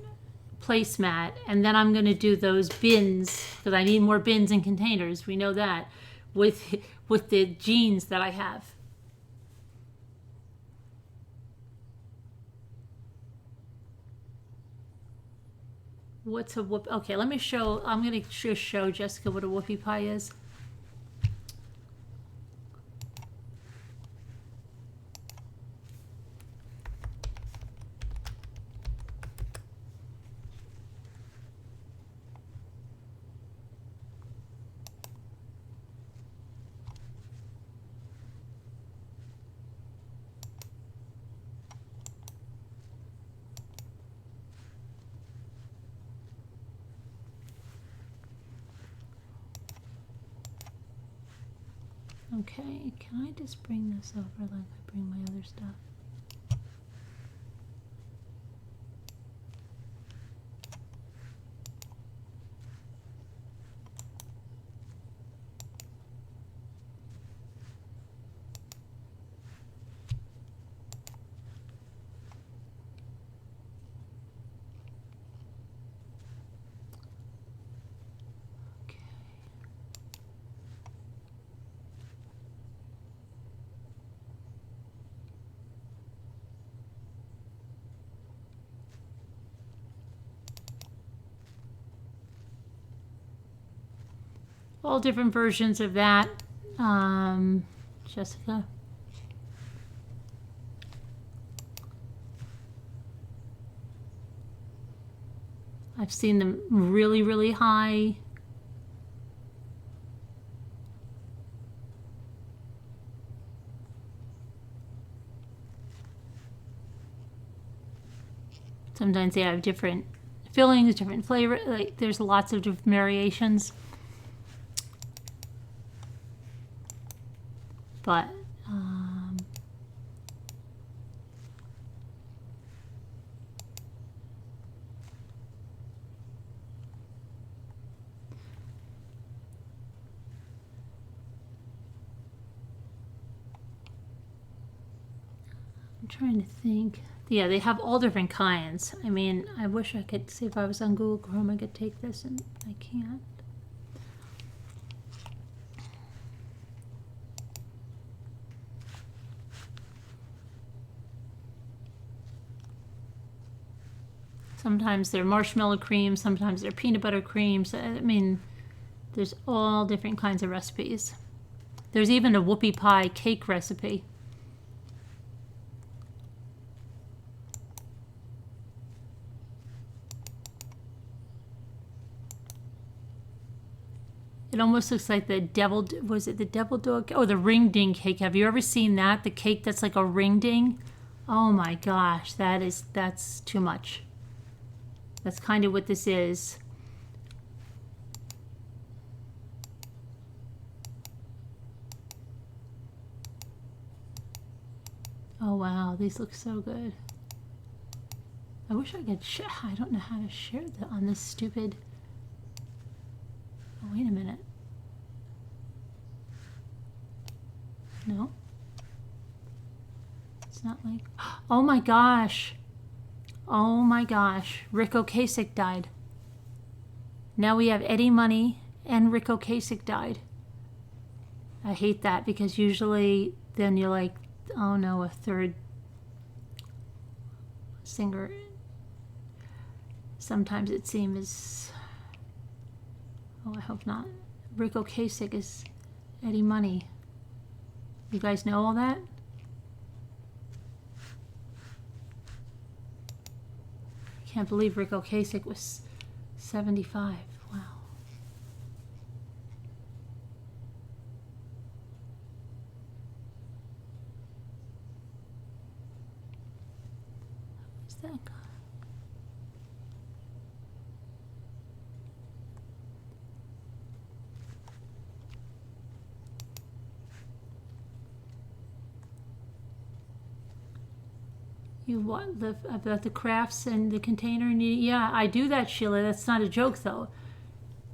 placemat. And then I'm going to do those bins, because I need more bins and containers. We know that. With the jeans that I have. What's a whoop? Okay, let me show. I'm going to just show Jessica what a whoopie pie is. Okay, can I just bring this over like I bring my other stuff? All different versions of that, Jessica. I've seen them really high. Sometimes they have different fillings, different flavor. Like there's lots of different variations. But I'm trying to think. Yeah, they have all different kinds. I mean, I wish I could see if I was on Google Chrome, I could take this, and I can't. Sometimes they're marshmallow cream, sometimes they're peanut butter creams. I mean, there's all different kinds of recipes. There's even a whoopie pie cake recipe. It almost looks like the was it the devil dog? Oh, the ring ding cake. Have you ever seen that? The cake that's like a ring ding? Oh my gosh, that's too much. That's kind of what this is. Oh wow, these look so good. I wish I could share. I don't know how to share that on this stupid. Oh, wait a minute. No. It's not like. Oh my gosh. Oh my gosh. Rick Ocasek died. Now we have Eddie Money and Rick Ocasek died. I hate that because usually then you're like, oh no, a third singer. Sometimes it seems. Oh, I hope not. Rick Ocasek is Eddie Money. You guys know all that? I can't believe Rick Ocasek was 75. Wow. Who's that guy? You what about the crafts and the container? And yeah, I do that, Sheila. That's not a joke, though.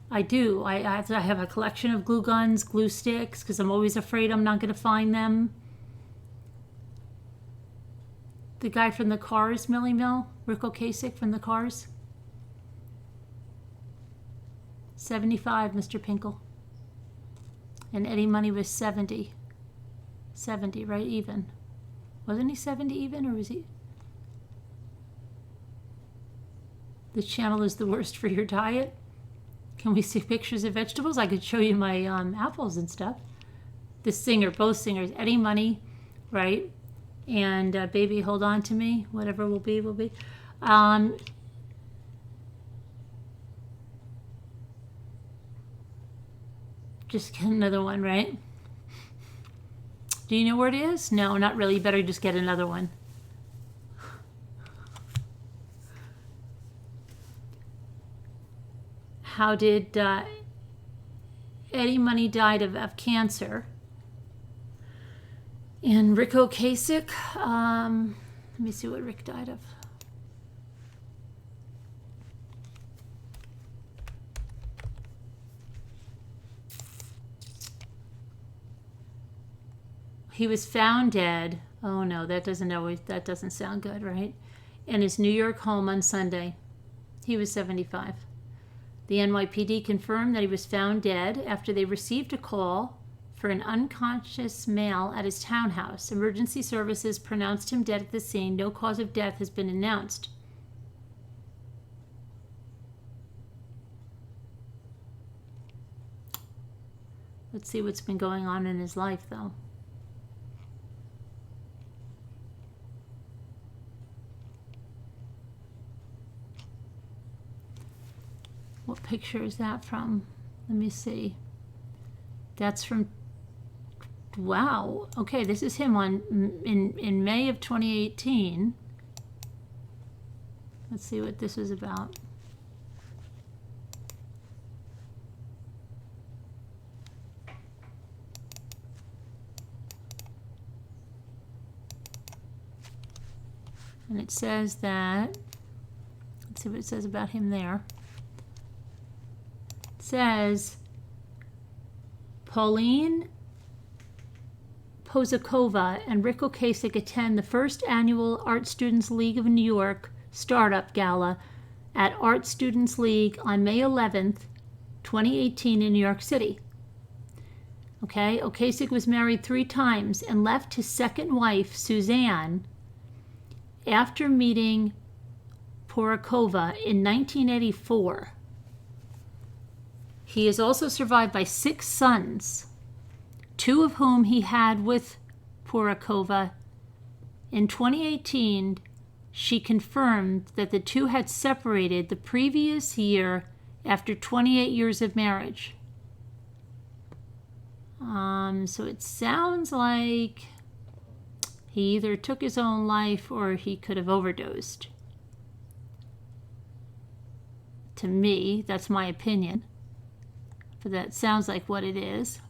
I do. I have a collection of glue guns, glue sticks, because I'm always afraid I'm not going to find them. The guy from the Cars, Millie Mill, Rick Ocasek from the Cars. 75, Mr. Pinkle. And Eddie Money was 70. 70, right? Even. Wasn't he 70 even, or was he? The channel is the worst for your diet. Can we see pictures of vegetables? I could show you my apples and stuff. The singer, both singers, Eddie Money, right? And Baby Hold On to Me, whatever will be, will be. Just get another one, right? Do you know where it is? No, not really. You better just get another one. How did Eddie Money died of cancer? And Rick Ocasek, let me see what Rick died of. He was found dead. Oh no, that doesn't sound good, right? In his New York home on Sunday. He was 75. The NYPD confirmed that he was found dead after they received a call for an unconscious male at his townhouse. Emergency services pronounced him dead at the scene. No cause of death has been announced. Let's see what's been going on in his life, though. What picture is that from? Let me see. That's from, wow. Okay, this is him in May of 2018. Let's see what this is about. And it says that, let's see what it says about him there. Says Pauline Pozakova and Rick Ocasek attend the first annual Art Students League of New York Startup Gala at Art Students League on May 11th, 2018 in New York City. Okay, Ocasek was married 3 times and left his second wife, Suzanne, after meeting Porakova in 1984. He is also survived by 6 sons, 2 of whom he had with Porakova. In 2018, she confirmed that the 2 had separated the previous year after 28 years of marriage. So it sounds like he either took his own life or he could have overdosed. To me, that's my opinion. But that sounds like what it is.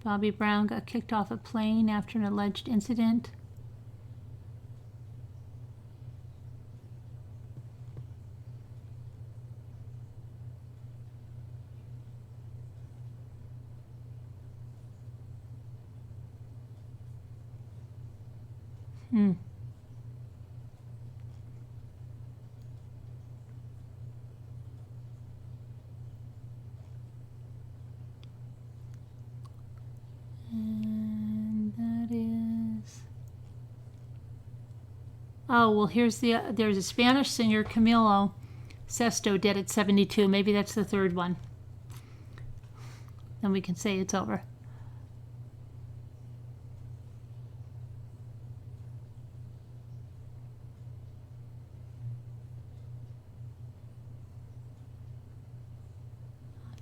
Bobby Brown got kicked off a plane after an alleged incident. And that is... Oh, well, there's a Spanish singer, Camilo Sesto, dead at 72. Maybe that's the third one. Then we can say it's over.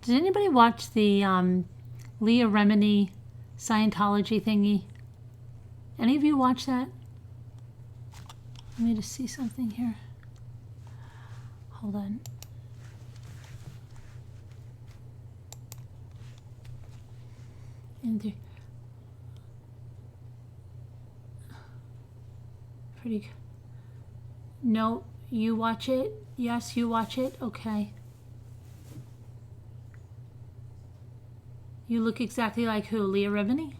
Did anybody watch the Leah Remini Scientology thingy? Any of you watch that? Let me just see something here. Hold on. Pretty. No, you watch it? Yes, you watch it? Okay. You look exactly like who? Leah Remini?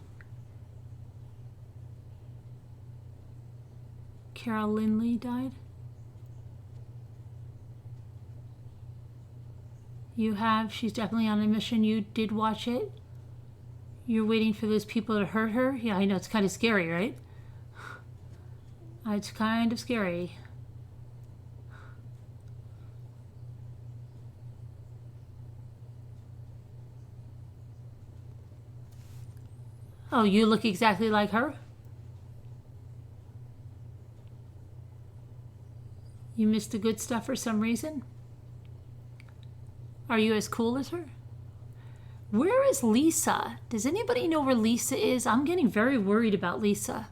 Carol Lindley died? You have? She's definitely on a mission. You did watch it? You're waiting for those people to hurt her? Yeah, I know. It's kind of scary, right? It's kind of scary. Oh, you look exactly like her? You missed the good stuff for some reason? Are you as cool as her? Where is Lisa? Does anybody know where Lisa is? I'm getting very worried about Lisa.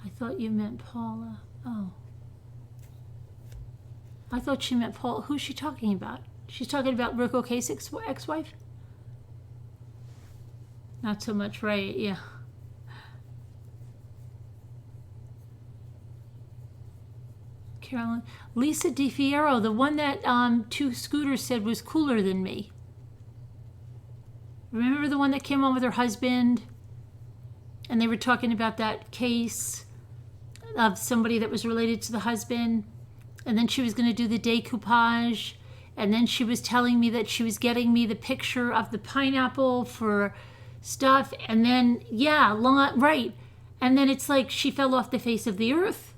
I thought you meant Paula. Oh. I thought she meant Paul. Who's she talking about? She's talking about Rick O'Kate's ex-wife? Not so much, right? Yeah. Carolyn. Lisa DiFiero, the one that Two Scooters said was cooler than me. Remember the one that came on with her husband? And they were talking about that case of somebody that was related to the husband. And then she was going to do the decoupage. And then she was telling me that she was getting me the picture of the pineapple for stuff. And then, yeah, right. And then it's like she fell off the face of the earth.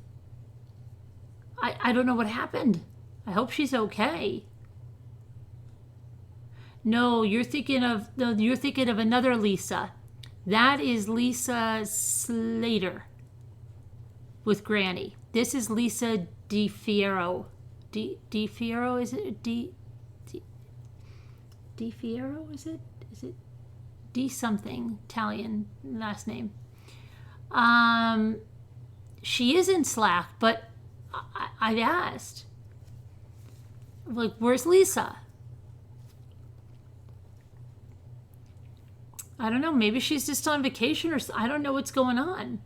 I don't know what happened. I hope she's okay. No, you're thinking of another Lisa. That is Lisa Slater with Granny. This is Lisa DiFiero. DiFiero, is it? DiFiero, is it? Is it D something, Italian last name? She is in Slack, but I've asked. Like, where's Lisa? I don't know. Maybe she's just on vacation, or I don't know what's going on.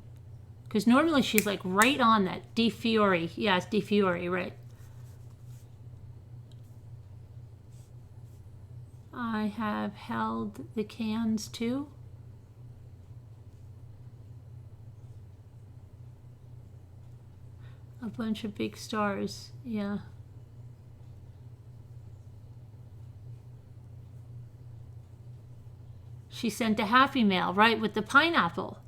Because normally she's like right on that. DiFiore. Yeah, it's DiFiore, right. I have held the cans too. A bunch of big stars. Yeah. She sent a happy mail, right, with the pineapple.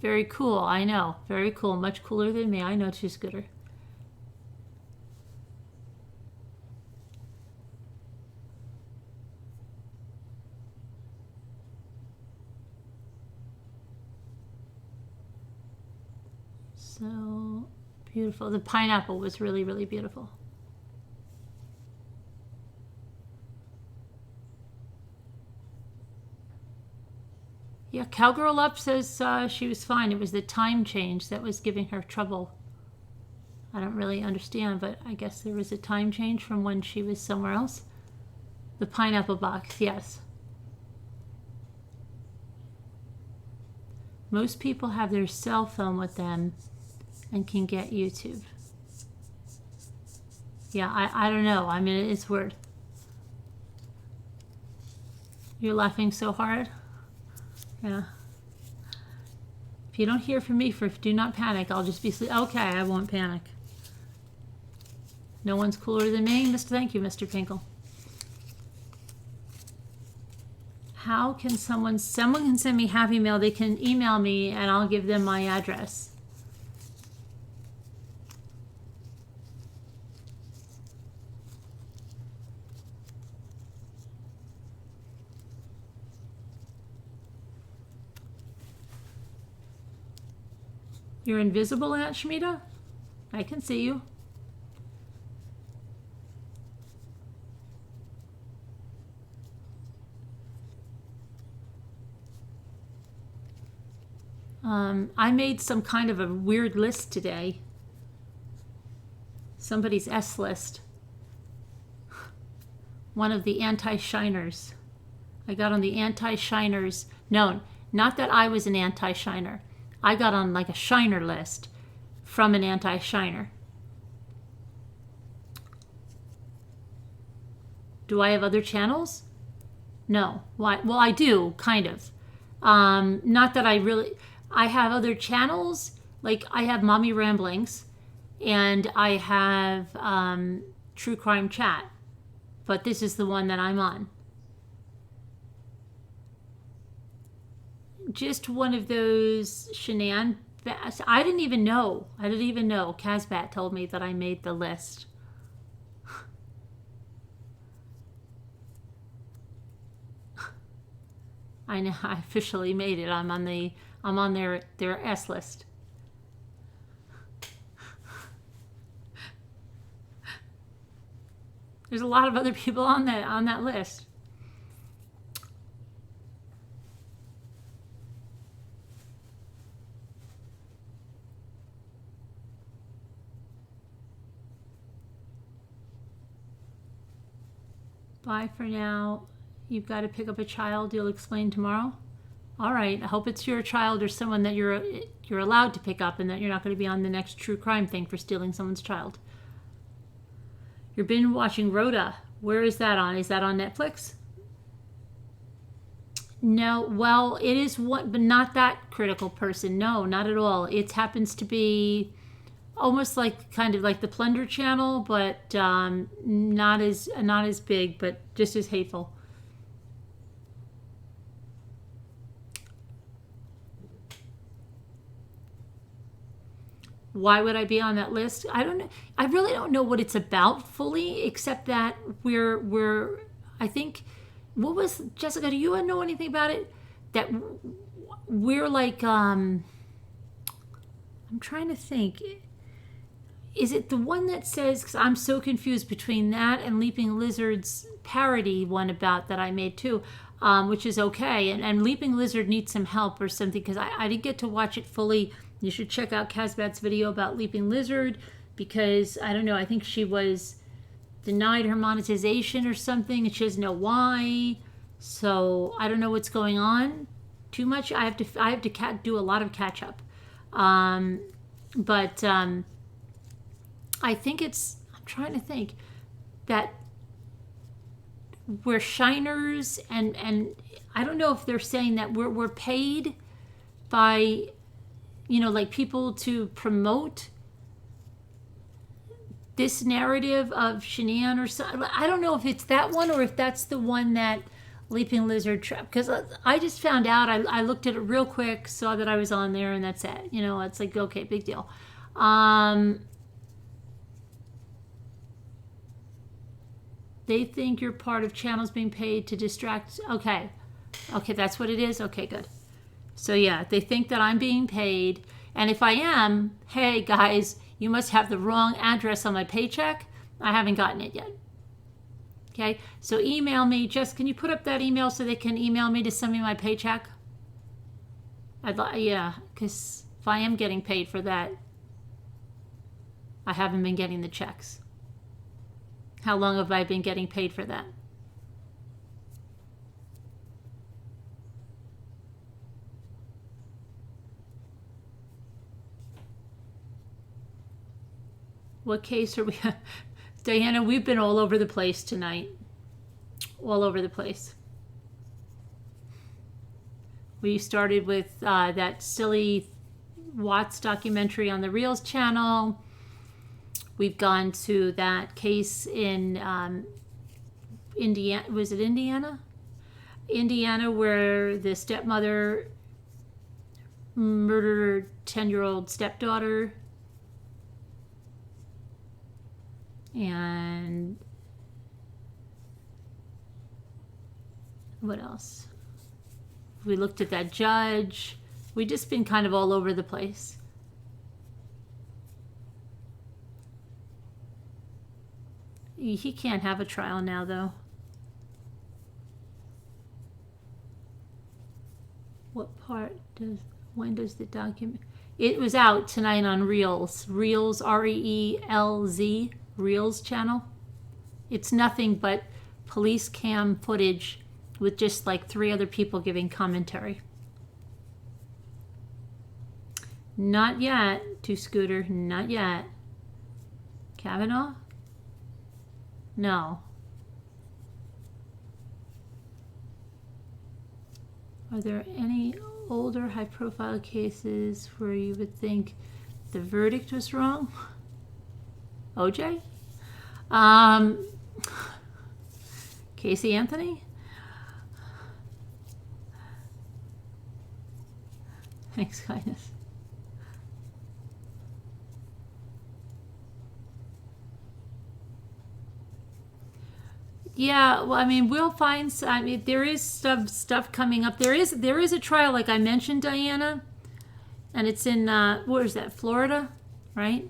Very cool, I know. Very cool. Much cooler than me. I know she's Scooter. So beautiful. The pineapple was really, really beautiful. Yeah, Cowgirl Up says she was fine. It was the time change that was giving her trouble. I don't really understand, but I guess there was a time change from when she was somewhere else. The pineapple box, yes. Most people have their cell phone with them and can get YouTube. Yeah, I don't know. I mean, it's weird. You're laughing so hard. Yeah. If you don't hear from me for do not panic, I'll just be okay, I won't panic. No one's cooler than me. Thank you, Mr. Pinkle. How can someone can send me happy mail? They can email me and I'll give them my address. You're invisible, Aunt Shmita? I can see you. I made some kind of a weird list today. Somebody's S list. One of the anti-shiners. I got on the anti-shiners. No, not that I was an anti-shiner. I got on like a shiner list from an anti-shiner. Do I have other channels? No. Why? Well, I do, kind of. Not that I really... I have other channels. Like, I have Mommy Ramblings. And I have True Crime Chat. But this is the one that I'm on. Just one of those shenan. I didn't even know. Casbat told me that I made the list. I know. I officially made it. I'm on their S list. There's a lot of other people on that list. Bye for now. You've got to pick up a child. You'll explain tomorrow. All right. I hope it's your child or someone that you're allowed to pick up, and that you're not going to be on the next true crime thing for stealing someone's child. You've been watching Rhoda. Where is that on? Is that on Netflix? No. Well, it is one, but not that critical person. No, not at all. It happens to be almost like kind of like the Plunder channel, but not as big, but just as hateful. Why would I be on that list? I don't know. I really don't know what it's about fully, except that we're I think, what was, Jessica, do you know anything about it? That we're like, I'm trying to think. Is it the one that says, because I'm so confused between that and Leaping Lizard's parody one about that I made too, which is okay. And Leaping Lizard needs some help or something, because I didn't get to watch it fully. You should check out Casbat's video about Leaping Lizard, because, I don't know, I think she was denied her monetization or something, and she doesn't know why. So I don't know what's going on too much. I have to do a lot of catch up. But I think it's, I'm trying to think, that we're shiners, and I don't know if they're saying that we're paid by like people to promote this narrative of Shanann or something. I don't know if it's that one or if that's the one that Leaping Lizard Trap. Because I just found out, I looked at it real quick, saw that I was on there, and that's it. It's like, okay, big deal. They think you're part of channels being paid to distract. Okay, that's what it is. Okay, good. So yeah, they think that I'm being paid. And if I am, hey guys, you must have the wrong address on my paycheck. I haven't gotten it yet. Okay, so email me. Jess, can you put up that email so they can email me to send me my paycheck? Yeah, because if I am getting paid for that, I haven't been getting the checks. How long have I been getting paid for that? What case are we? Diana, we've been all over the place tonight. All over the place. We started with that silly Watts documentary on the Reelz channel. We've gone to that case in Indiana. Was it Indiana? Indiana, where the stepmother murdered her 10-year-old stepdaughter. And what else? We looked at that judge. We've just been kind of all over the place. He can't have a trial now, though. When does the document? It was out tonight on Reelz. Reelz, Reelz, Reelz channel. It's nothing but police cam footage with just like 3 other people giving commentary. Not yet, to Scooter, not yet. Kavanaugh? No. Are there any older high-profile cases where you would think the verdict was wrong? OJ? Casey Anthony? Thanks, kindness. Yeah, well, I mean, we'll find. I mean, there is stuff coming up. There is a trial, like I mentioned, Diana, and it's in where is that? Florida, right?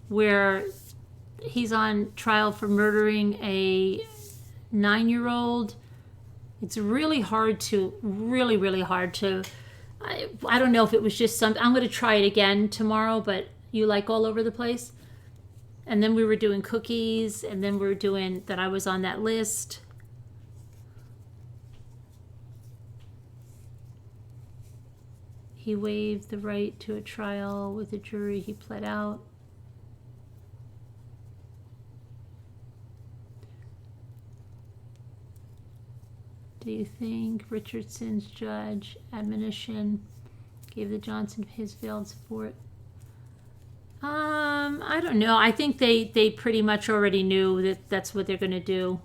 Where he's on trial for murdering a 9-year-old. It's really hard to, really hard to. I don't know if it was just some. I'm going to try it again tomorrow, but you like all over the place. And then we were doing cookies, and then we were doing that I was on that list. He waived the right to a trial with a jury. He pled out. Do you think Richardson's judge admonition gave the Johnson his veiled support? I don't know. I think they pretty much already knew that that's what they're going to do.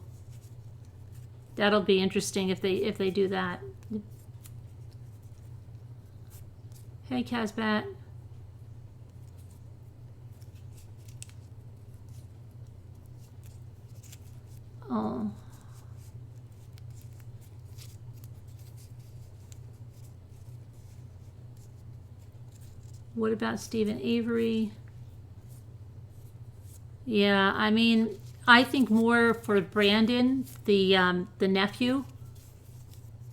That'll be interesting if they do that. Hey, Casbat. Oh. What about Stephen Avery? Yeah, I mean, I think more for Brandon, the nephew.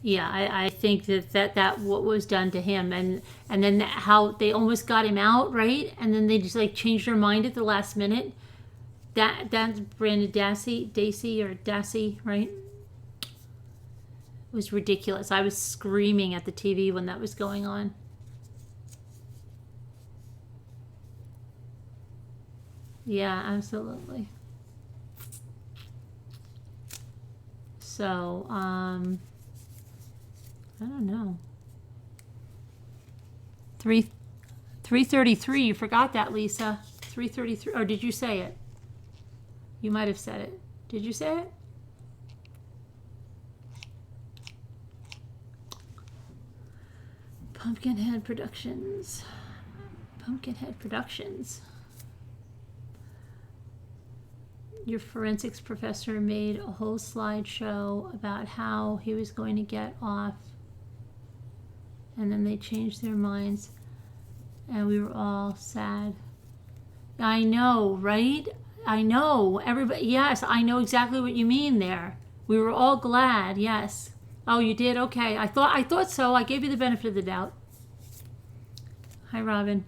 Yeah, I think that what was done to him, and then how they almost got him out, right? And then they just like changed their mind at the last minute. That's Brandon Dassey, right? It was ridiculous. I was screaming at the TV when that was going on. Yeah, absolutely. So, I don't know. 3:33. You forgot that, Lisa. 3:33. Or did you say it? You might have said it. Did you say it? Pumpkinhead Productions. Pumpkinhead Productions. Your forensics professor made a whole slideshow about how he was going to get off, and then they changed their minds, and we were all sad. I know, right? I know. Everybody, yes, I know exactly what you mean there. We were all glad, yes. Oh, you did? Okay. I thought so. I gave you the benefit of the doubt. Hi, Robin.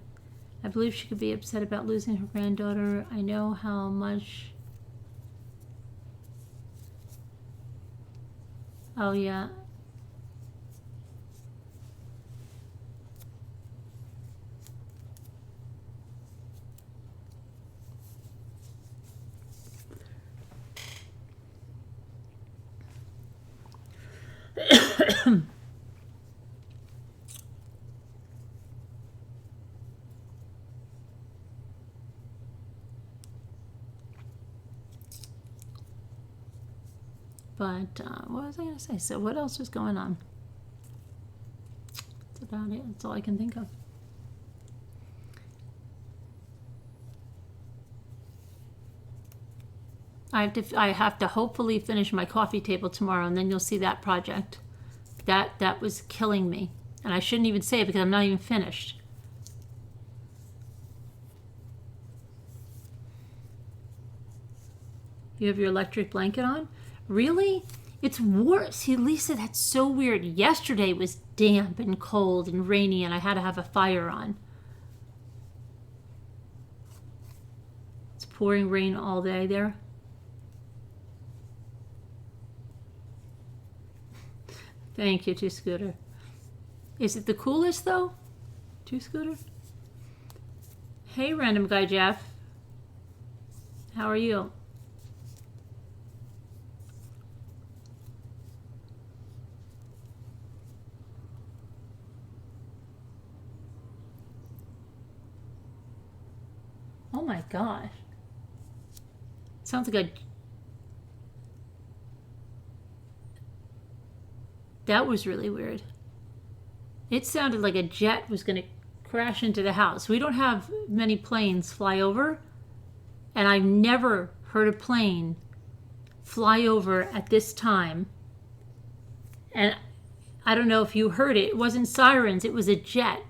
I believe she could be upset about losing her granddaughter. I know how much. Oh, yeah. But what was I going to say? So what else was going on? That's about it. That's all I can think of. I have to hopefully finish my coffee table tomorrow, and then you'll see that project. That was killing me. And I shouldn't even say it because I'm not even finished. You have your electric blanket on? Really? It's warm. See, Lisa, that's so weird. Yesterday was damp and cold and rainy, and I had to have a fire on. It's pouring rain all day there. Thank you, Two Scooter. Is it the coolest, though? Two Scooter? Hey, Random Guy Jeff. How are you? Oh my gosh. Sounds like a... That was really weird. It sounded like a jet was going to crash into the house. We don't have many planes fly over, and I've never heard a plane fly over at this time. And I don't know if you heard it. It wasn't sirens. It was a jet.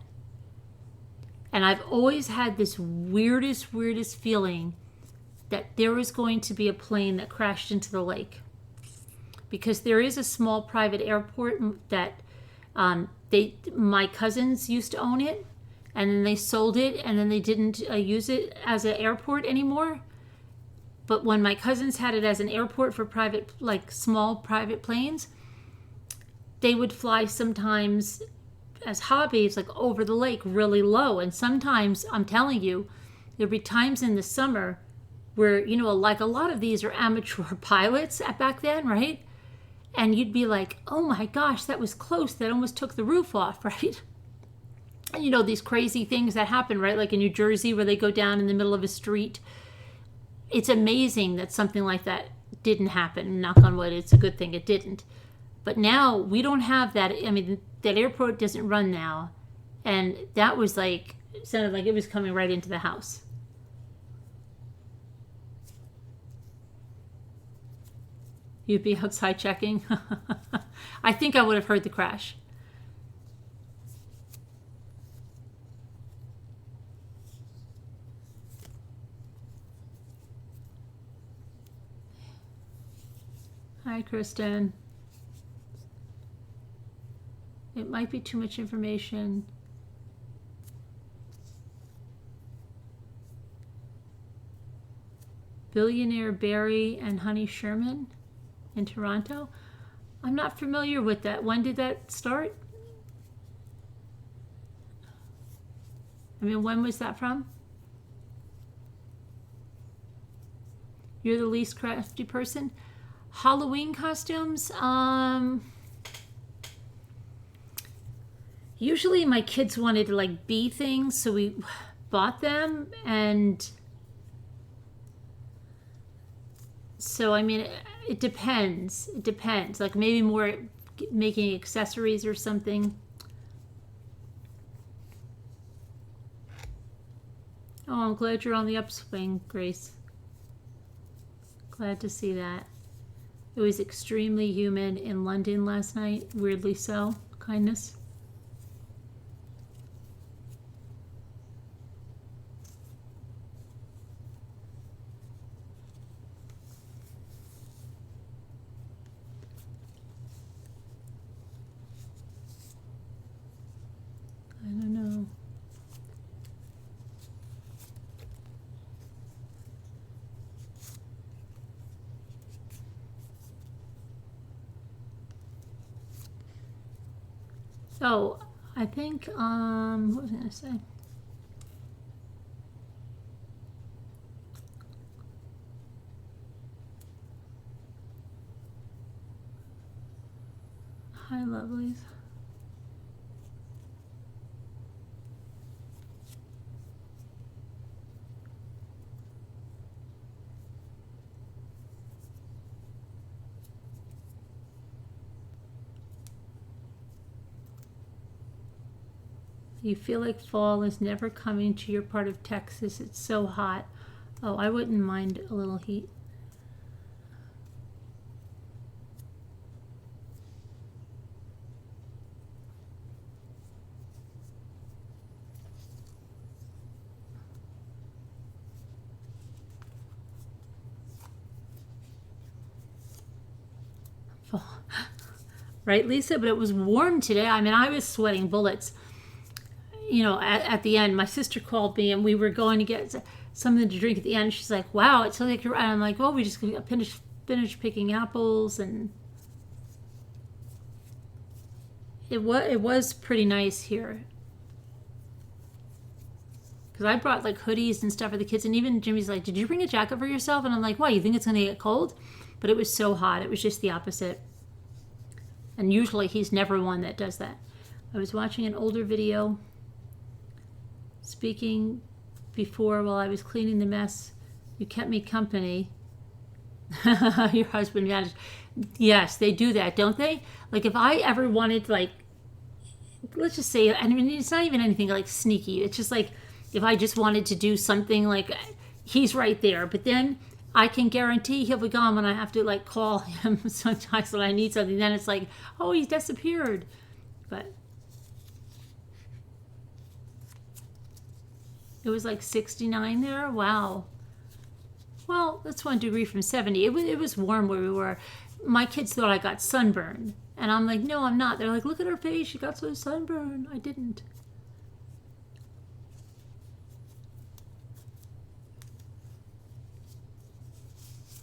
And I've always had this weirdest feeling that there was going to be a plane that crashed into the lake. Because there is a small private airport that my cousins used to own it, and then they sold it, and then they didn't use it as an airport anymore. But when my cousins had it as an airport for private, like small private planes, they would fly sometimes as hobbies, like over the lake really low. And sometimes, I'm telling you, there'd be times in the summer where, you know, like a lot of these are amateur pilots back then, right? And you'd be like, oh my gosh, that was close. That almost took the roof off, right? And you know, these crazy things that happen, right? Like in New Jersey where they go down in the middle of a street. It's amazing that something like that didn't happen. Knock on wood, it's a good thing it didn't. But now we don't have that. I mean, that airport doesn't run now. And that was like, it sounded like it was coming right into the house. You'd be outside checking? I think I would have heard the crash. Hi, Kristen. It might be too much information. Billionaire Barry and Honey Sherman in Toronto. I'm not familiar with that. When did that start? I mean, when was that from? You're the least crafty person. Halloween costumes? Usually my kids wanted to like be things, so we bought them, and so I mean it depends. It depends. Like maybe more making accessories or something. Oh, I'm glad you're on the upswing, Grace. Glad to see that. It was extremely humid in London last night, weirdly so. Kindness. I don't know. So I think what was I gonna say? Hi, lovelies. You feel like fall is never coming to your part of Texas. It's so hot. Oh, I wouldn't mind a little heat. Fall. Right, Lisa? But it was warm today. I mean, I was sweating bullets. You know, at the end, my sister called me and we were going to get something to drink at the end. She's like, wow, it's so like you're, and I'm like, oh, we just finished picking apples, and it was pretty nice here. Because I brought like hoodies and stuff for the kids, and even Jimmy's like, did you bring a jacket for yourself? And I'm like, why, you think it's going to get cold? But it was so hot. It was just the opposite. And usually he's never one that does that. I was watching an older video speaking before while I was cleaning the mess. You kept me company. Your husband managed. Yes, they do that, don't they? Like if I ever wanted, like, let's just say, I mean, it's not even anything like sneaky. It's just like if I just wanted to do something, like he's right there. But then I can guarantee he'll be gone when I have to like call him sometimes when I need something. Then it's like, oh, he's disappeared. But it was like 69 there. Wow. Well, that's 1 degree from 70. It was warm where we were. My kids thought I got sunburned. And I'm like, no, I'm not. They're like, look at her face. She got so sunburned. I didn't.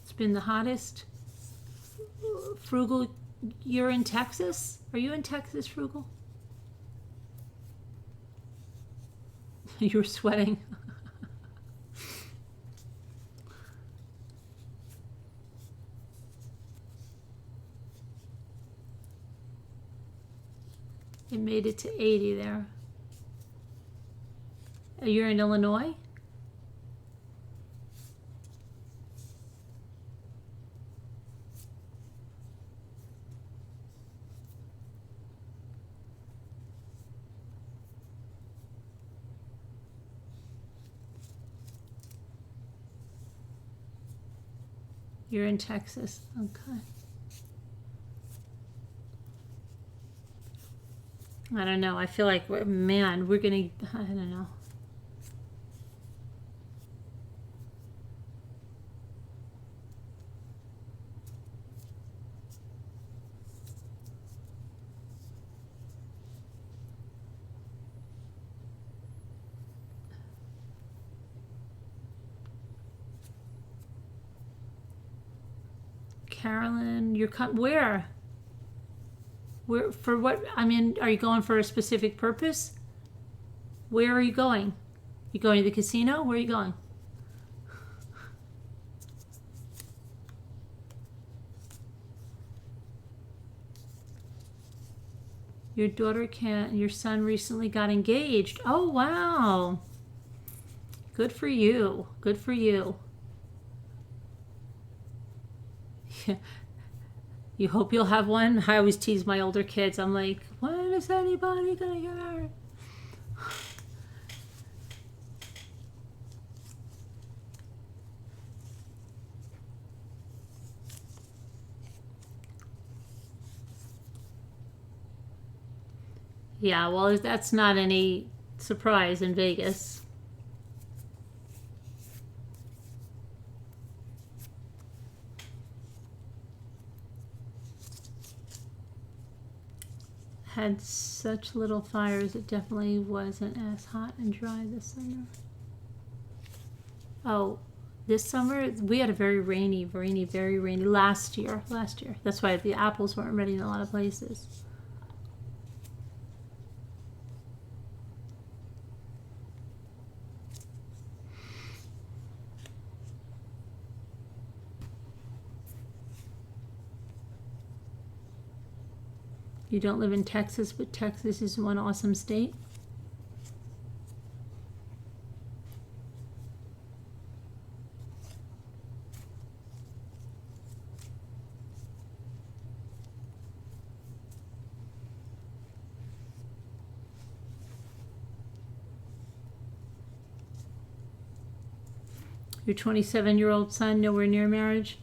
It's been the hottest. Frugal, you're in Texas? Are you in Texas, Frugal? You were sweating. It made it to 80 there. You're in Illinois? You're in Texas. Okay. I don't know. I feel like, man, we're going to, I don't know. Carolyn, you're where? Where, for what? I mean, are you going for a specific purpose? Where are you going? You going to the casino? Where are you going? Your son recently got engaged. Oh, wow. Good for you. Good for you. You hope you'll have one. I always tease my older kids. I'm like, when is anybody gonna get married? Yeah, well, that's not any surprise in Vegas. Had such little fires, it definitely wasn't as hot and dry this summer. Oh, this summer we had a very rainy, very rainy last year. That's why the apples weren't ready in a lot of places. You don't live in Texas, but Texas is one awesome state. Your 27-year-old son nowhere near marriage?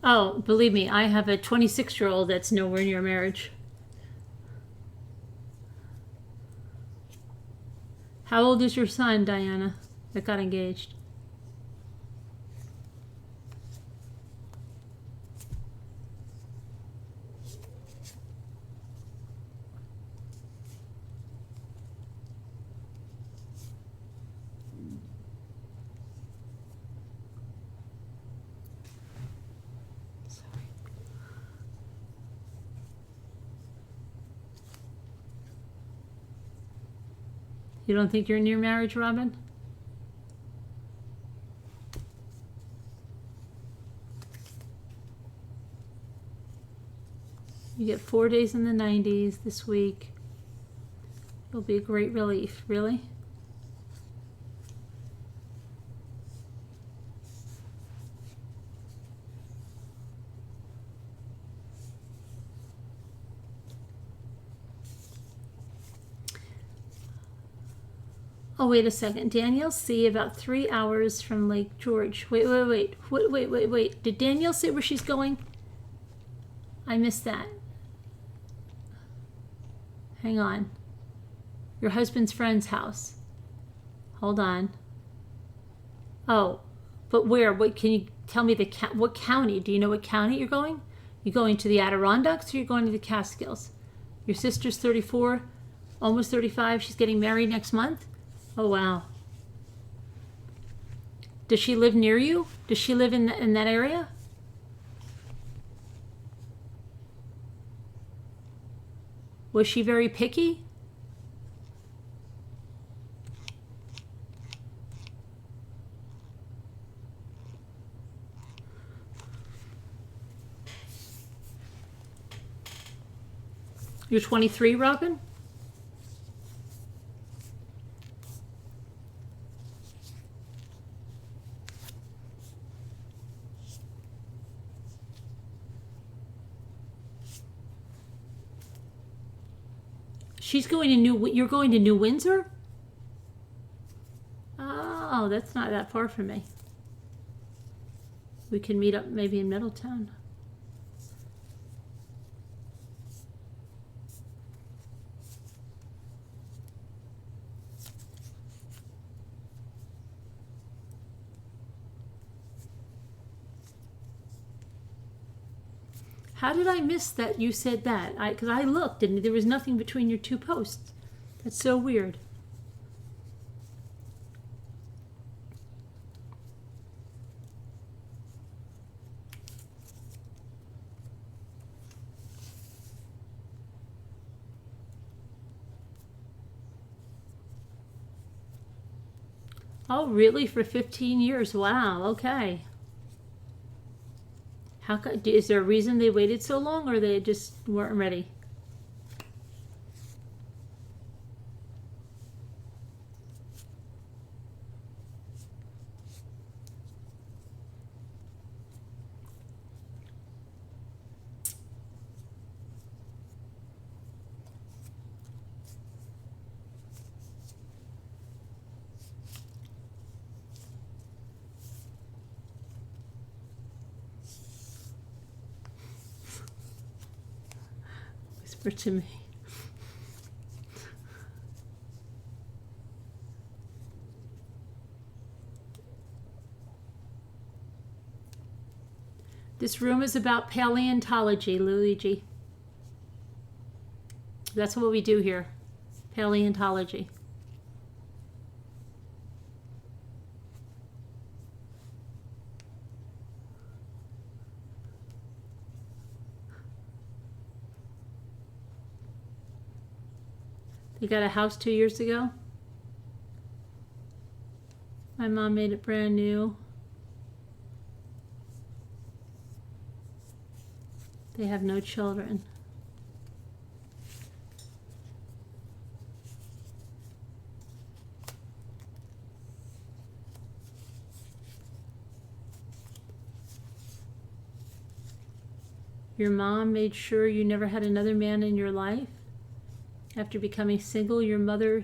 Oh, believe me, I have a 26-year-old that's nowhere near marriage. How old is your son, Diana, that got engaged? You don't think you're near marriage, Robin? You get 4 days in the 90s this week. It'll be a great relief. Really? Oh, wait a second. Danielle C. about 3 hours from Lake George. Wait. Did Danielle say where she's going? I missed that. Hang on. Your husband's friend's house. Hold on. Oh, but where? What, can you tell me what county? Do you know what county you're going? You going to the Adirondacks or you're going to the Catskills? Your sister's 34, almost 35. She's getting married next month. Oh, wow. Does she live near you? Does she live in that area? Was she very picky? You're 23, Robin? You're going to New Windsor? Oh, that's not that far from me. We can meet up maybe in Middletown. How did I miss that you said that? Because I looked and there was nothing between your two posts. That's so weird. Oh, really? For 15 years? Wow, okay. Is there a reason they waited so long or they just weren't ready? Or to me. This room is about paleontology, Luigi. That's what we do here. Paleontology. They got a house 2 years ago. My mom made it brand new. They have no children. Your mom made sure you never had another man in your life. After becoming single, your mother,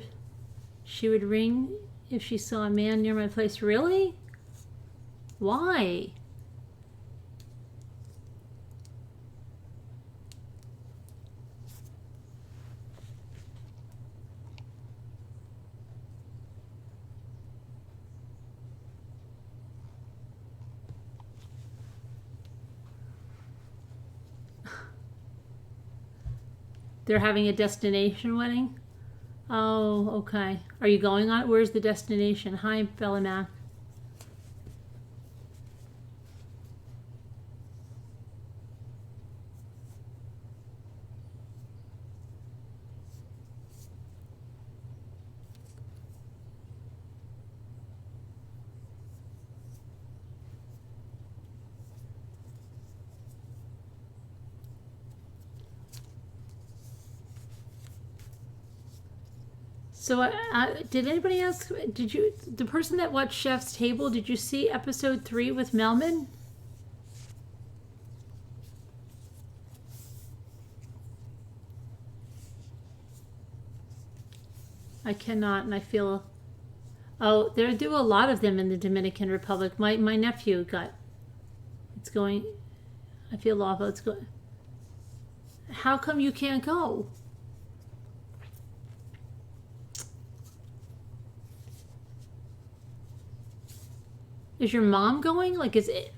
she would ring if she saw a man near my place. Really? Why? They're having a destination wedding? Oh, okay. Are you going on it? Where's the destination? Hi, Bella Mac. So, did anybody ask? Did you, the person that watched Chef's Table, did you see episode 3 with Melman? I cannot, and I feel. Oh, there do a lot of them in the Dominican Republic. My nephew got. It's going. I feel awful. It's going. How come you can't go? Is your mom going? Like, is it?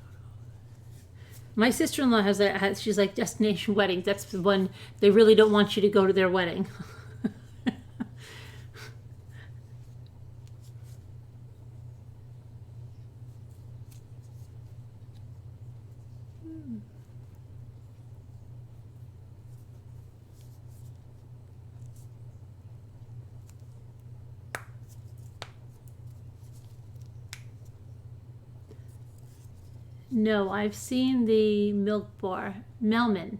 My sister-in-law has she's like destination weddings. That's the one they really don't want you to go to their wedding. No, I've seen the milk bar. Melman.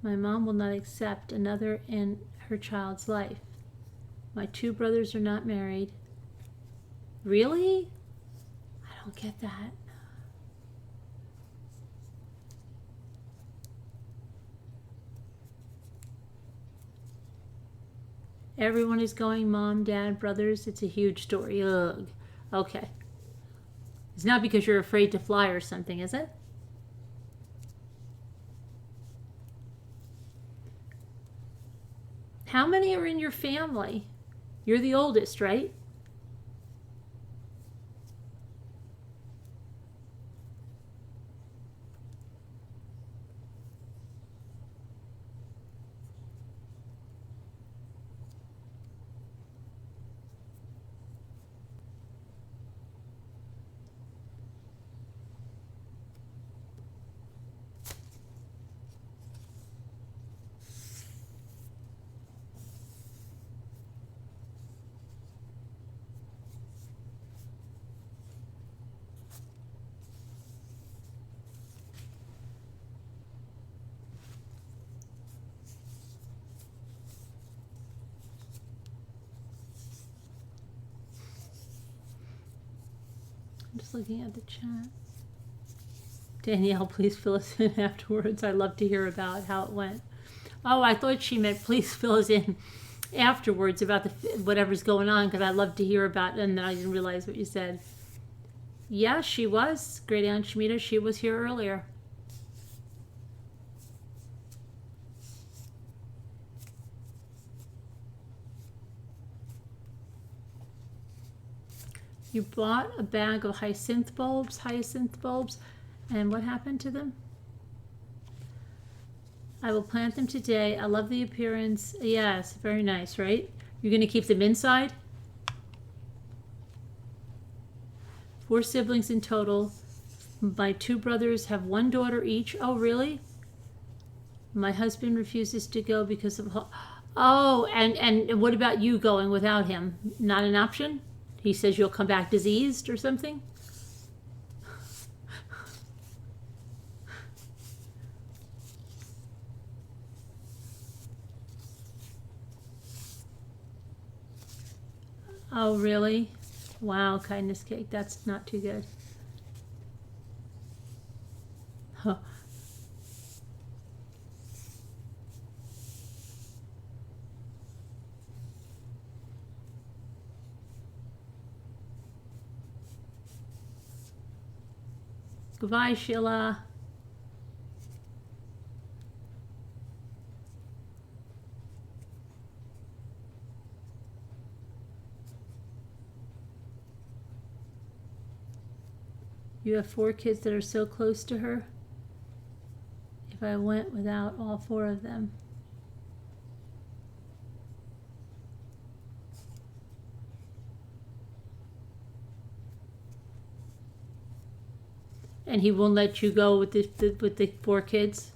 My mom will not accept another in her child's life. My 2 brothers are not married. Really? I don't get that. Everyone is going, mom, dad, brothers. It's a huge story. Ugh. Okay. It's not because you're afraid to fly or something, is it? How many are in your family? You're the oldest, right? I'm just looking at the chat. Danielle, please fill us in afterwards. I'd love to hear about how it went. Oh, I thought she meant please fill us in afterwards about the whatever's going on, because I'd love to hear about it, and then I didn't realize what you said. Yeah, she was. Great Aunt Shamita, she was here earlier. You bought a bag of hyacinth bulbs, and what happened to them? I will plant them today. I love the appearance. Yes, very nice, right? You're going to keep them inside? 4 siblings in total. My 2 brothers have 1 daughter each. Oh, really? My husband refuses to go because of... Oh, and what about you going without him? Not an option? He says you'll come back diseased or something? Oh, really? Wow, kindness cake. That's not too good. Huh. Goodbye, Sheila. You have 4 kids that are so close to her. If I went without all 4 of them. And he won't let you go with the 4 kids?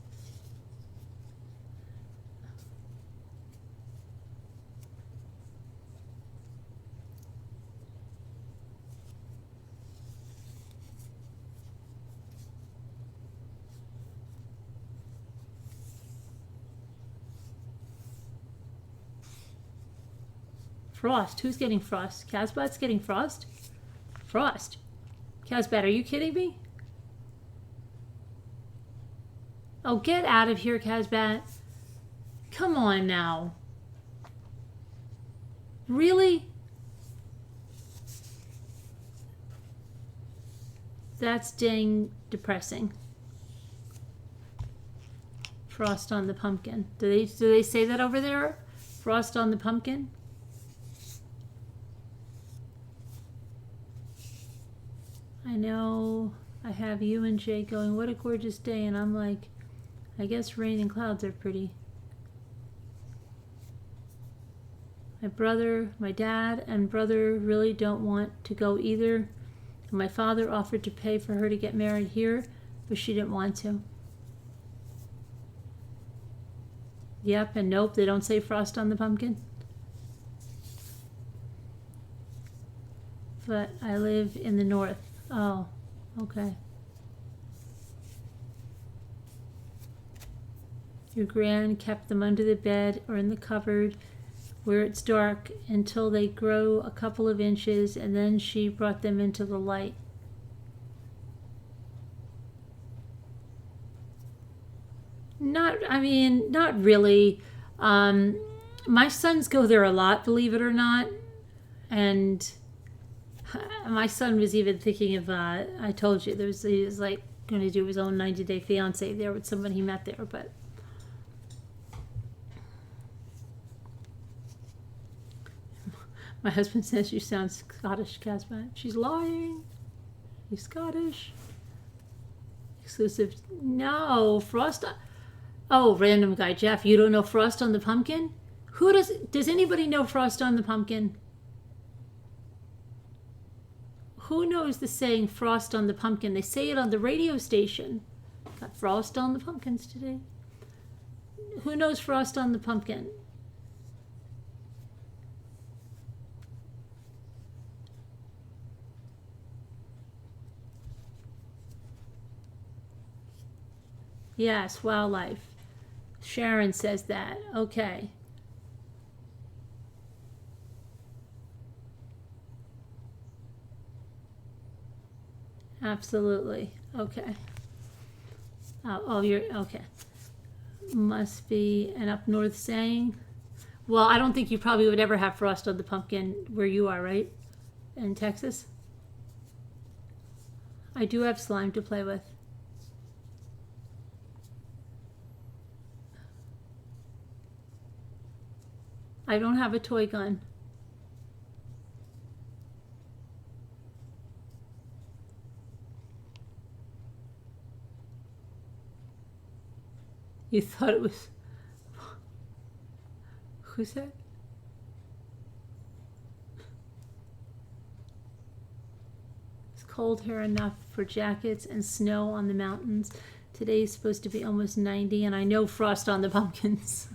Frost. Who's getting frost? Casbat's getting frost? Frost. Casbat, are you kidding me? Oh, get out of here, Casbat. Come on now. Really? That's dang depressing. Frost on the pumpkin. Do they say that over there? Frost on the pumpkin? I know I have you and Jay going, what a gorgeous day, and I'm like, I guess rain and clouds are pretty. My brother, my dad and brother really don't want to go either. And my father offered to pay for her to get married here, but she didn't want to. Yep, and nope, they don't say frost on the pumpkin. But I live in the north. Oh, okay. Your gran kept them under the bed or in the cupboard where it's dark until they grow a couple of inches, and then she brought them into the light. Not really. My sons go there a lot, believe it or not. And my son was even thinking of, I told you, he was like going to do his own 90-day fiance there with someone he met there, but my husband says you sound Scottish, Casbat. She's lying. He's Scottish. Exclusive. No, Frost. Oh, random guy. Jeff, you don't know Frost on the Pumpkin? Does anybody know Frost on the Pumpkin? Who knows the saying Frost on the Pumpkin? They say it on the radio station. Got Frost on the pumpkins today. Who knows Frost on the Pumpkin? Yes, wildlife. Sharon says that. Okay. Absolutely. Okay. Oh, you're okay. Must be an up north saying. Well, I don't think you probably would ever have frost on the pumpkin where you are, right? In Texas. I do have slime to play with. I don't have a toy gun. You thought it was... Who's that? It's cold here enough for jackets and snow on the mountains. Today's supposed to be almost 90, and I know frost on the pumpkins.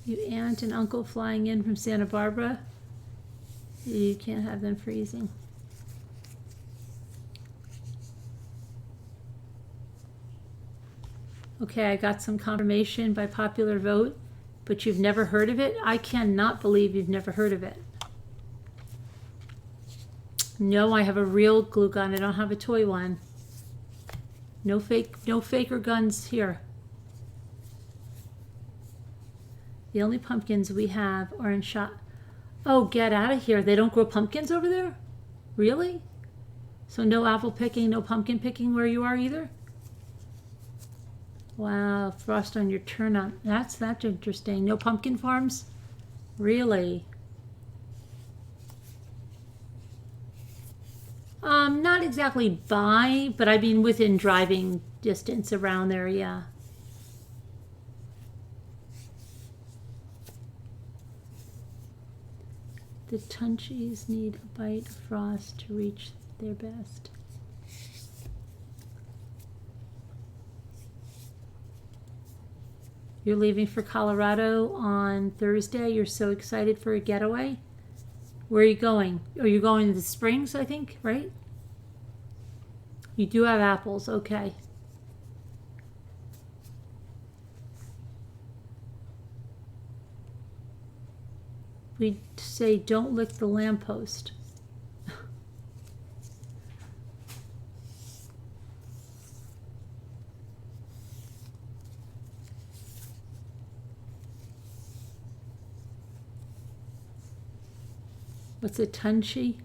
You aunt and uncle flying in from Santa Barbara. You can't have them freezing. Okay, I got some confirmation by popular vote, but you've never heard of it? I cannot believe you've never heard of it. No, I have a real glue gun. I don't have a toy one. No faker guns here. The only pumpkins we have are in shop. Oh, get out of here. They don't grow pumpkins over there? Really? So no apple picking, no pumpkin picking where you are either? Wow, frost on your turnip. That's interesting. No pumpkin farms? Really? Not exactly by, but I mean within driving distance around there, yeah. The Tunchies need a bite of frost to reach their best. You're leaving for Colorado on Thursday. You're so excited for a getaway. Where are you going? Are you going to the Springs, I think, right? You do have apples, okay. We say don't lick the lamppost. What's a Tunchi?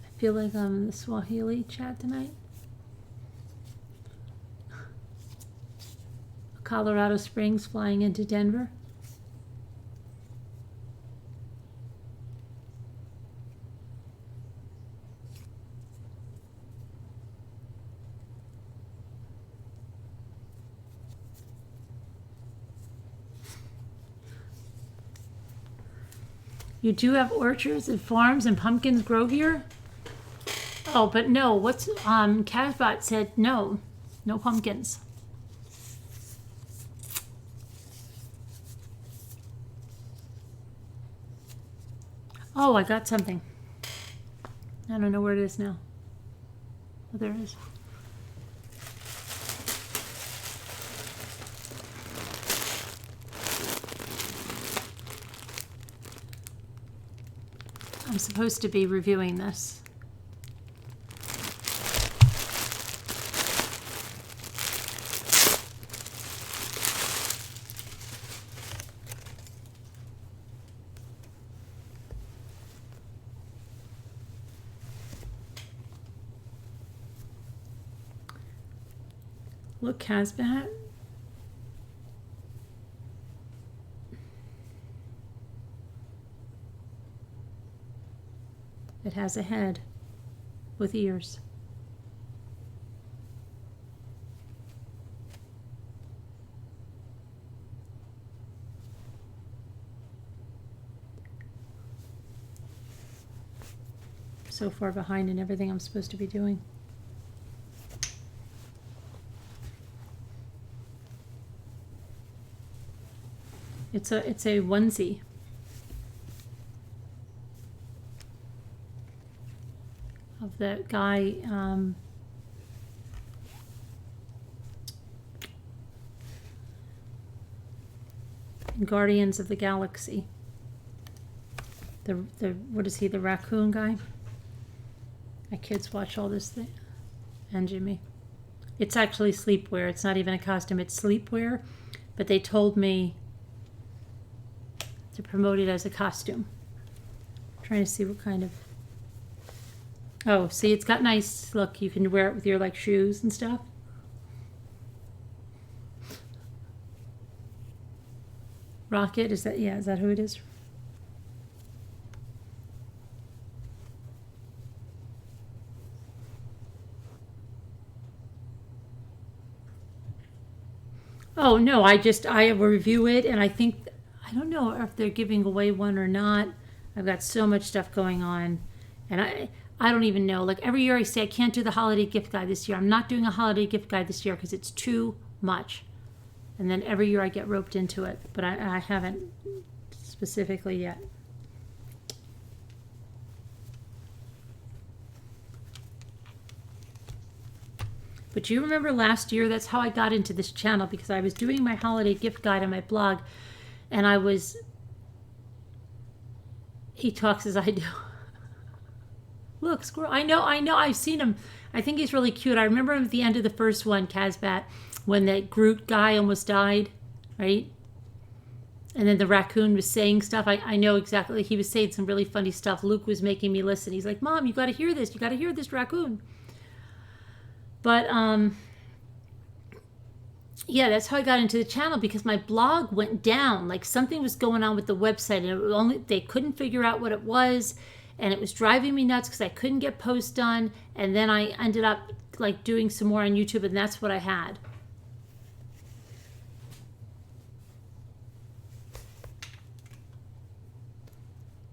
I feel like I'm in the Swahili chat tonight. Colorado Springs flying into Denver. You do have orchards and farms and pumpkins grow here? Oh, but no, what's, Casbot said no pumpkins. Oh, I got something. I don't know where it is now. Oh, there it is. I'm supposed to be reviewing this. Look, Casbat. It has a head with ears. So far behind in everything I'm supposed to be doing. It's a onesie. Of that guy, in Guardians of the Galaxy. The what is he? The raccoon guy. My kids watch all this thing, and Jimmy. It's actually sleepwear. It's not even a costume. It's sleepwear, but they told me to promote it as a costume. I'm trying to see what kind of. Oh, see, it's got nice, look, you can wear it with your like shoes and stuff. Rocket, is that, yeah, is that who it is? Oh, no, I review it and I think, I don't know if they're giving away one or not. I've got so much stuff going on and I don't even know. Like every year I say I can't do the holiday gift guide this year. I'm not doing a holiday gift guide this year because it's too much. And then every year I get roped into it, but I haven't specifically yet. But you remember last year, that's how I got into this channel, because I was doing my holiday gift guide on my blog and he talks as I do. Look, squirrel. I know, I've seen him. I think he's really cute. I remember him at the end of the first one, Casbat, when that Groot guy almost died, right? And then the raccoon was saying stuff. I know exactly. He was saying some really funny stuff. Luke was making me listen. He's like, Mom, you got to hear this. You got to hear this raccoon. But, yeah, that's how I got into the channel, because my blog went down. Like something was going on with the website and they couldn't figure out what it was. And it was driving me nuts because I couldn't get posts done. And then I ended up like doing some more on YouTube, and that's what I had.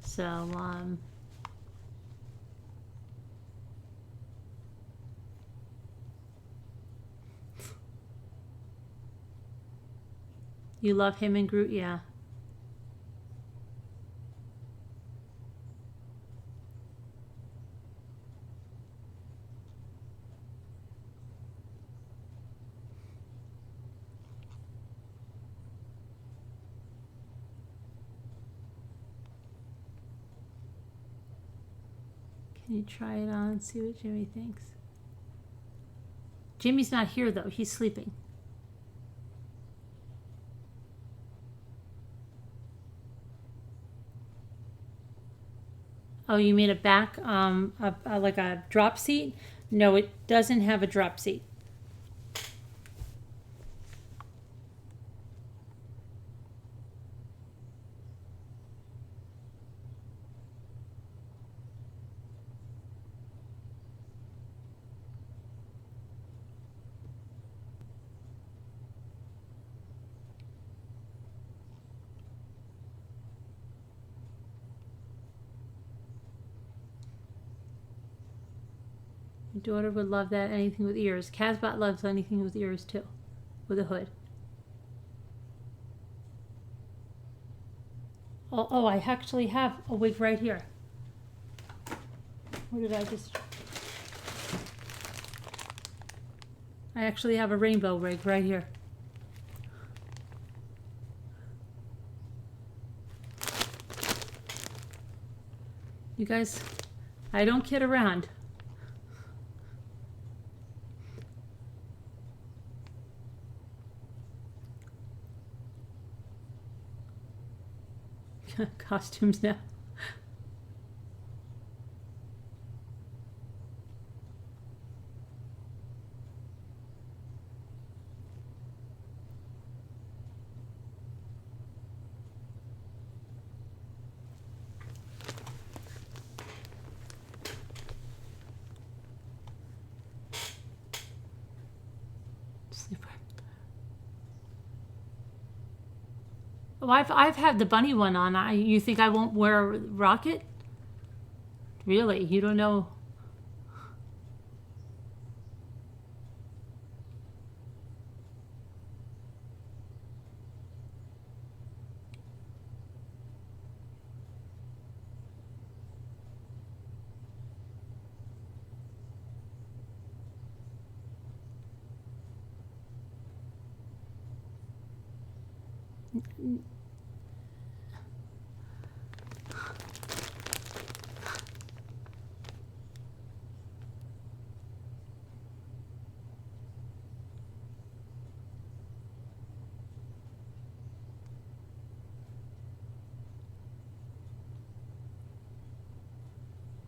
So, you love him and Groot, yeah. Can you try it on and see what Jimmy thinks? Jimmy's not here though. He's sleeping. Oh, you mean a back, like a drop seat? No, it doesn't have a drop seat. My daughter would love that, anything with ears. Casbot loves anything with ears too, with a hood. Oh, I actually have a wig right here. What did I just... I actually have a rainbow wig right here. You guys, I don't kid around. Costumes now. Sleeper. Oh, I've had the bunny one on. You think I won't wear a rocket? Really? You don't know?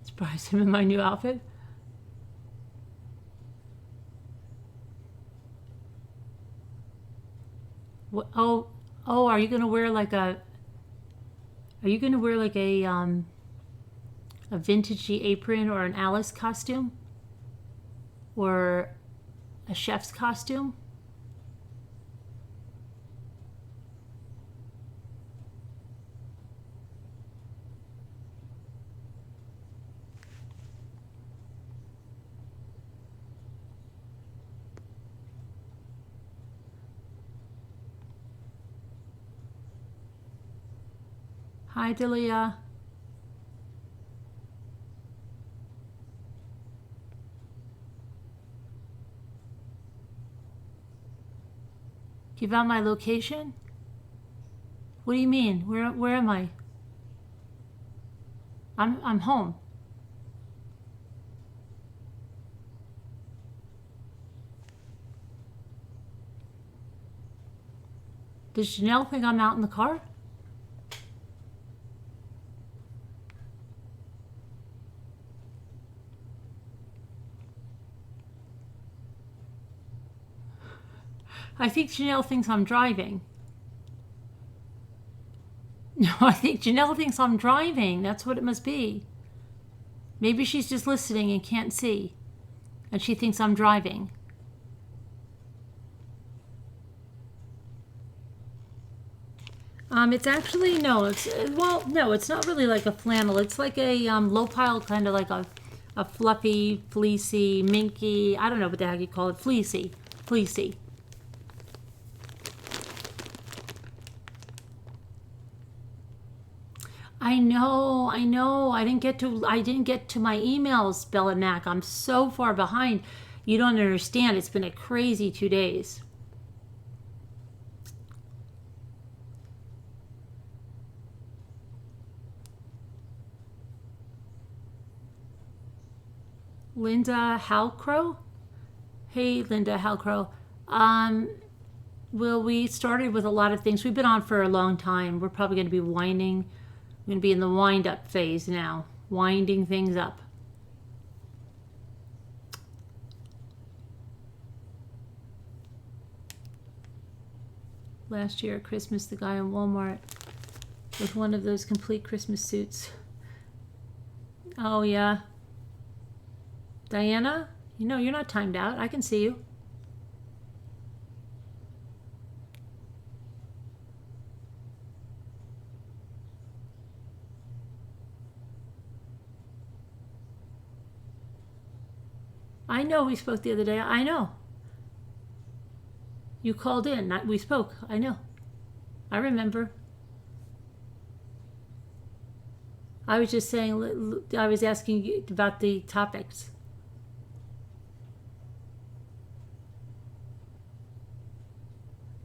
Surprise him in my new outfit. Oh, are you gonna wear like a? Are you gonna wear like a vintagey apron or an Alice costume, or a chef's costume? Hi, Delia. Give out my location? What do you mean? Where am I? I'm home. Does Janelle think I'm out in the car? I think Janelle thinks I'm driving. No, I think Janelle thinks I'm driving. That's what it must be. Maybe she's just listening and can't see, and she thinks I'm driving. It's actually no. It's not really like a flannel. It's like a low pile, kind of like a fluffy, fleecy, minky. I don't know what the heck you call it. Fleecy. I know. I didn't get to my emails, Bella Mac. I'm so far behind. You don't understand. It's been a crazy 2 days. Linda Halcrow. Hey, Linda Halcrow. Well, we started with a lot of things. We've been on for a long time. We're probably going to be winding. I'm going to be in the wind-up phase now, winding things up. Last year at Christmas, the guy in Walmart with one of those complete Christmas suits. Oh, yeah. Diana, you're not timed out. I can see you. I know we spoke the other day. I know. You called in. We spoke. I know. I remember. I was just saying, I was asking you about the topics.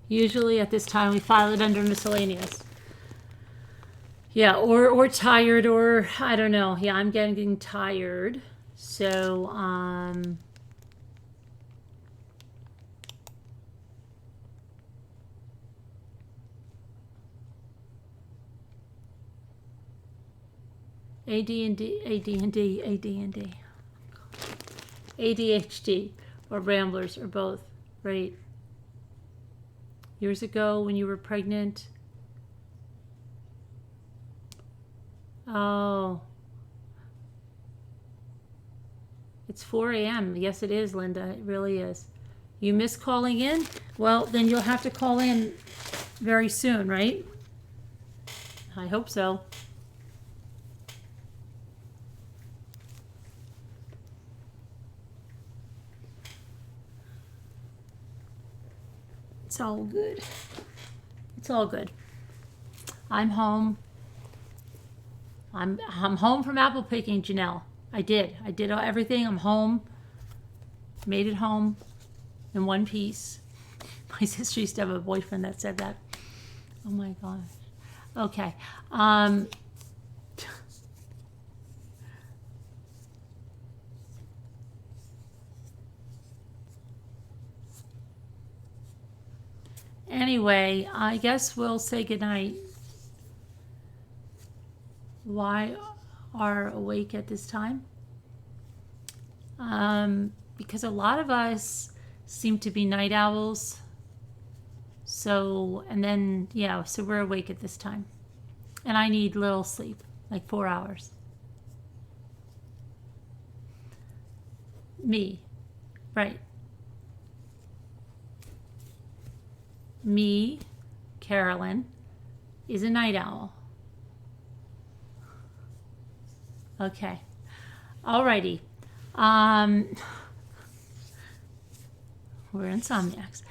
Usually at this time we file it under miscellaneous. Yeah, or tired, or I don't know. Yeah, I'm getting tired. So, ADHD, or ramblers, or both, right? Years ago when you were pregnant. Oh. It's 4 a.m. Yes, it is, Linda. It really is. You miss calling in? Well, then you'll have to call in very soon, right? I hope so. It's all good. It's all good. I'm home. I'm home from apple picking, Janelle. I did everything. I'm home. Made it home in one piece. My sister used to have a boyfriend that said that. Oh my gosh. Okay. Anyway, I guess we'll say goodnight. Why are awake at this time? Because a lot of us seem to be night owls. So, and then, yeah, so we're awake at this time. And I need little sleep, like 4 hours. Me, right. Me, Carolyn, is a night owl. Okay. Alrighty. We're insomniacs.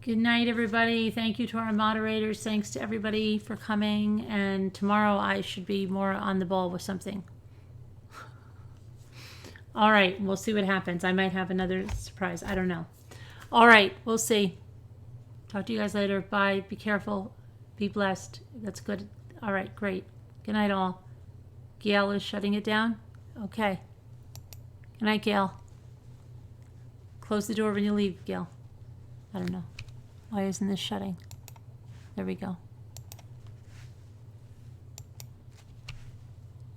Good night, everybody. Thank you to our moderators. Thanks to everybody for coming. And tomorrow I should be more on the ball with something. All right. We'll see what happens. I might have another surprise. I don't know. All right. We'll see. Talk to you guys later. Bye. Be careful. Be blessed. That's good. All right. Great. Good night, all. Gail is shutting it down. Okay. Good night, Gail. Close the door when you leave, Gail. I don't know. Why isn't this shutting? There we go.